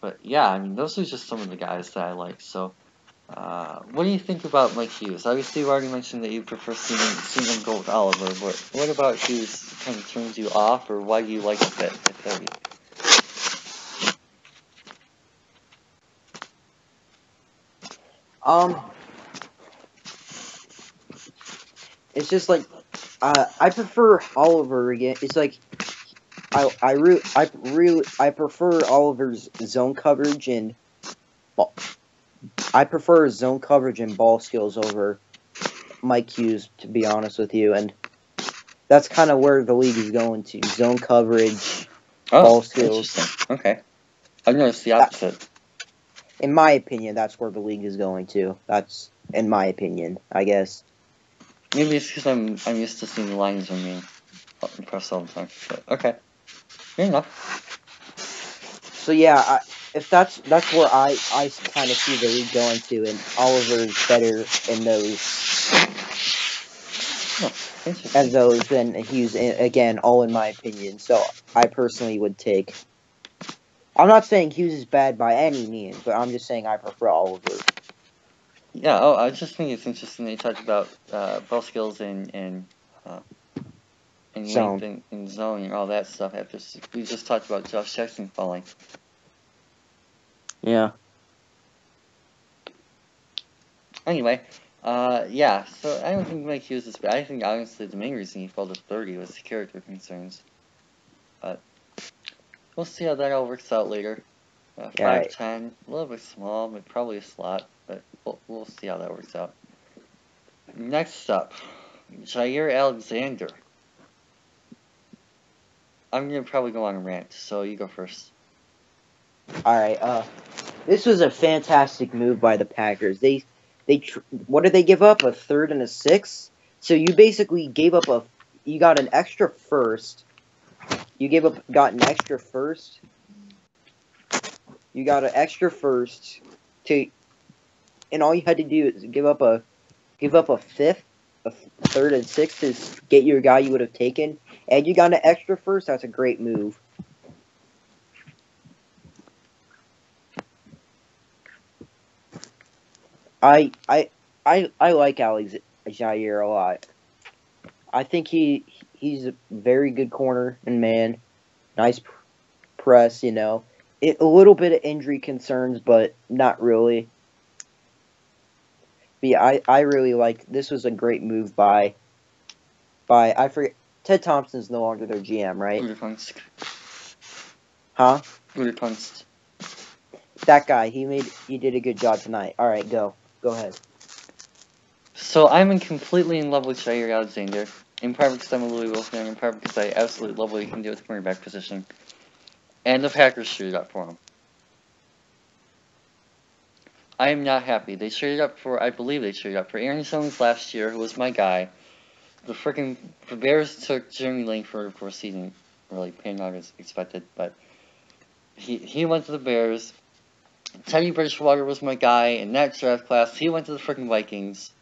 But yeah, I mean, those are just some of the guys that I like. So, what do you think about Mike Hughes? Obviously, you already mentioned that you prefer seeing him go with Oliver, but what about Hughes kind of turns you off, or why do you like it at 30? Um, it's just like I prefer Oliver again. It's like I prefer Oliver's zone coverage and I prefer zone coverage and ball skills over Mike Hughes, to be honest with you, and that's kind of where the league is going to. Zone coverage, ball skills. Interesting. Okay. I've noticed the opposite. In my opinion, that's where the league is going to. That's in my opinion, I guess. Maybe it's because I'm used to seeing the lines being pressed all the time. But okay. Fair enough. So yeah, if that's where I kind of see the league going to, and Oliver's better in those than Hughes, again, all in my opinion. So I personally would take. I'm not saying Hughes is bad by any means, but I'm just saying I prefer Oliver. Yeah. I just think it's interesting that you talked about ball skills and Zone. length and zone and all that stuff. After we just talked about Josh Jackson falling. Yeah. Anyway, yeah. So I don't think Mike Hughes is bad. I think honestly the main reason he fell to 30 was character concerns. But we'll see how that all works out later. 5'10", a little bit small, but probably a slot. But we'll see how that works out. Next up, Jair Alexander. I'm gonna probably go on a rant, so you go first. All right. This was a fantastic move by the Packers. They What did they give up? A third and a sixth? So you basically you got an extra first. Got an extra first. You got an extra first and all you had to do is give up a fifth, a third and sixth to get your guy you would have taken, and you got an extra first. That's a great move. I like Alex Jair a lot. I think he's a very good corner and man. Nice press, you know. A little bit of injury concerns, but not really. But yeah, I really like. This was a great move by I forget. Ted Thompson's no longer their GM, right? Huh? That guy. He did a good job tonight. All right, go ahead. So I'm completely in love with Jair Alexander. In part because I'm a Louisville fan, in part because I absolutely love what he can do with the cornerback position. And the Packers traded up for him. I am not happy. I believe they traded up for Aaron Jones last year, who was my guy. The Bears took Jeremy Langford before season really panning out as expected, but he went to the Bears. Teddy Bridgewater was my guy in that draft class. He went to the freaking Vikings.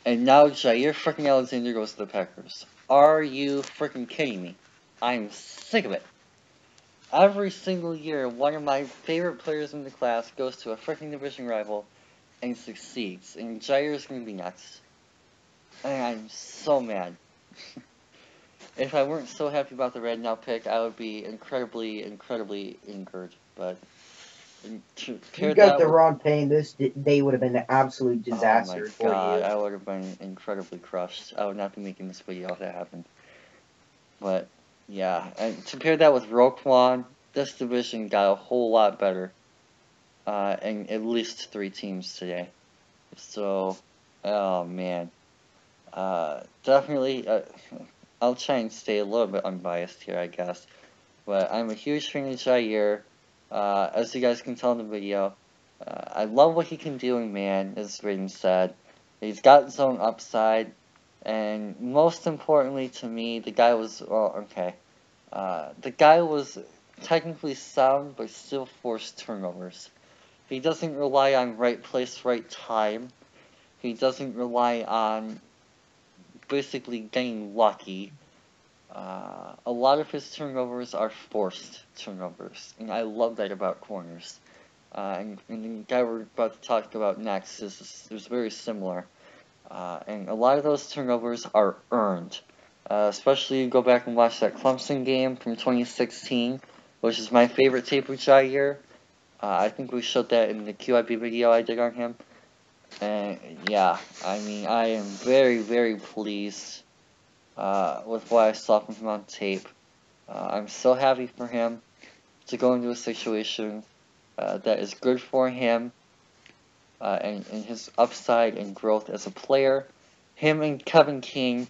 And now Jair freaking Alexander goes to the Packers. Are you freaking kidding me? I'm sick of it. Every single year, one of my favorite players in the class goes to a freaking division rival and succeeds. And Jair's going to be next. And I'm so mad. If I weren't so happy about the Red Now pick, I would be incredibly, incredibly angered. But you got the Ron Payne, this day would have been an absolute disaster for you. Oh my god, I would have been incredibly crushed. I would not be making this video if that happened. But, yeah, and compare that with Roquan, this division got a whole lot better. And at least 3 teams today. So, oh man. Definitely, I'll try and stay a little bit unbiased here, I guess. But I'm a huge fan of Jair. As you guys can tell in the video, I love what he can do in man, as Braden said. He's got his own upside, and most importantly to me, the guy was, the guy was technically sound, but still forced turnovers. He doesn't rely on right place, right time. He doesn't rely on basically getting lucky. A lot of his turnovers are forced turnovers, and I love that about corners. And the guy we're about to talk about next is very similar. And a lot of those turnovers are earned. Especially you go back and watch that Clemson game from 2016, which is my favorite tape with Jair. I think we showed that in the QIB video I did on him. And yeah, I mean, I am very, very pleased with what I saw from him on tape. I'm so happy for him to go into a situation that is good for him and his upside and growth as a player. Him and Kevin King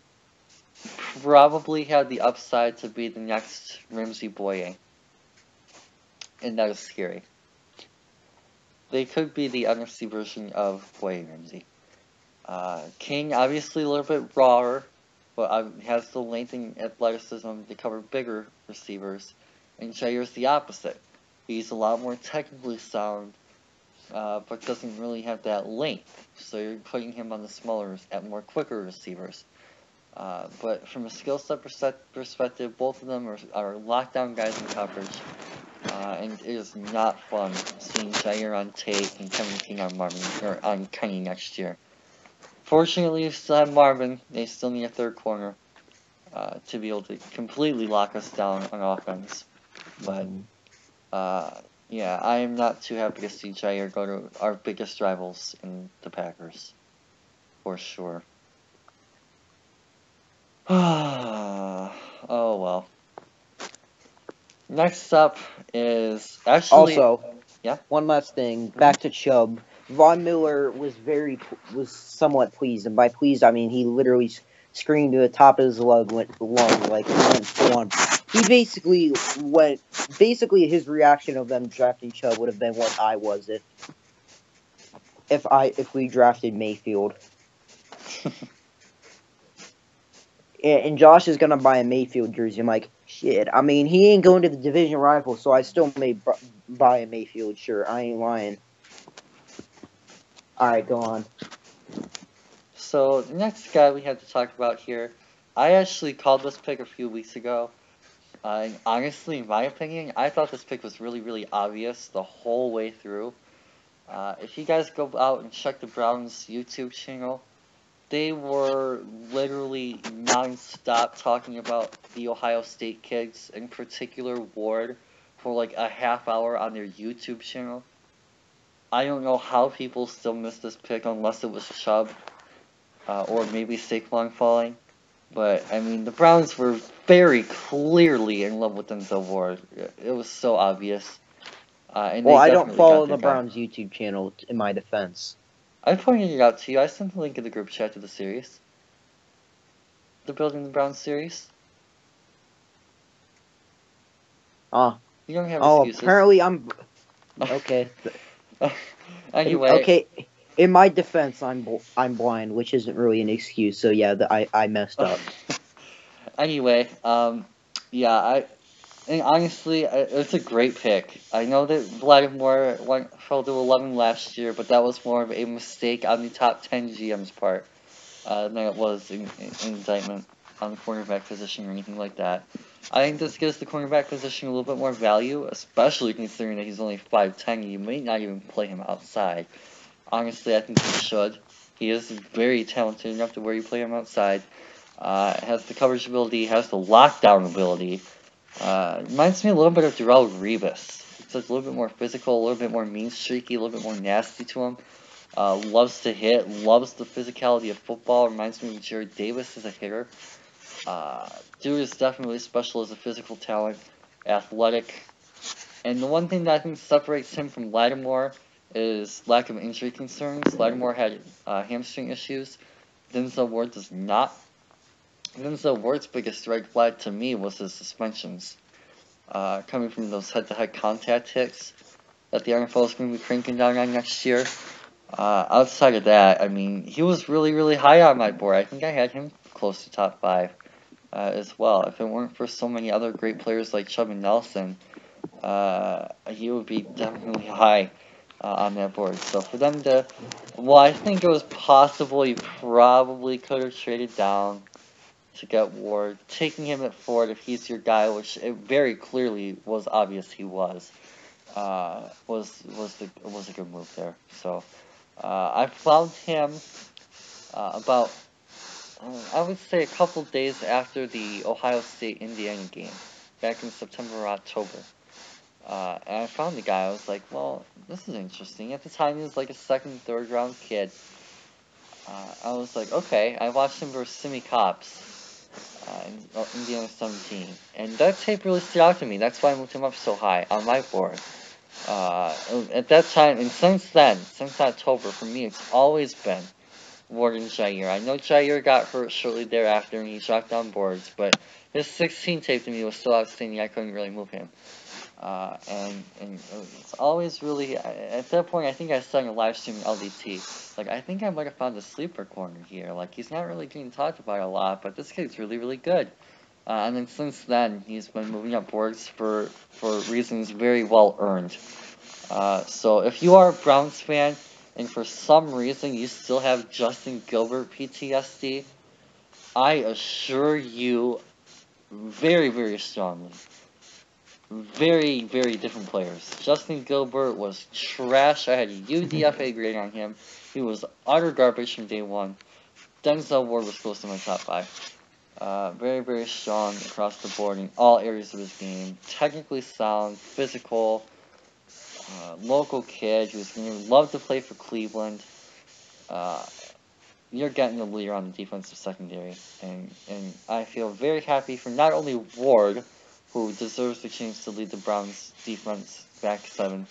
probably have the upside to be the next Ramsey Boye. And that is scary. They could be the NFC version of Boye Ramsey. King, obviously a little bit rawer, but has the length and athleticism to cover bigger receivers. And Jair's the opposite. He's a lot more technically sound, but doesn't really have that length. So you're putting him on the smaller, more quicker receivers. But from a skill set perspective, both of them are lockdown guys in coverage. And it is not fun seeing Jair on tape and Kevin King on Kenny next year. Fortunately, we still have Marvin. They still need a third corner to be able to completely lock us down on offense. But, yeah, I am not too happy to see Jair go to our biggest rivals in the Packers. For sure. Oh, well. Next up is actually... Also, yeah? One last thing. Back to Chubb. Von Miller was somewhat pleased, and by pleased I mean he literally screamed to the top of his lung like he went full on. He basically his reaction of them drafting Chubb would have been what I was if if we drafted Mayfield. And Josh is gonna buy a Mayfield jersey. I'm like, shit. I mean, he ain't going to the division rival, so I still may buy a Mayfield shirt. I ain't lying. All right, go on. So the next guy we have to talk about here, I actually called this pick a few weeks ago. Honestly, in my opinion, I thought this pick was really, really obvious the whole way through. If you guys go out and check the Browns YouTube channel, they were literally non-stop talking about the Ohio State kids, in particular Ward, for like a half hour on their YouTube channel. I don't know how people still miss this pick unless it was Chubb, or maybe Saquon falling. But, I mean, the Browns were very clearly in love with Denzel Ward. It was so obvious. And Well, they I don't definitely follow got their the guy. Browns YouTube channel in my defense. I pointed it out to you. I sent the link in the group chat to the series. The Building the Browns series. You don't have Oh, excuses. apparently I'm okay. Anyway, Okay, in my defense, I'm blind, which isn't really an excuse. So yeah, I messed up. anyway, yeah, and honestly, it's a great pick. I know that Vladimir fell to 11 last year, but that was more of a mistake on the top 10 GM's part than it was an indictment on the cornerback position or anything like that. I think this gives the cornerback position a little bit more value, especially considering that he's only 5'10". You may not even play him outside. Honestly, I think he should. He is very talented enough to where you play him outside. Has the coverage ability, has the lockdown ability. Reminds me a little bit of Darrell Revis. It's like a little bit more physical, a little bit more mean streaky, a little bit more nasty to him. Loves to hit, loves the physicality of football. Reminds me of Jared Davis as a hitter. Dude is definitely special as a physical talent, athletic. And the one thing that I think separates him from Lattimore is lack of injury concerns. Lattimore had hamstring issues. Denzel Ward does not. Denzel Ward's biggest red flag to me was his suspensions. Coming from those head-to-head contact hits that the NFL is going to be cranking down on next year. Outside of that, I mean, he was really, really high on my board. I think I had him close to top 5 as well. If it weren't for so many other great players like Chubb and Nelson, he would be definitely high on that board. So for them to, well, I think it was possible you probably could have traded down to get Ward. Taking him at 4 if he's your guy, which it very clearly was obvious he was a good move there. So I found him about I would say a couple days after the Ohio State Indiana game, back in September or October. And I found the guy. I was like, well, this is interesting. At the time, he was like a second, third round kid. I was like, okay. I watched him versus Simi Cops in Indiana 17. And that tape really stood out to me. That's why I moved him up so high on my board. At that time, and since then, since October, for me, it's always been Ward and Jair. I know Jair got hurt shortly thereafter and he dropped down boards, but his 16 tape to me was still outstanding. I couldn't really move him. And it's always really, at that point, I think I said in a live stream in LDT, like, I think I might have found a sleeper corner here. Like, he's not really getting talked about a lot, but this kid's really, really good. And then since then, he's been moving up boards for reasons very well earned. So if you are a Browns fan, and for some reason you still have Justin Gilbert PTSD, I assure you very, very strongly, very, very different players. Justin Gilbert was trash. I had a UDFA grade on him. He was utter garbage from day one. Denzel Ward was close to my top 5. Very, very strong across the board in all areas of his game. Technically sound, physical, local kid who's going to love to play for Cleveland. You're getting a leader on the defensive secondary, and I feel very happy for not only Ward, who deserves the chance to lead the Browns defense back 7,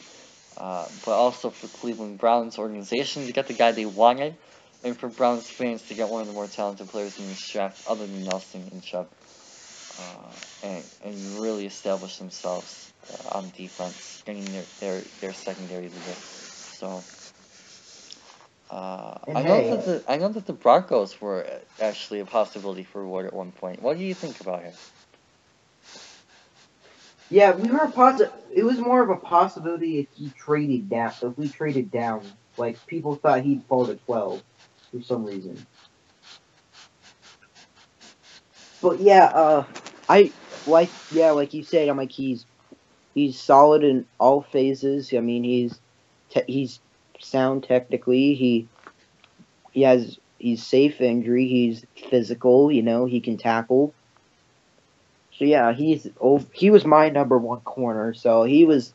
but also for Cleveland Browns organization to get the guy they wanted, and for Browns fans to get one of the more talented players in this draft other than Nelson and Chubb, and really establish themselves on defense, getting their secondary leader. So And I know hey, that the Broncos were actually a possibility for Ward at one point. What do you think about him? yeah, we were it was more of a possibility if he traded down. If we traded down, like people thought he'd fall to 12 for some reason. But yeah, like you said, I'm like he's solid in all phases. I mean, he's sound technically. He's safe injury. He's physical. You know, he can tackle. So yeah, he was my number one corner. So he was.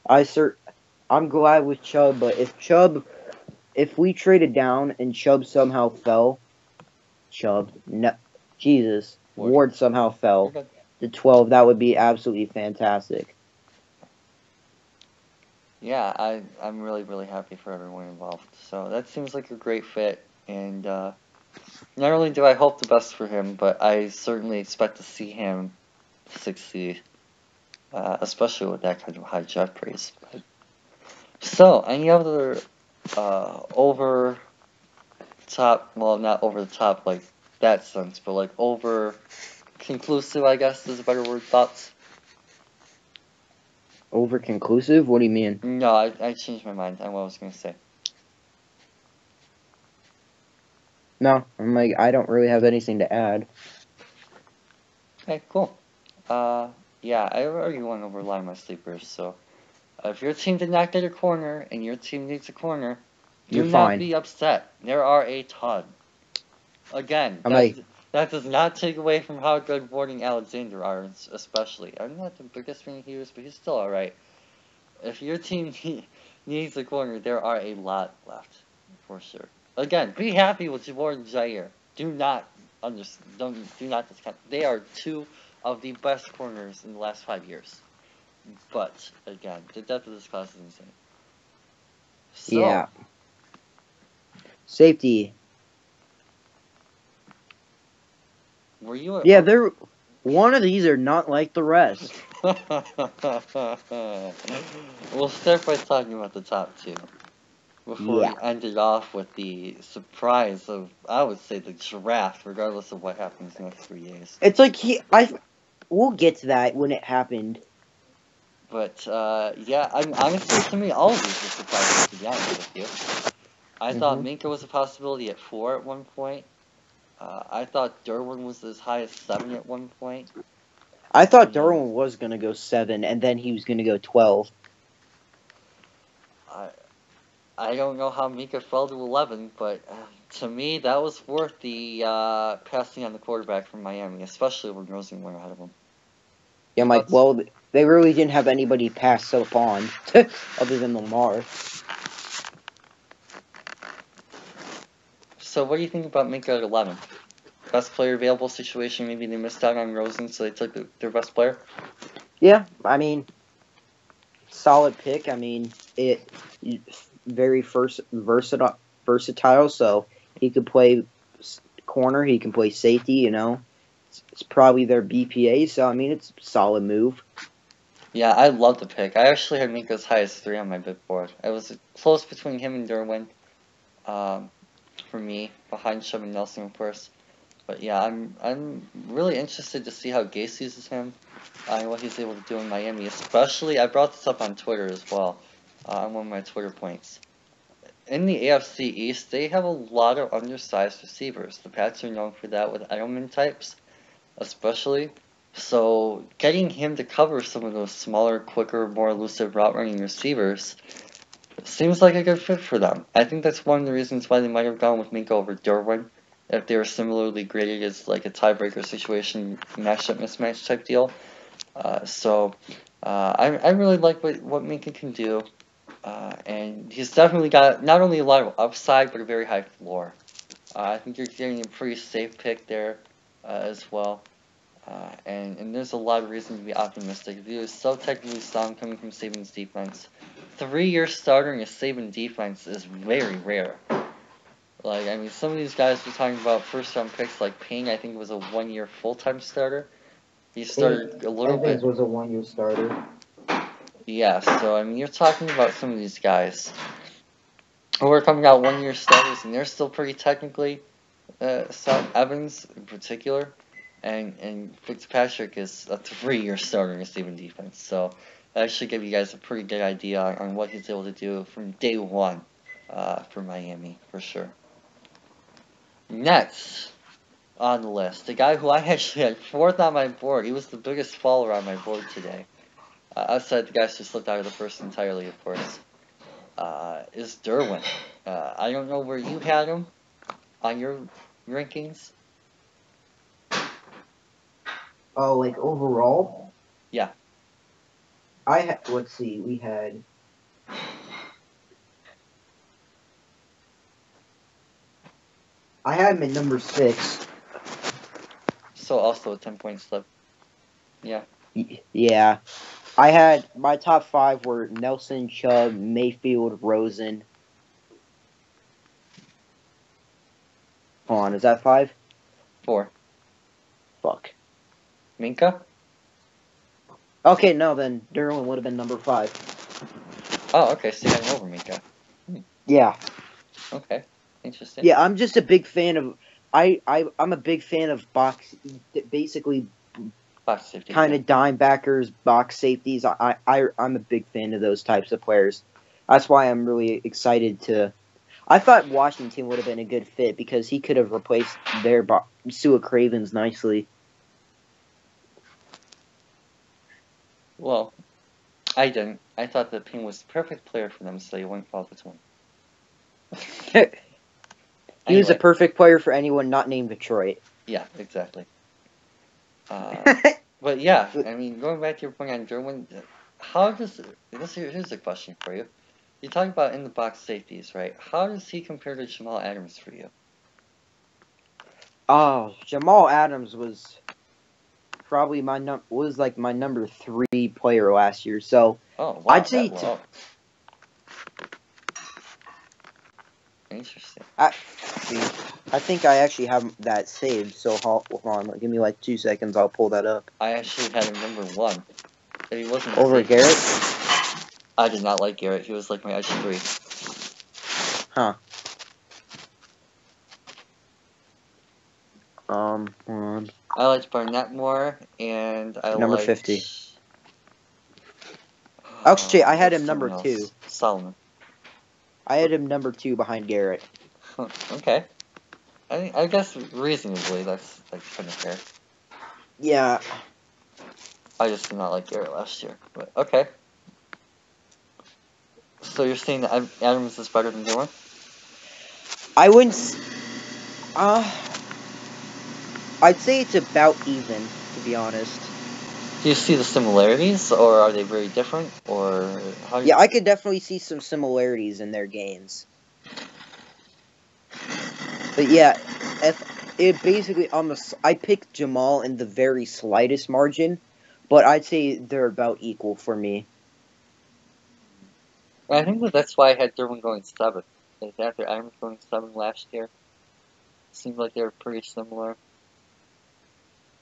I'm glad with Chubb, but if we traded down and Chubb somehow fell, Chubb, no, Jesus, Ward somehow fell to 12, that would be absolutely fantastic. Yeah, I'm really really happy for everyone involved. So that seems like a great fit, and not only do I hope the best for him, but I certainly expect to see him succeed, especially with that kind of high draft praise. So, any other over top? Well, not over the top like that sense, but like over conclusive, I guess is a better word. Thoughts? Over conclusive? What do you mean? No, I changed my mind on what I was gonna say. No, I'm like I don't really have anything to add. Okay, cool. Yeah, I already went over a lot of my sleepers, so if your team did not get a corner and your team needs a corner, do You're not fine. be upset. There are a ton. Again, I'm like, that does not take away from how good Ward and Alexander are, especially. I'm not the biggest fan of Hughes, but he's still alright. If your team needs a corner, there are a lot left, for sure. Again, be happy with Ward and Jair. Do not discount. They are two of the best corners in the last 5 years. But again, the depth of this class is insane. So, yeah. Safety. were you? Yeah, one of these are not like the rest. We'll start by talking about the top two before we end it off with the surprise of, I would say, the draft, regardless of what happens in the next 3 days. It's like we'll get to that when it happened. But yeah, honestly, to me, all of these were surprises. To be honest with you, I thought Minka was a possibility at 4 at one point. I thought Derwin was as high as 7 at one point. I thought Derwin was gonna go 7, and then he was gonna go 12. I don't know how Minka fell to 11, but to me, that was worth the passing on the quarterback from Miami, especially when Rosen went ahead of him. Yeah, I'm like, well, they really didn't have anybody pass up on other than Lamar. So what do you think about Minka at 11? Best player available situation, maybe they missed out on Rosen, so they took their best player? Yeah, I mean, solid pick. I mean, it very versatile, so he could play corner, he can play safety, you know. It's probably their BPA, so I mean, it's a solid move. Yeah, I love the pick. I actually had Minka as high as 3 on my big board. It was close between him and Derwin, for me, behind Chubb and Nelson, of course. But yeah, I'm really interested to see how Gase uses him, and what he's able to do in Miami. Especially, I brought this up on Twitter as well, on one of my Twitter points. In the AFC East, they have a lot of undersized receivers. The Pats are known for that with Edelman types, especially. So getting him to cover some of those smaller, quicker, more elusive route running receivers seems like a good fit for them. I think that's one of the reasons why they might have gone with Minka over Derwin, if they were similarly graded as like a tiebreaker situation, matchup mismatch type deal. I really like what Minka can do, and he's definitely got not only a lot of upside but a very high floor. I think you're getting a pretty safe pick there as well. And there's a lot of reason to be optimistic. He was so technically sound coming from Saban's defense. 3-year starter in a Saban defense is very rare. Like, I mean, some of these guys we're talking about first-round picks, like Payne, I think was a 1-year full-time starter. He started a little bit. Evans was a 1-year starter. Yeah, so I mean, you're talking about some of these guys. we're coming out 1-year starters, and they're still pretty technically sound. Evans in particular, and Fitzpatrick is a 3-year starter in receiving defense. So that should give you guys a pretty good idea on what he's able to do from day one for Miami, for sure. Next on the list, the guy who I actually had 4th on my board. He was the biggest faller on my board today. Outside the guys who slipped out of the first entirely, of course, is Derwin. I don't know where you had him on your rankings. Oh, like overall? Yeah. Let's see, we had. I had him at number 6. So also a 10-point slip. Yeah. Yeah. I had my top 5 were Nelson, Chubb, Mayfield, Rosen. Hold on, is that 5? 4. Fuck. Minka? Okay, no, then Derwin would have been number 5. Oh, okay, so you had him over Minka. Yeah. Okay, interesting. Yeah, I'm just a big fan of. I'm a big fan of basically Box safety. kind of dime backers, box safeties. I'm a big fan of those types of players. That's why I'm really excited to. I thought Washington would have been a good fit because he could have replaced their Sua Cravens nicely. Well, I didn't. I thought that Payne was the perfect player for them, so you wouldn't fall between. He was a perfect player for anyone not named Detroit. Yeah, exactly. But yeah, I mean, going back to your point on Derwin, how does here's a question for you. You talk about in the box safeties, right? How does he compare to Jamal Adams for you? Oh, Jamal Adams was probably my number 3 player last year. So wow, I'd say interesting. I think I actually have that saved. So hold on, give me like 2 seconds. I'll pull that up. I actually had him number 1. But he wasn't over Garrett. I did not like Garrett. He was like my edge 3. Huh. Hold on. I liked Barnett more, and I number liked 50. Actually, I had him number 2. Solomon. I had him number 2 behind Garrett. Okay. I guess reasonably that's like kind of fair. Yeah. I just did not like Garrett last year, but okay. So you're saying that Adams is better than Dillon? I wouldn't. I'd say it's about even, to be honest. Do you see the similarities, or are they very different, or how? Yeah, I could definitely see some similarities in their games. But yeah, if it basically I picked Jamal in the very slightest margin, but I'd say they're about equal for me. I think that's why I had Derwin going 7. Like after Adams going 7 last year, seemed like they were pretty similar.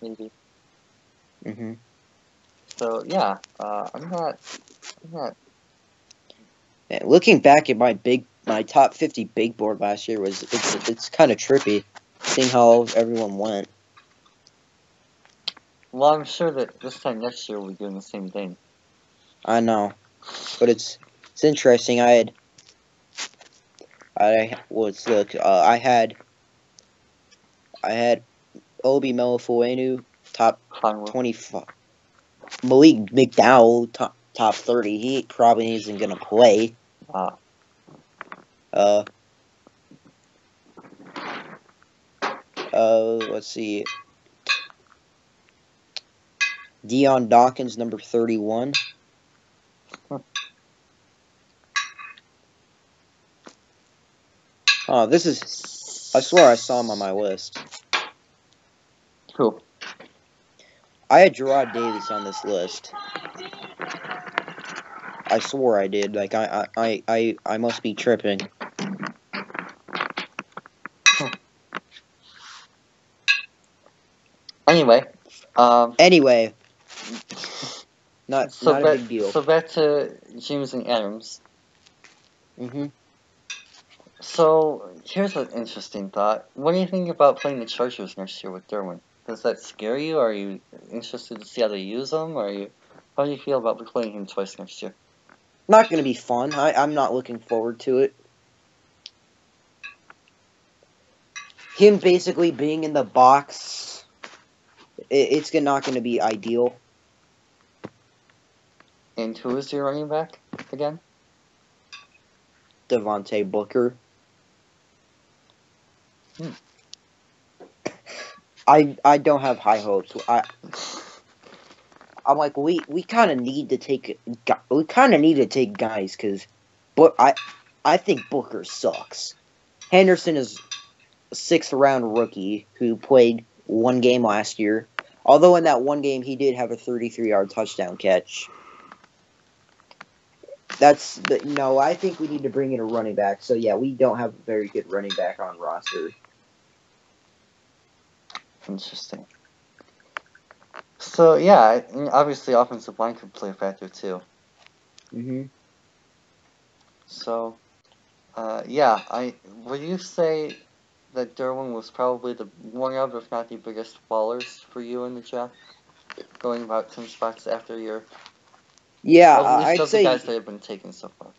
Maybe. Mm-hmm. So yeah, I'm not. Yeah, looking back at my top 50 big board last year it's kind of trippy, seeing how everyone went. Well, I'm sure that this time next year we'll be doing the same thing. I know, but it's interesting. I had Obi Melifuenu top 25. Malik McDowell top 30. He probably isn't gonna play. Let's see. Deion Dawkins, number 31. Oh, this is. I swear I saw him on my list. Who? I had Gerard Davis on this list. I swore I did. Like I must be tripping. Anyway. Anyway. Not a big deal. So back to James and Adams. Mm-hmm. So, here's an interesting thought. What do you think about playing the Chargers next year with Derwin? Does that scare you? Are you interested to see how they use him? How do you feel about playing him twice next year? Not going to be fun. I'm not looking forward to it. Him basically being in the box, it's not going to be ideal. And who is your running back again? Devontae Booker. I don't have high hopes. I'm like we kind of need to take guys because, but I think Booker sucks. Henderson is a 6th round rookie who played one game last year. Although in that one game he did have a 33-yard touchdown catch. No, I think we need to bring in a running back. So yeah, we don't have a very good running back on roster. Interesting. So yeah, obviously offensive line could play a factor too. So, would you say that Derwin was probably one of, if not the biggest fallers for you in the draft, going about 10 spots after your Yeah, at least I'd of say the guys that have been taken so far.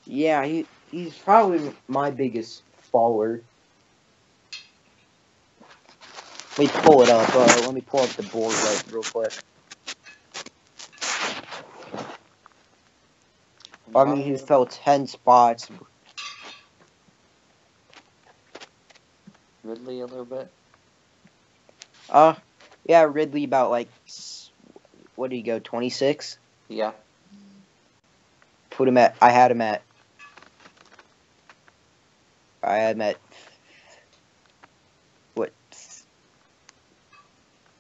Yeah, he's probably my biggest faller. Let me pull it up. Let me pull up the board real quick. I mean, he fell 10 spots. Ridley a little bit. Yeah, Ridley about like, what did he go, 26? Yeah. I had him at what?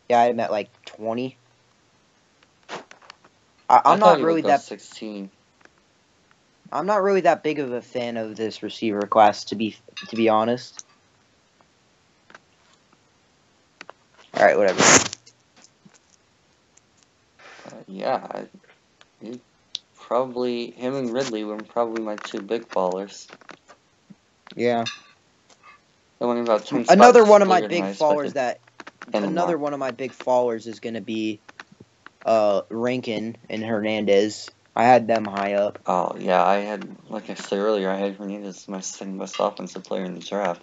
Yeah, I had him at like 20. I'm not really that 16. I'm not really that big of a fan of this receiver class, to be honest. All right, whatever. Him and Ridley were probably my two big ballers. Yeah. About 10 another one of my big fallers one of my big fallers is going to be Rankin and Hernandez. I had them high up. Oh, yeah, like I said earlier, I had Hernandez as my second best offensive player in the draft.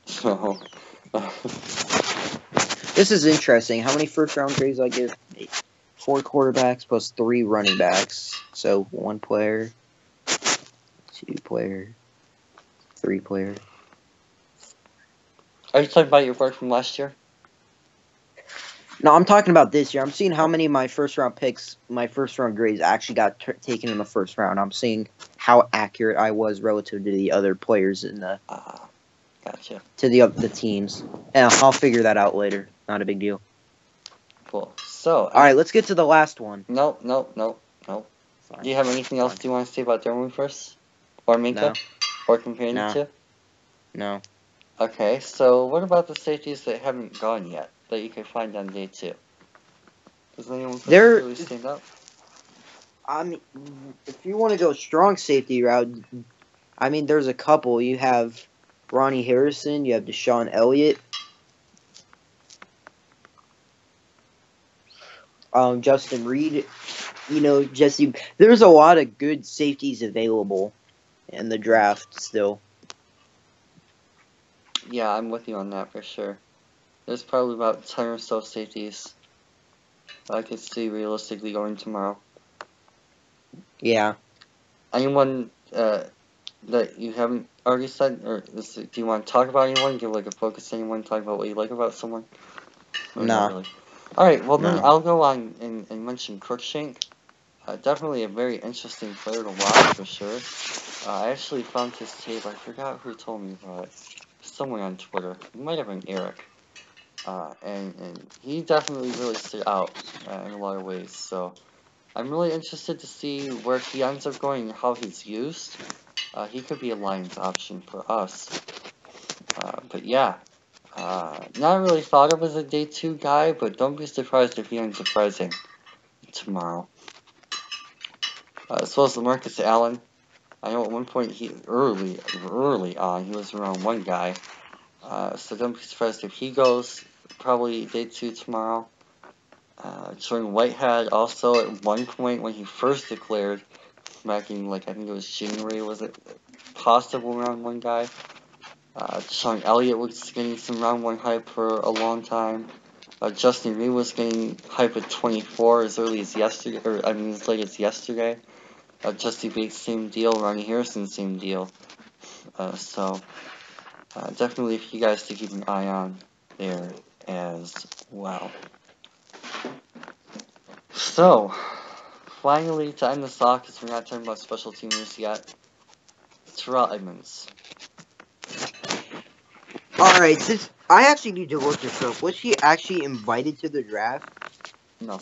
So, this is interesting. How many first-round grades I give? 4 quarterbacks plus 3 running backs. So 1 player, 2 player, 3 player. Are you talking about your work from last year? No, I'm talking about this year. I'm seeing how many of my first-round picks, my first-round grades actually got taken in the first round. I'm seeing how accurate I was relative to the other players in the. Gotcha. To the teams. Yeah, I'll figure that out later. Not a big deal. Cool. So. All right, let's get to the last one. No. Do you have anything else you want to say about Derwin first? Or Minka? No. Or comparing the two? No. Okay, so what about the safeties that haven't gone yet, that you can find on day 2? Does anyone particularly stand out? I mean, if you want to go strong safety route, I mean, there's a couple. You have Ronnie Harrison, you have Deshaun Elliott, Justin Reed, Jesse. There's a lot of good safeties available in the draft still. Yeah, I'm with you on that for sure. There's probably about 10 or so safeties I could see realistically going tomorrow. Yeah. Anyone that you haven't already said, or do you want to talk about anyone? Give like a focus on anyone, talk about what you like about someone? Or not really? Alright, well then I'll go on and mention Crookshank. Definitely a very interesting player to watch for sure. I actually found his tape. I forgot who told me about it. Somewhere on Twitter. It might have been Eric. And he definitely really stood out in a lot of ways. So I'm really interested to see where he ends up going and how he's used. He could be a Lions option for us. But yeah, not really thought of as a day 2 guy, but don't be surprised if he ends up rising tomorrow. As well as Marcus Allen. I know at one point early on, he was around one guy. So don't be surprised if he goes. Probably day 2 tomorrow. Jordan Whitehead also at one point when he first declared, back in like I think it was January, was it possible round 1 guy? Sean Elliott was getting some round 1 hype for a long time. Justin Reed was getting hype at 24 as early as yesterday, or I mean as late as yesterday. Justy Bates same deal, Ronnie Harrison same deal. So definitely for you guys to keep an eye on there as well. So finally, to end this off, because we're not talking about special teamers yet, Terrell Edmonds. Alright, since I actually need to look this up, was he actually invited to the draft? No.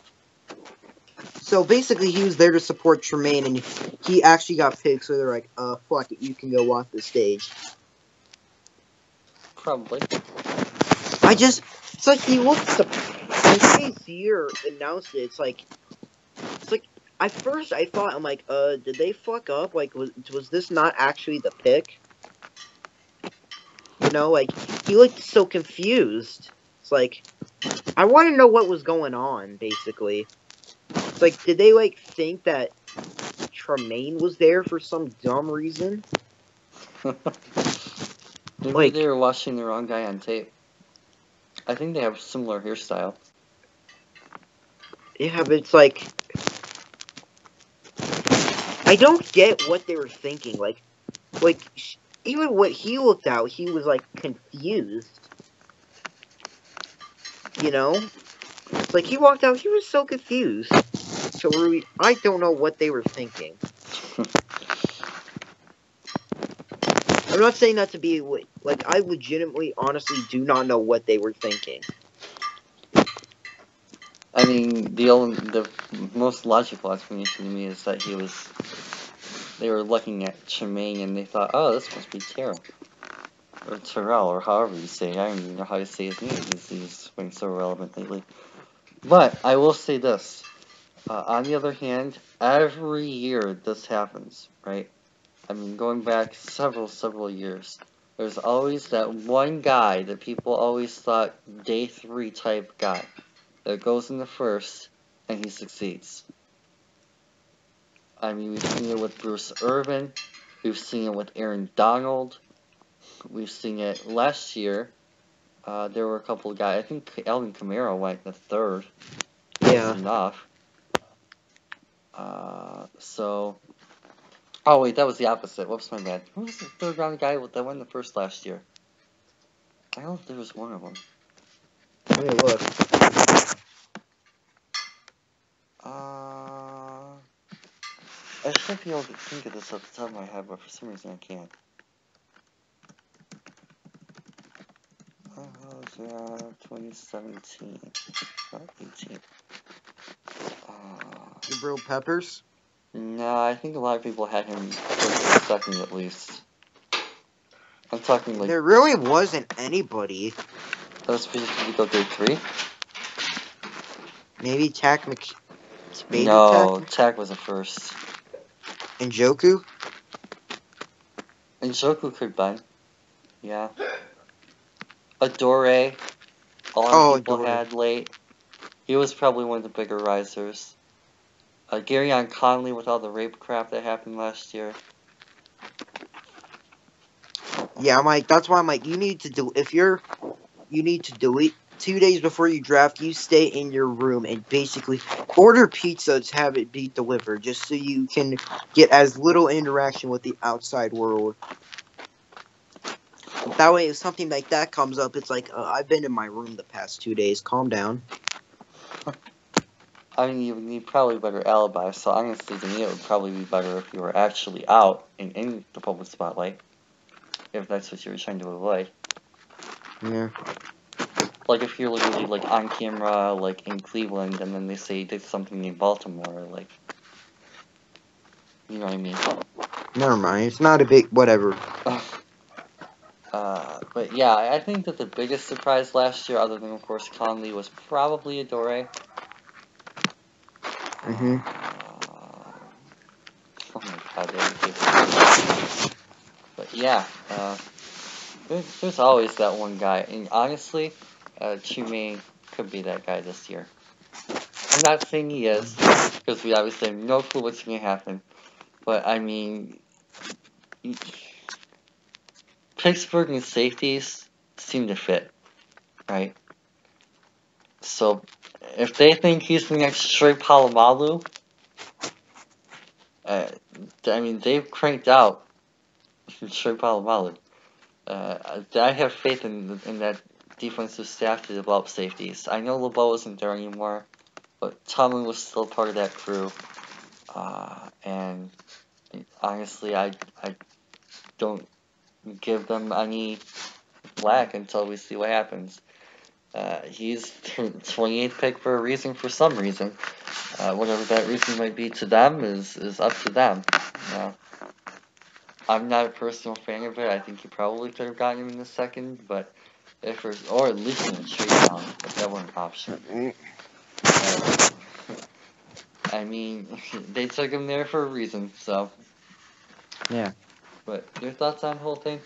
So basically, he was there to support Tremaine, and he actually got picked. So they're like, fuck it, you can go off the stage." Probably. It's like he looked. When KCR announced it, it's like at first I thought, I'm like, did they fuck up? Like, was this not actually the pick? You know, like he looked so confused. It's like, I want to know what was going on. Basically, it's like, did they like think that Tremaine was there for some dumb reason? Maybe Like, they were watching the wrong guy on tape. I think they have a similar hairstyle. yeah, but it's like, I don't get what they were thinking. Like even what he looked out, he was like confused. You know, it's like he walked out, he was so confused. So I don't know what they were thinking. I'm not saying that to be like, I legitimately, honestly do not know what they were thinking. I mean, the most logical explanation to me is that they were looking at Tremaine and they thought, oh, this must be Terrell. Or Terrell, or however you say it. I don't even know how to say his name. He's been so relevant lately. But I will say this. On the other hand, every year this happens, right? I mean, going back several years, there's always that one guy that people always thought day 3 type guy that goes in the first and he succeeds. I mean, we've seen it with Bruce Irvin, we've seen it with Aaron Donald, we've seen it last year. There were a couple of guys. I think Alvin Kamara went the 3rd. Yeah. Enough. So. Oh wait, that was the opposite. Whoops, my bad. Who was the 3rd round guy that won the first last year? I don't know if there was one of them. Let me look. I should be able to think of this off the top of my head, but for some reason I can't. Oh, 2017. Not 18. Jabril Peppers? No, I think a lot of people had him for 2nd at least. I'm talking like... There really wasn't anybody. That was supposed to go day 3? Maybe Tack Spade. No, Tack was a first. And Njoku? And Njoku could been. Yeah. Adore, a lot of people Adore. had late. He was probably one of the bigger risers. Garyon Conley with all the rape crap that happened last year. Yeah, I'm like, that's why I'm like, you need to do it 2 days before you draft. You stay in your room and basically order pizza to have it be delivered, just so you can get as little interaction with the outside world. That way, if something like that comes up, it's like, I've been in my room the past 2 days. Calm down. I mean, you need probably better alibi, so honestly, to me, it would probably be better if you were actually out and in the public spotlight. If that's what you were trying to avoid. Yeah. Like, if you're literally, like, on camera, like, in Cleveland, and then they say you did something in Baltimore, like... You know what I mean? Never mind. It's not a big... whatever. But yeah, I think that the biggest surprise last year, other than, of course, Conley, was probably Adore. Oh my how they would give it. But yeah, there's always that one guy, and honestly, Chime could be that guy this year. I'm not saying he is, because we obviously have no clue what's going to happen. But I mean, Pittsburgh and safeties seem to fit, right? So if they think he's the next Trey Polamalu, I mean, they've cranked out Trey Polamalu. I have faith in that defensive staff to develop safeties. I know LeBeau isn't there anymore, but Tomlin was still part of that crew. And honestly, I don't give them any black until we see what happens. He's 28th pick for a reason, for some reason. Whatever that reason might be to them is up to them. I'm not a personal fan of it. I think he probably could have gotten him in the second, but or at least in a trade down, if that were an option. I mean, they took him there for a reason, so. Yeah. But your thoughts on the whole thing?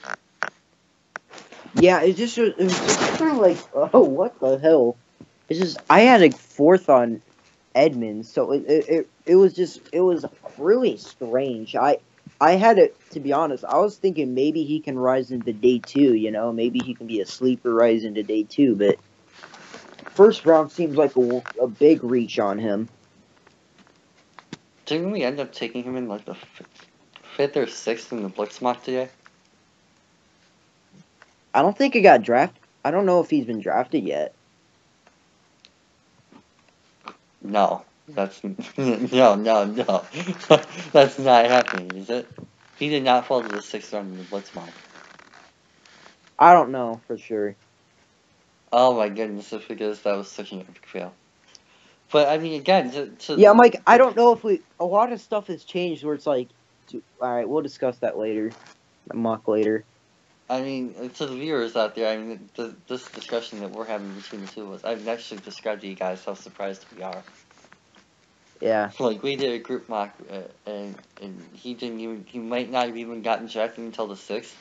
Yeah, it was just kind of like, oh, what the hell? It's just, I had a fourth on Edmonds, so it was really strange. I had it, to be honest, I was thinking maybe he can rise into day 2, maybe he can be a sleeper rise into day 2, but first round seems like a big reach on him. Didn't we end up taking him in like the 5th or 6th in the Blitz mock today? I don't think he got drafted. I don't know if he's been drafted yet. No, that's no. That's not happening, is it? He did not fall to the 6th round in the Blitz mock. I don't know for sure. Oh my goodness, it's because that was such an epic fail. But I mean, again, yeah, I'm like, I don't know if a lot of stuff has changed where it's like, all right, we'll discuss that later, mock later. I mean, to the viewers out there, I mean, this discussion that we're having between the two of us, I've actually described to you guys how surprised we are. Yeah. Like, we did a group mock, and he might not have even gotten drafted until the 6th.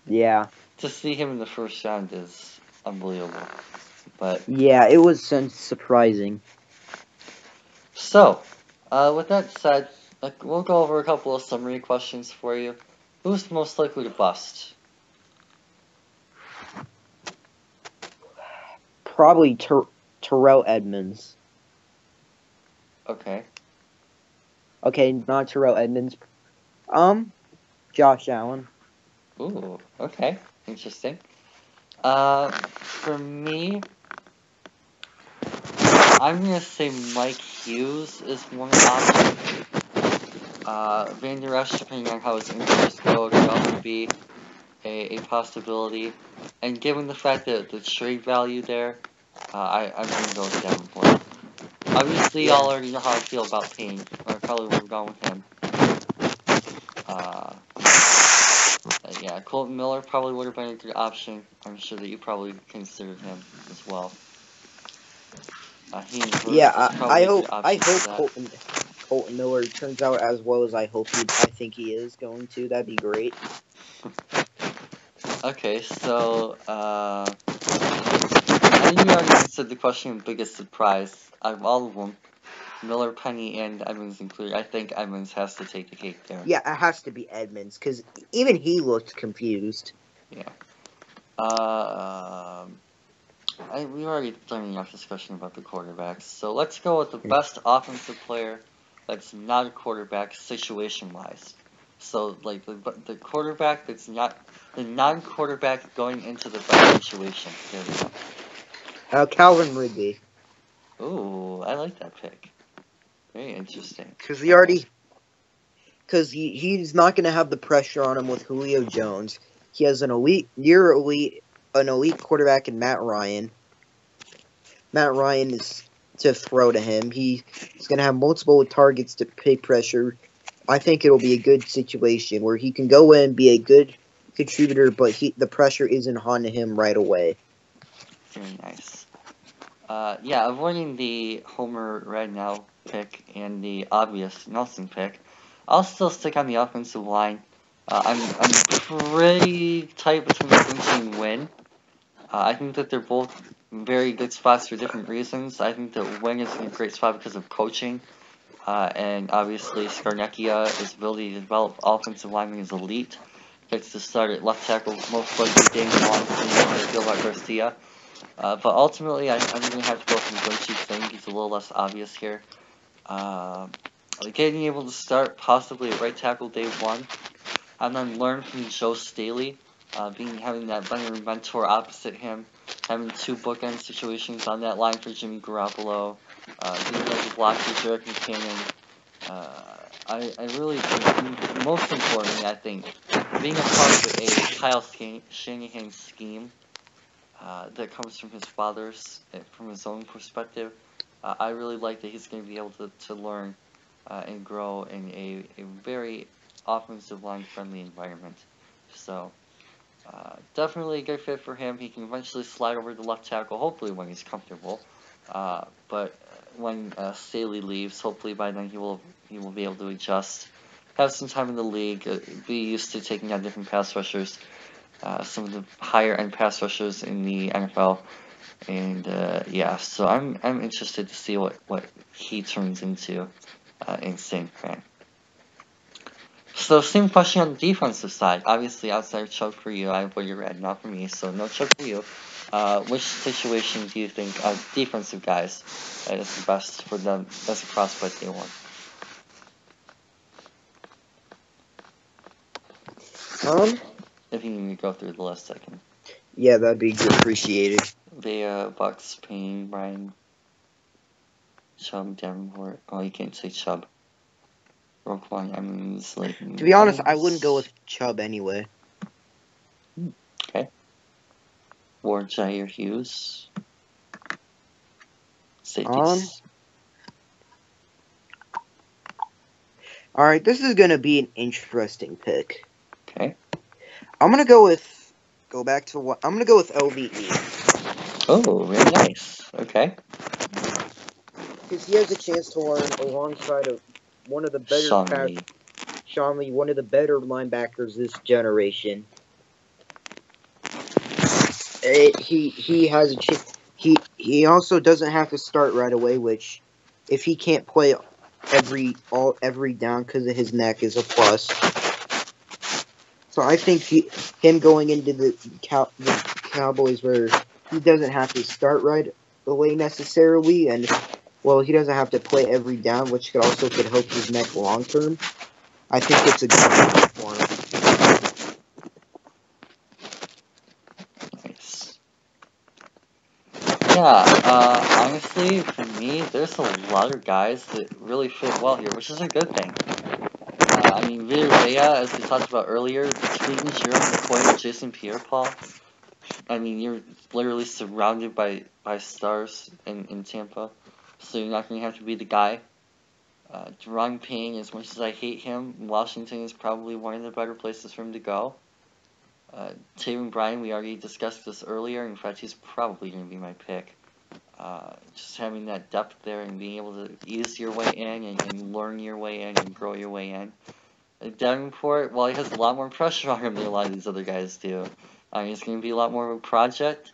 Yeah. To see him in the first round is unbelievable. But yeah, it was surprising. So, with that said, we'll go over a couple of summary questions for you. Who's most likely to bust? Probably Terrell Edmonds. Okay. Okay, not Terrell Edmonds. Josh Allen. Ooh, okay. Interesting. For me, I'm gonna say Mike Hughes is one option. Van Der Esch, depending on how his injuries go, could also be a possibility. And given the fact that the trade value there, I'm gonna go with Davenport. Obviously, y'all already know how I feel about Payne, or probably would have gone with him. Yeah, Colton Miller probably would have been a good option. I'm sure that you probably considered him as well. I hope Colton Miller turns out as well as I think he is going to. That'd be great. Okay, so I think you already answered the question of biggest surprise out of all of them. Miller, Penny, and Edmonds included. I think Edmonds has to take the cake there. Yeah, it has to be Edmonds, because even he looked confused. Yeah. We've already done enough discussion about the quarterbacks, so let's go with the best offensive player that's not a quarterback situation-wise. So, like, the quarterback that's not, the non-quarterback going into the best situation. There we go. Calvin Ridley. Ooh, I like that pick. Very interesting. Because he's not going to have the pressure on him with Julio Jones. He has an elite quarterback in Matt Ryan. Matt Ryan is to throw to him. He's going to have multiple targets to pay pressure. I think it'll be a good situation where he can go in and be a good contributor, but the pressure isn't on him right away. Very nice. Yeah, avoiding the Homer right now pick and the obvious Nelson pick, I'll still stick on the offensive line. I'm pretty tight between Quincy and Wynn. I think that they're both very good spots for different reasons. I think that Wynn is in a great spot because of coaching. And obviously Scarnecchia' ability to develop offensive linemen is elite. Gets to start at left tackle most likely day one, for Garcia. But ultimately, I'm going to have to go from Glinchey because I think he's a little less obvious here. Getting able to start possibly at right tackle day one, and then learn from Joe Staley, having that veteran mentor opposite him, having two bookend situations on that line for Jimmy Garoppolo, being able to block for Jerick McKinnon. I really think, most importantly, I think, being a part of a Kyle Shanahan scheme that comes from his father's, from his own perspective, I really like that he's going to be able to learn and grow in a very offensive line friendly environment. So definitely a good fit for him. He can eventually slide over to left tackle, hopefully when he's comfortable. But when Staley leaves, hopefully by then he will be able to adjust, have some time in the league, be used to taking on different pass rushers, some of the higher end pass rushers in the NFL. And yeah, so I'm interested to see what he turns into in San Fran. So same question on the defensive side. Obviously, outside of Chubb for you, I have what you're at, not for me. So no Chubb for you. Which situation do you think defensive guys is the best for them as a prospect they want? If you need to go through the list, I can. Yeah, that'd be appreciated. Vea, Bucks, Payne, Brian, Chubb, Davenport. Oh, you can't say Chubb. Roquan, Emmons, Leighton. To be honest, I wouldn't go with Chubb anyway. Okay. Ward, Jair Hughes. Safeties. Alright, this is gonna be an interesting pick. Okay. I'm gonna go with LVE. Oh, very nice. Okay. Because he has a chance to learn alongside of one of the better Sean Lee, one of the better linebackers this generation. He has a chance. He also doesn't have to start right away, which if he can't play every down because of his neck is a plus. So I think him going into the Cowboys where he doesn't have to start right away necessarily, and well, he doesn't have to play every down, which could help his neck long term. I think it's a good pick for him. Nice. Yeah, honestly, for me, there's a lot of guys that really fit well here, which is a good thing. I mean, Vita Vea, as we talked about earlier, between Jerome McCoy and Jason Pierre-Paul, I mean, you're literally surrounded by stars in Tampa, so you're not going to have to be the guy. Deron Payne, as much as I hate him, Washington is probably one of the better places for him to go. Taven Bryan, we already discussed this earlier. In fact, he's probably going to be my pick. Just having that depth there and being able to ease your way in and learn your way in and grow your way in. Davenport, well, he has a lot more pressure on him than a lot of these other guys do. It's going to be a lot more of a project.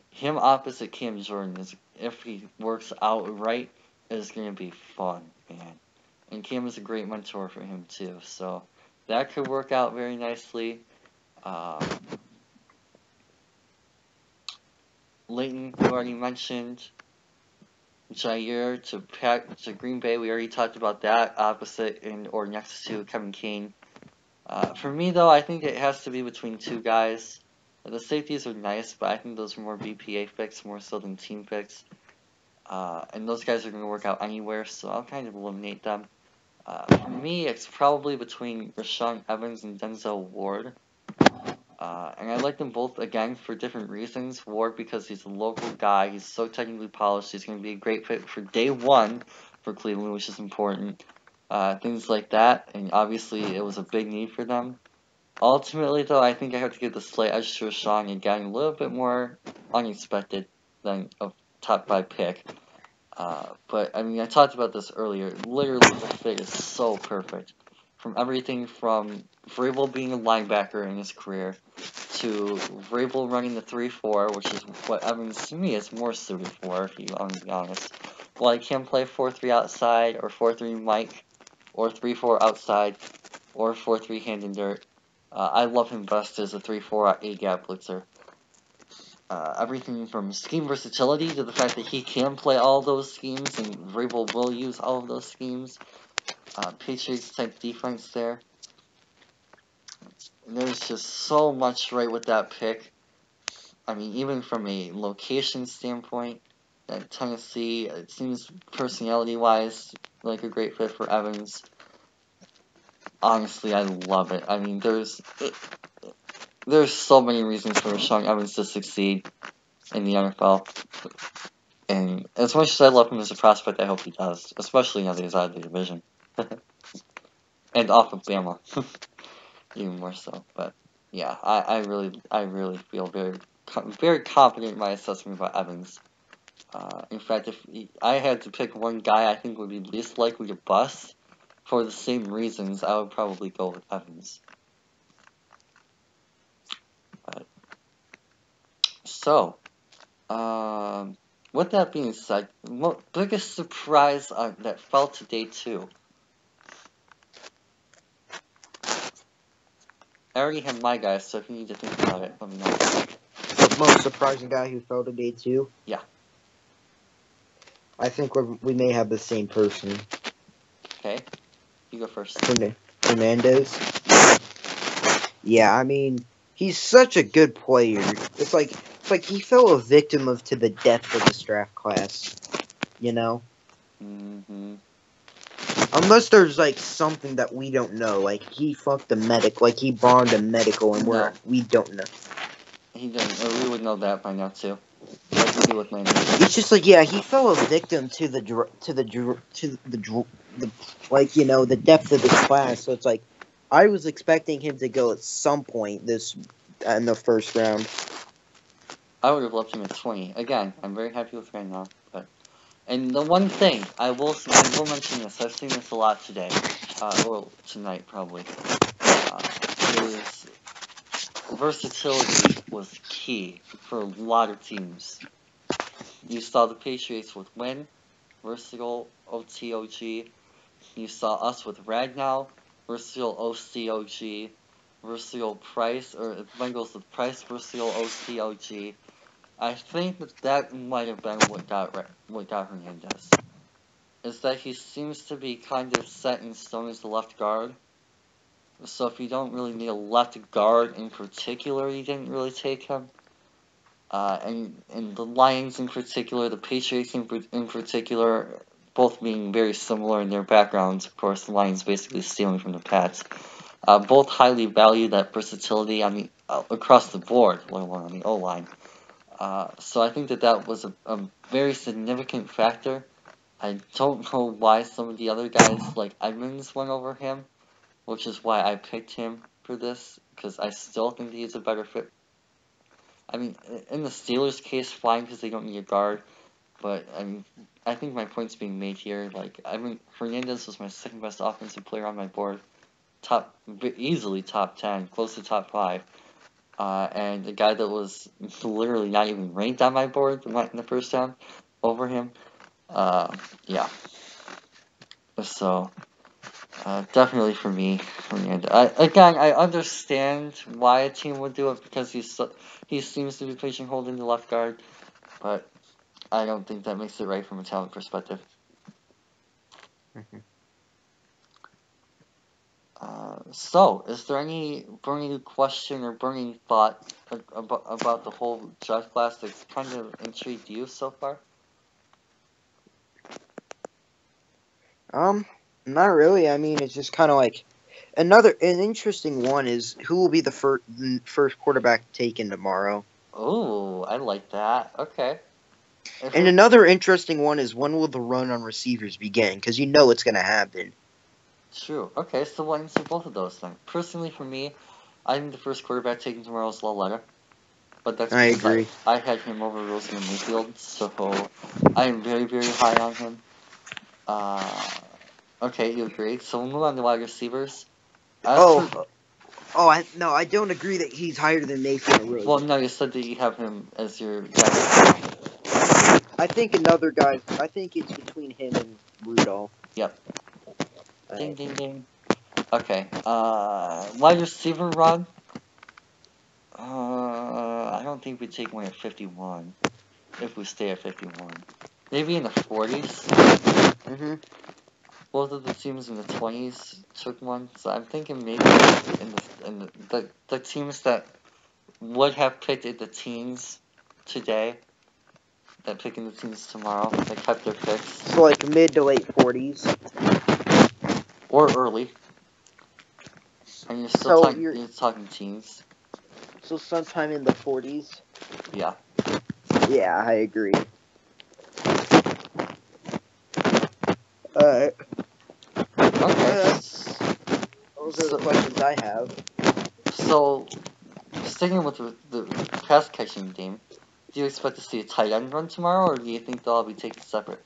Him opposite Cam Jordan, if he works out right, is going to be fun, man. And Cam is a great mentor for him, too. So that could work out very nicely. Leighton, we already mentioned. Jair to Green Bay, we already talked about that, opposite or next to Kevin King. For me, though, I think it has to be between two guys. The safeties are nice, but I think those are more BPA picks more so than team picks. And those guys are going to work out anywhere, so I'll kind of eliminate them. For me, it's probably between Rashawn Evans and Denzel Ward. And I like them both, again, for different reasons. Ward, because he's a local guy, he's so technically polished, he's going to be a great fit for day one for Cleveland, which is important. Things like that, and obviously it was a big need for them. Ultimately, though, I think I have to give the slight edge to Rashawn, again, a little bit more unexpected than a top 5 pick. But, I mean, I talked about this earlier. Literally, the fit is so perfect. from everything from Vrabel being a linebacker in his career to Vrabel running the 3-4, which is what Evans to me is more suited for, if you want to be honest. While he can play 4-3 outside or 4-3 Mike or 3-4 outside or 4-3 hand and dirt. I love him best as a 3-4 A-gap blitzer. Everything from scheme versatility to the fact that he can play all those schemes, and Vrabel will use all of those schemes. Patriots type defense there. And there's just so much right with that pick. I mean, even from a location standpoint, that Tennessee, it seems personality-wise like a great fit for Evans. Honestly, I love it. I mean, there's so many reasons for Rashawn Evans to succeed in the NFL. And as much as I love him as a prospect, I hope he does. Especially now that he's out of the division. And off of Bama. Even more so. But, yeah, I really feel very confident in my assessment about Evans. In fact, if I had to pick one guy I think would be least likely to bust, for the same reasons, I would probably go with Evans. So, with that being said, biggest surprise that fell to day 2? I already have my guys, so if you need to think about it, let me know. The most surprising guy who fell to day 2? Yeah. I think we may have the same person. Okay. You go first. Hernandez? Yeah, I mean, he's such a good player. It's like he fell a victim to the depth of this draft class. You know? Mm-hmm. Unless there's, like, something that we don't know. Like, he fucked a medic. Like, he bonded a medical, and we don't know. He didn't. Or we would know that by now, too. Like we do with my name. It's just like, yeah, he fell a victim to the like, you know, the depth of this class. So it's like, I was expecting him to go at some point in the first round. I would have loved him at 20. Again, I'm very happy with right now. And the one thing, I will mention this, I've seen this a lot today, or tonight probably, is versatility was key for a lot of teams. You saw the Patriots with Wynn, versatile OTOG. You saw us with Ragnow, versatile OCOG. Versatile Price, or Bengals with Price, versatile OCOG. I think that might have been what got Hernandez. Is that he seems to be kind of set in stone as the left guard. So if you don't really need a left guard in particular, you didn't really take him. And the Lions in particular, the Patriots in particular, both being very similar in their backgrounds. Of course, the Lions basically stealing from the Pats. Both highly value that versatility across the board, let alone on the O-line. So I think that was a very significant factor. I don't know why some of the other guys, like Edmonds, went over him, which is why I picked him for this, because I still think he's a better fit. I mean, in the Steelers' case, fine, because they don't need a guard, but I mean, I think my point's being made here. Like, Hernandez was my second best offensive player on my board, easily top 10, close to top 5. And a guy that was literally not even ranked on my board went in the first round over him. Yeah. So, definitely for me, Hernandez. I understand why a team would do it because he seems to be pitching holding the left guard, but I don't think that makes it right from a talent perspective. Mm-hmm. So, is there any burning question or burning thought about the whole draft class that's kind of intrigued you so far? Not really. I mean, it's just kind of like an interesting one is who will be the first quarterback taken tomorrow. Oh, I like that. Okay. And another interesting one is when will the run on receivers begin? Because you know it's going to happen. True. Okay, so we'll answer both of those then. Personally, for me, I think the first quarterback taken tomorrow is Laletta. But that's because I agree. I had him over Rosen and Mayfield, so I am very, very high on him. Okay, you agree. So we'll move on to wide receivers. I don't agree that he's higher than Mayfield and Rosen. Well, no, you said that you have him as your guy. I think it's between him and Rudolph. Yep. Ding, ding, ding. Okay. Wide receiver run. I don't think we take one at 51. If we stay at 51. Maybe in the 40s. Mm-hmm. Both of the teams in the 20s took one. So I'm thinking maybe in the teams that would have picked at the teens today, that pick in the teens tomorrow, that kept their picks. So like mid to late 40s. Or early. And you're still you're talking teens. So sometime in the 40s? Yeah. Yeah, I agree. Alright. Okay. Those are the questions I have. So, sticking with the pass catching game, do you expect to see a tight end run tomorrow, or do you think they'll all be taken separate?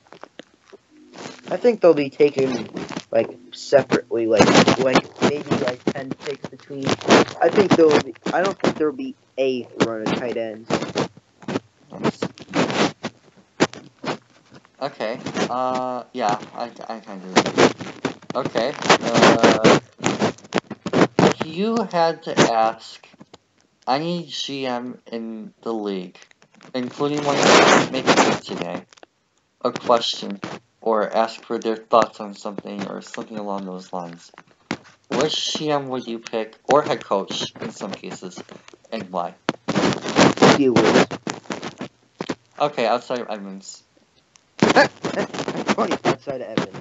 I think they'll be taken like separately, like maybe like 10 picks between. I don't think there'll be a run of tight ends. Nice. Okay. Yeah, I kind of agree. Okay. If you had to ask any GM in the league, including one who's making it today, a question, or ask for their thoughts on something, or something along those lines, which GM would you pick, or head coach in some cases, and why? Steelers. Okay, outside of Edmonds. Funny, outside of Evans.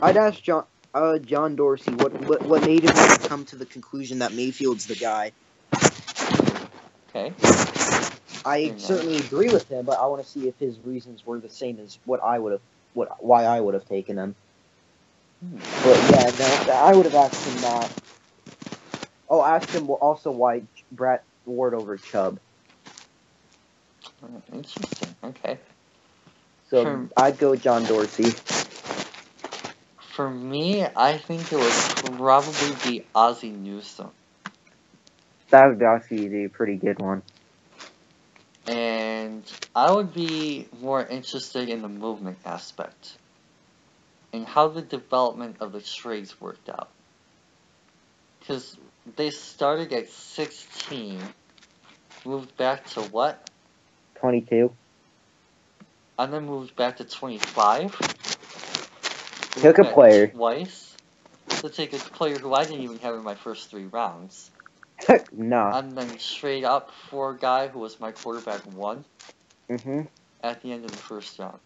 I'd ask John Dorsey what made him come to the conclusion that Mayfield's the guy. Okay. I certainly agree with him, but I want to see if his reasons were the same as why I would have taken them. But yeah, no, I would have asked him that. Oh, asked him also why Brett Ward over Chubb. Interesting. Okay. So I'd go John Dorsey. For me, I think it would probably be Ozzie Newsome. That would actually be a pretty good one. And I would be more interested in the movement aspect and how the development of the trades worked out. Because they started at 16, moved back to what? 22. And then moved back to 25. Took a player. Twice. To take a player who I didn't even have in my first 3 rounds. Nah. And then trade up for a guy who was my quarterback 1. Mm-hmm. At the end of the first round.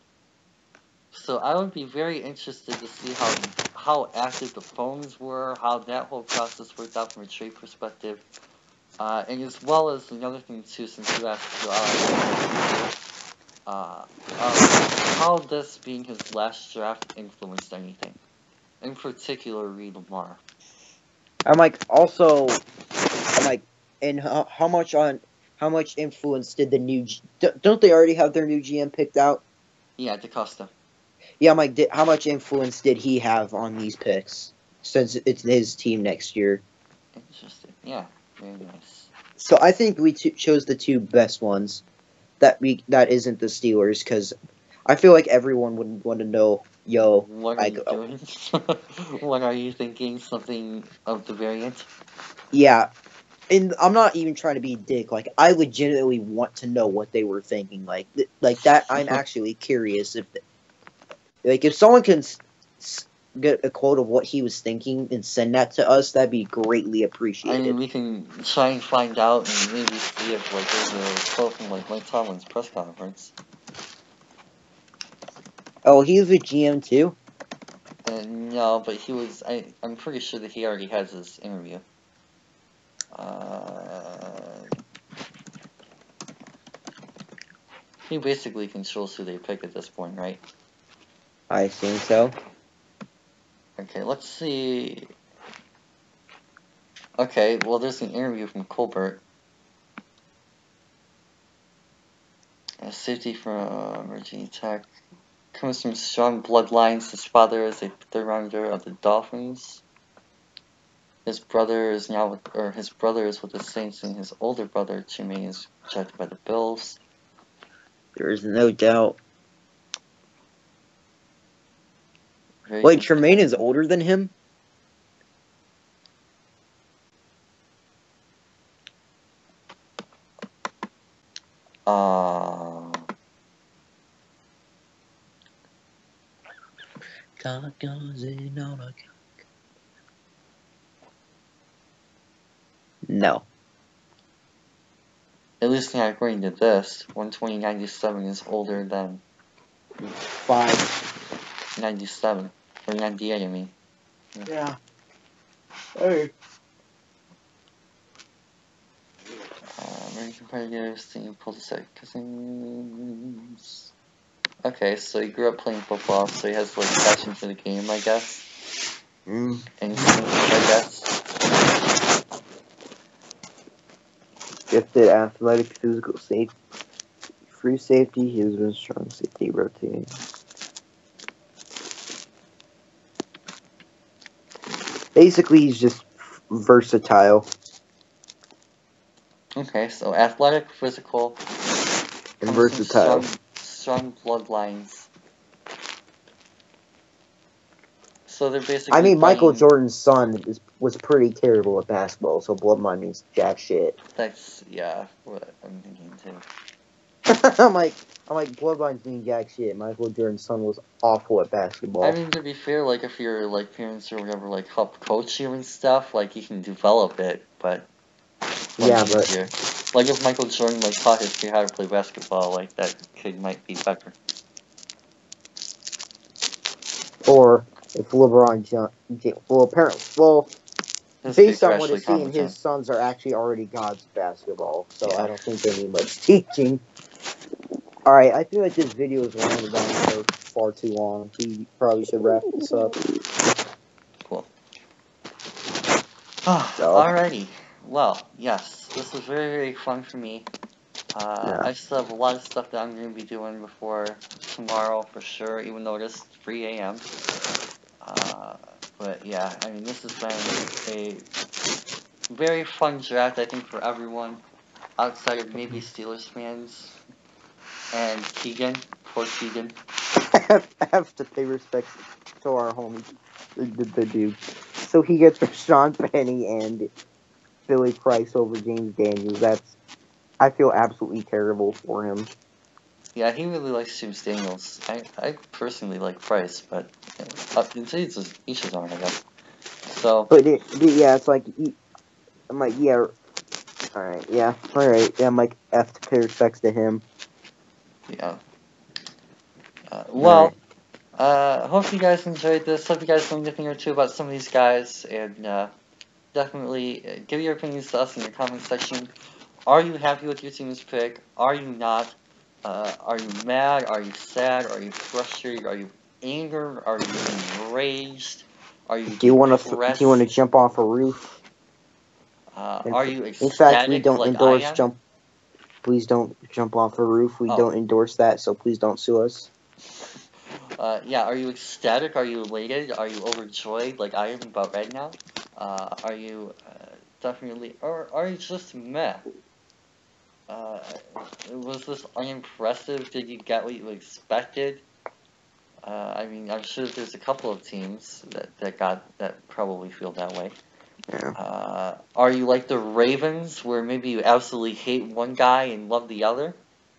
So I would be very interested to see how active the phones were, how that whole process worked out from a trade perspective, and as well as another thing too, since you asked, how this being his last draft influenced anything, in particular Reed Lamar. And how much influence did the new? Don't they already have their new GM picked out? Yeah, DaCosta. Yeah, how much influence did he have on these picks since it's his team next year? Interesting. Yeah, very nice. So I think we chose the 2 best ones. That isn't the Steelers, because I feel like everyone would want to know. Yo, what are you doing? What are you thinking? Something of the variant? Yeah. And I'm not even trying to be a dick. Like, I legitimately want to know what they were thinking. Like that. I'm actually curious if someone can get a quote of what he was thinking and send that to us, that'd be greatly appreciated. I mean, we can try and find out and maybe see if there's a quote from Mike Tomlin's press conference. Oh, he was a GM too? No, but he was. I'm pretty sure that he already has his interview. He basically controls who they pick at this point, right? I assume so. Okay, let's see. Okay, well, there's an interview from Colbert. Safety from emerging attack. Comes from strong bloodlines. His father is a third rounder of the Dolphins. His brother is with the Saints, and his older brother Jermaine is drafted by the Bills. There is no doubt. Wait, Tremaine is older than him? No. At least not according to this. 120.97 is older than 5.97 or 98. I mean. Yeah. Hey. American competitors, team pulled aside cousins. Okay, so he grew up playing football, so he has like passion for the game, I guess. And I guess. Gifted athletic, physical safety, free safety. He was a strong safety, rotating. Basically, he's just versatile. Okay, so athletic, physical, and versatile. Strong bloodlines. So they're basically. I mean, Michael Jordan's son was pretty terrible at basketball, so bloodline means jack shit. That's what I'm thinking too. I'm like bloodlines mean jack shit. Michael Jordan's son was awful at basketball. I mean, to be fair, like if your like parents or whatever like help coach you and stuff, like you can develop it, but. Yeah, but like if Michael Jordan like taught his kid how to play basketball, like that kid might be better. Or if LeBron based on what it's seeing, his sons are actually already gods of basketball, so yeah. I don't think they need much teaching. Alright, I feel like this video is running down for far too long. We probably should wrap this up. Cool. Alrighty. Well, yes, this was very, very fun for me. Yeah. I still have a lot of stuff that I'm going to be doing before tomorrow for sure, even though it is 3 a.m. But yeah, I mean, this has been a very fun draft, I think, for everyone, outside of maybe Steelers fans and Keegan. Poor Keegan. I have to pay respect to our homie, the dude. So he gets Sean Penny and Billy Price over James Daniels. I feel absolutely terrible for him. Yeah, he really likes James Daniels. I personally like Price, but each his own, I guess. So. But yeah, it's like I'm like, yeah, alright, yeah, I'm like F to pay respects to him. Yeah. Well, hope you guys enjoyed this. Hope you guys learned a thing or two about some of these guys, and definitely give your opinions to us in the comment section. Are you happy with your team's pick? Are you not? Are you mad? Are you sad? Are you frustrated? Are you angered? Are you enraged? Are you Do you want to jump off a roof? Are you ecstatic? In fact, we don't like endorse jump. Please don't jump off a roof. We don't endorse that, so please don't sue us. Yeah, are you ecstatic? Are you elated? Are you overjoyed like I am about right now? Are you definitely, or are you just meh? Was this unimpressive? Did you get what you expected? I mean, I'm sure there's a couple of teams that probably feel that way. Yeah. Are you like the Ravens, where maybe you absolutely hate one guy and love the other?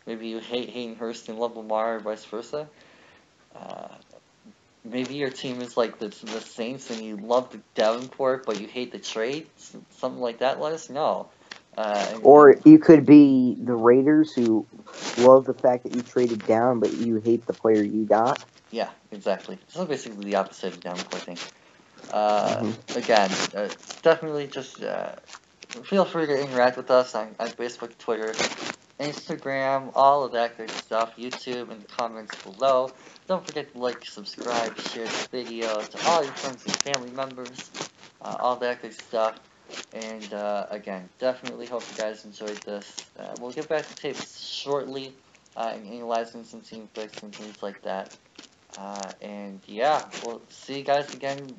Maybe you hate Hayden Hurst and love Lamar, or vice versa? Maybe your team is like the Saints and you love the Davenport, but you hate the trade? Something like that, let us know. Or you could be the Raiders, who love the fact that you traded down, but you hate the player you got. Yeah, exactly. So basically the opposite of Davenport thing. Again, definitely just feel free to interact with us on Facebook, Twitter, Instagram, all of that good stuff, YouTube, in the comments below. Don't forget to like, subscribe, share this video to all your friends and family members, all that good stuff. And again, definitely hope you guys enjoyed this. We'll get back to tapes shortly. analyzing some team picks and things like that. And yeah, we'll see you guys again.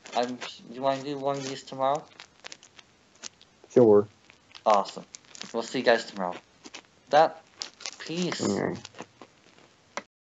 You want to do one of these tomorrow? Sure. Awesome. We'll see you guys tomorrow. That, peace. All right.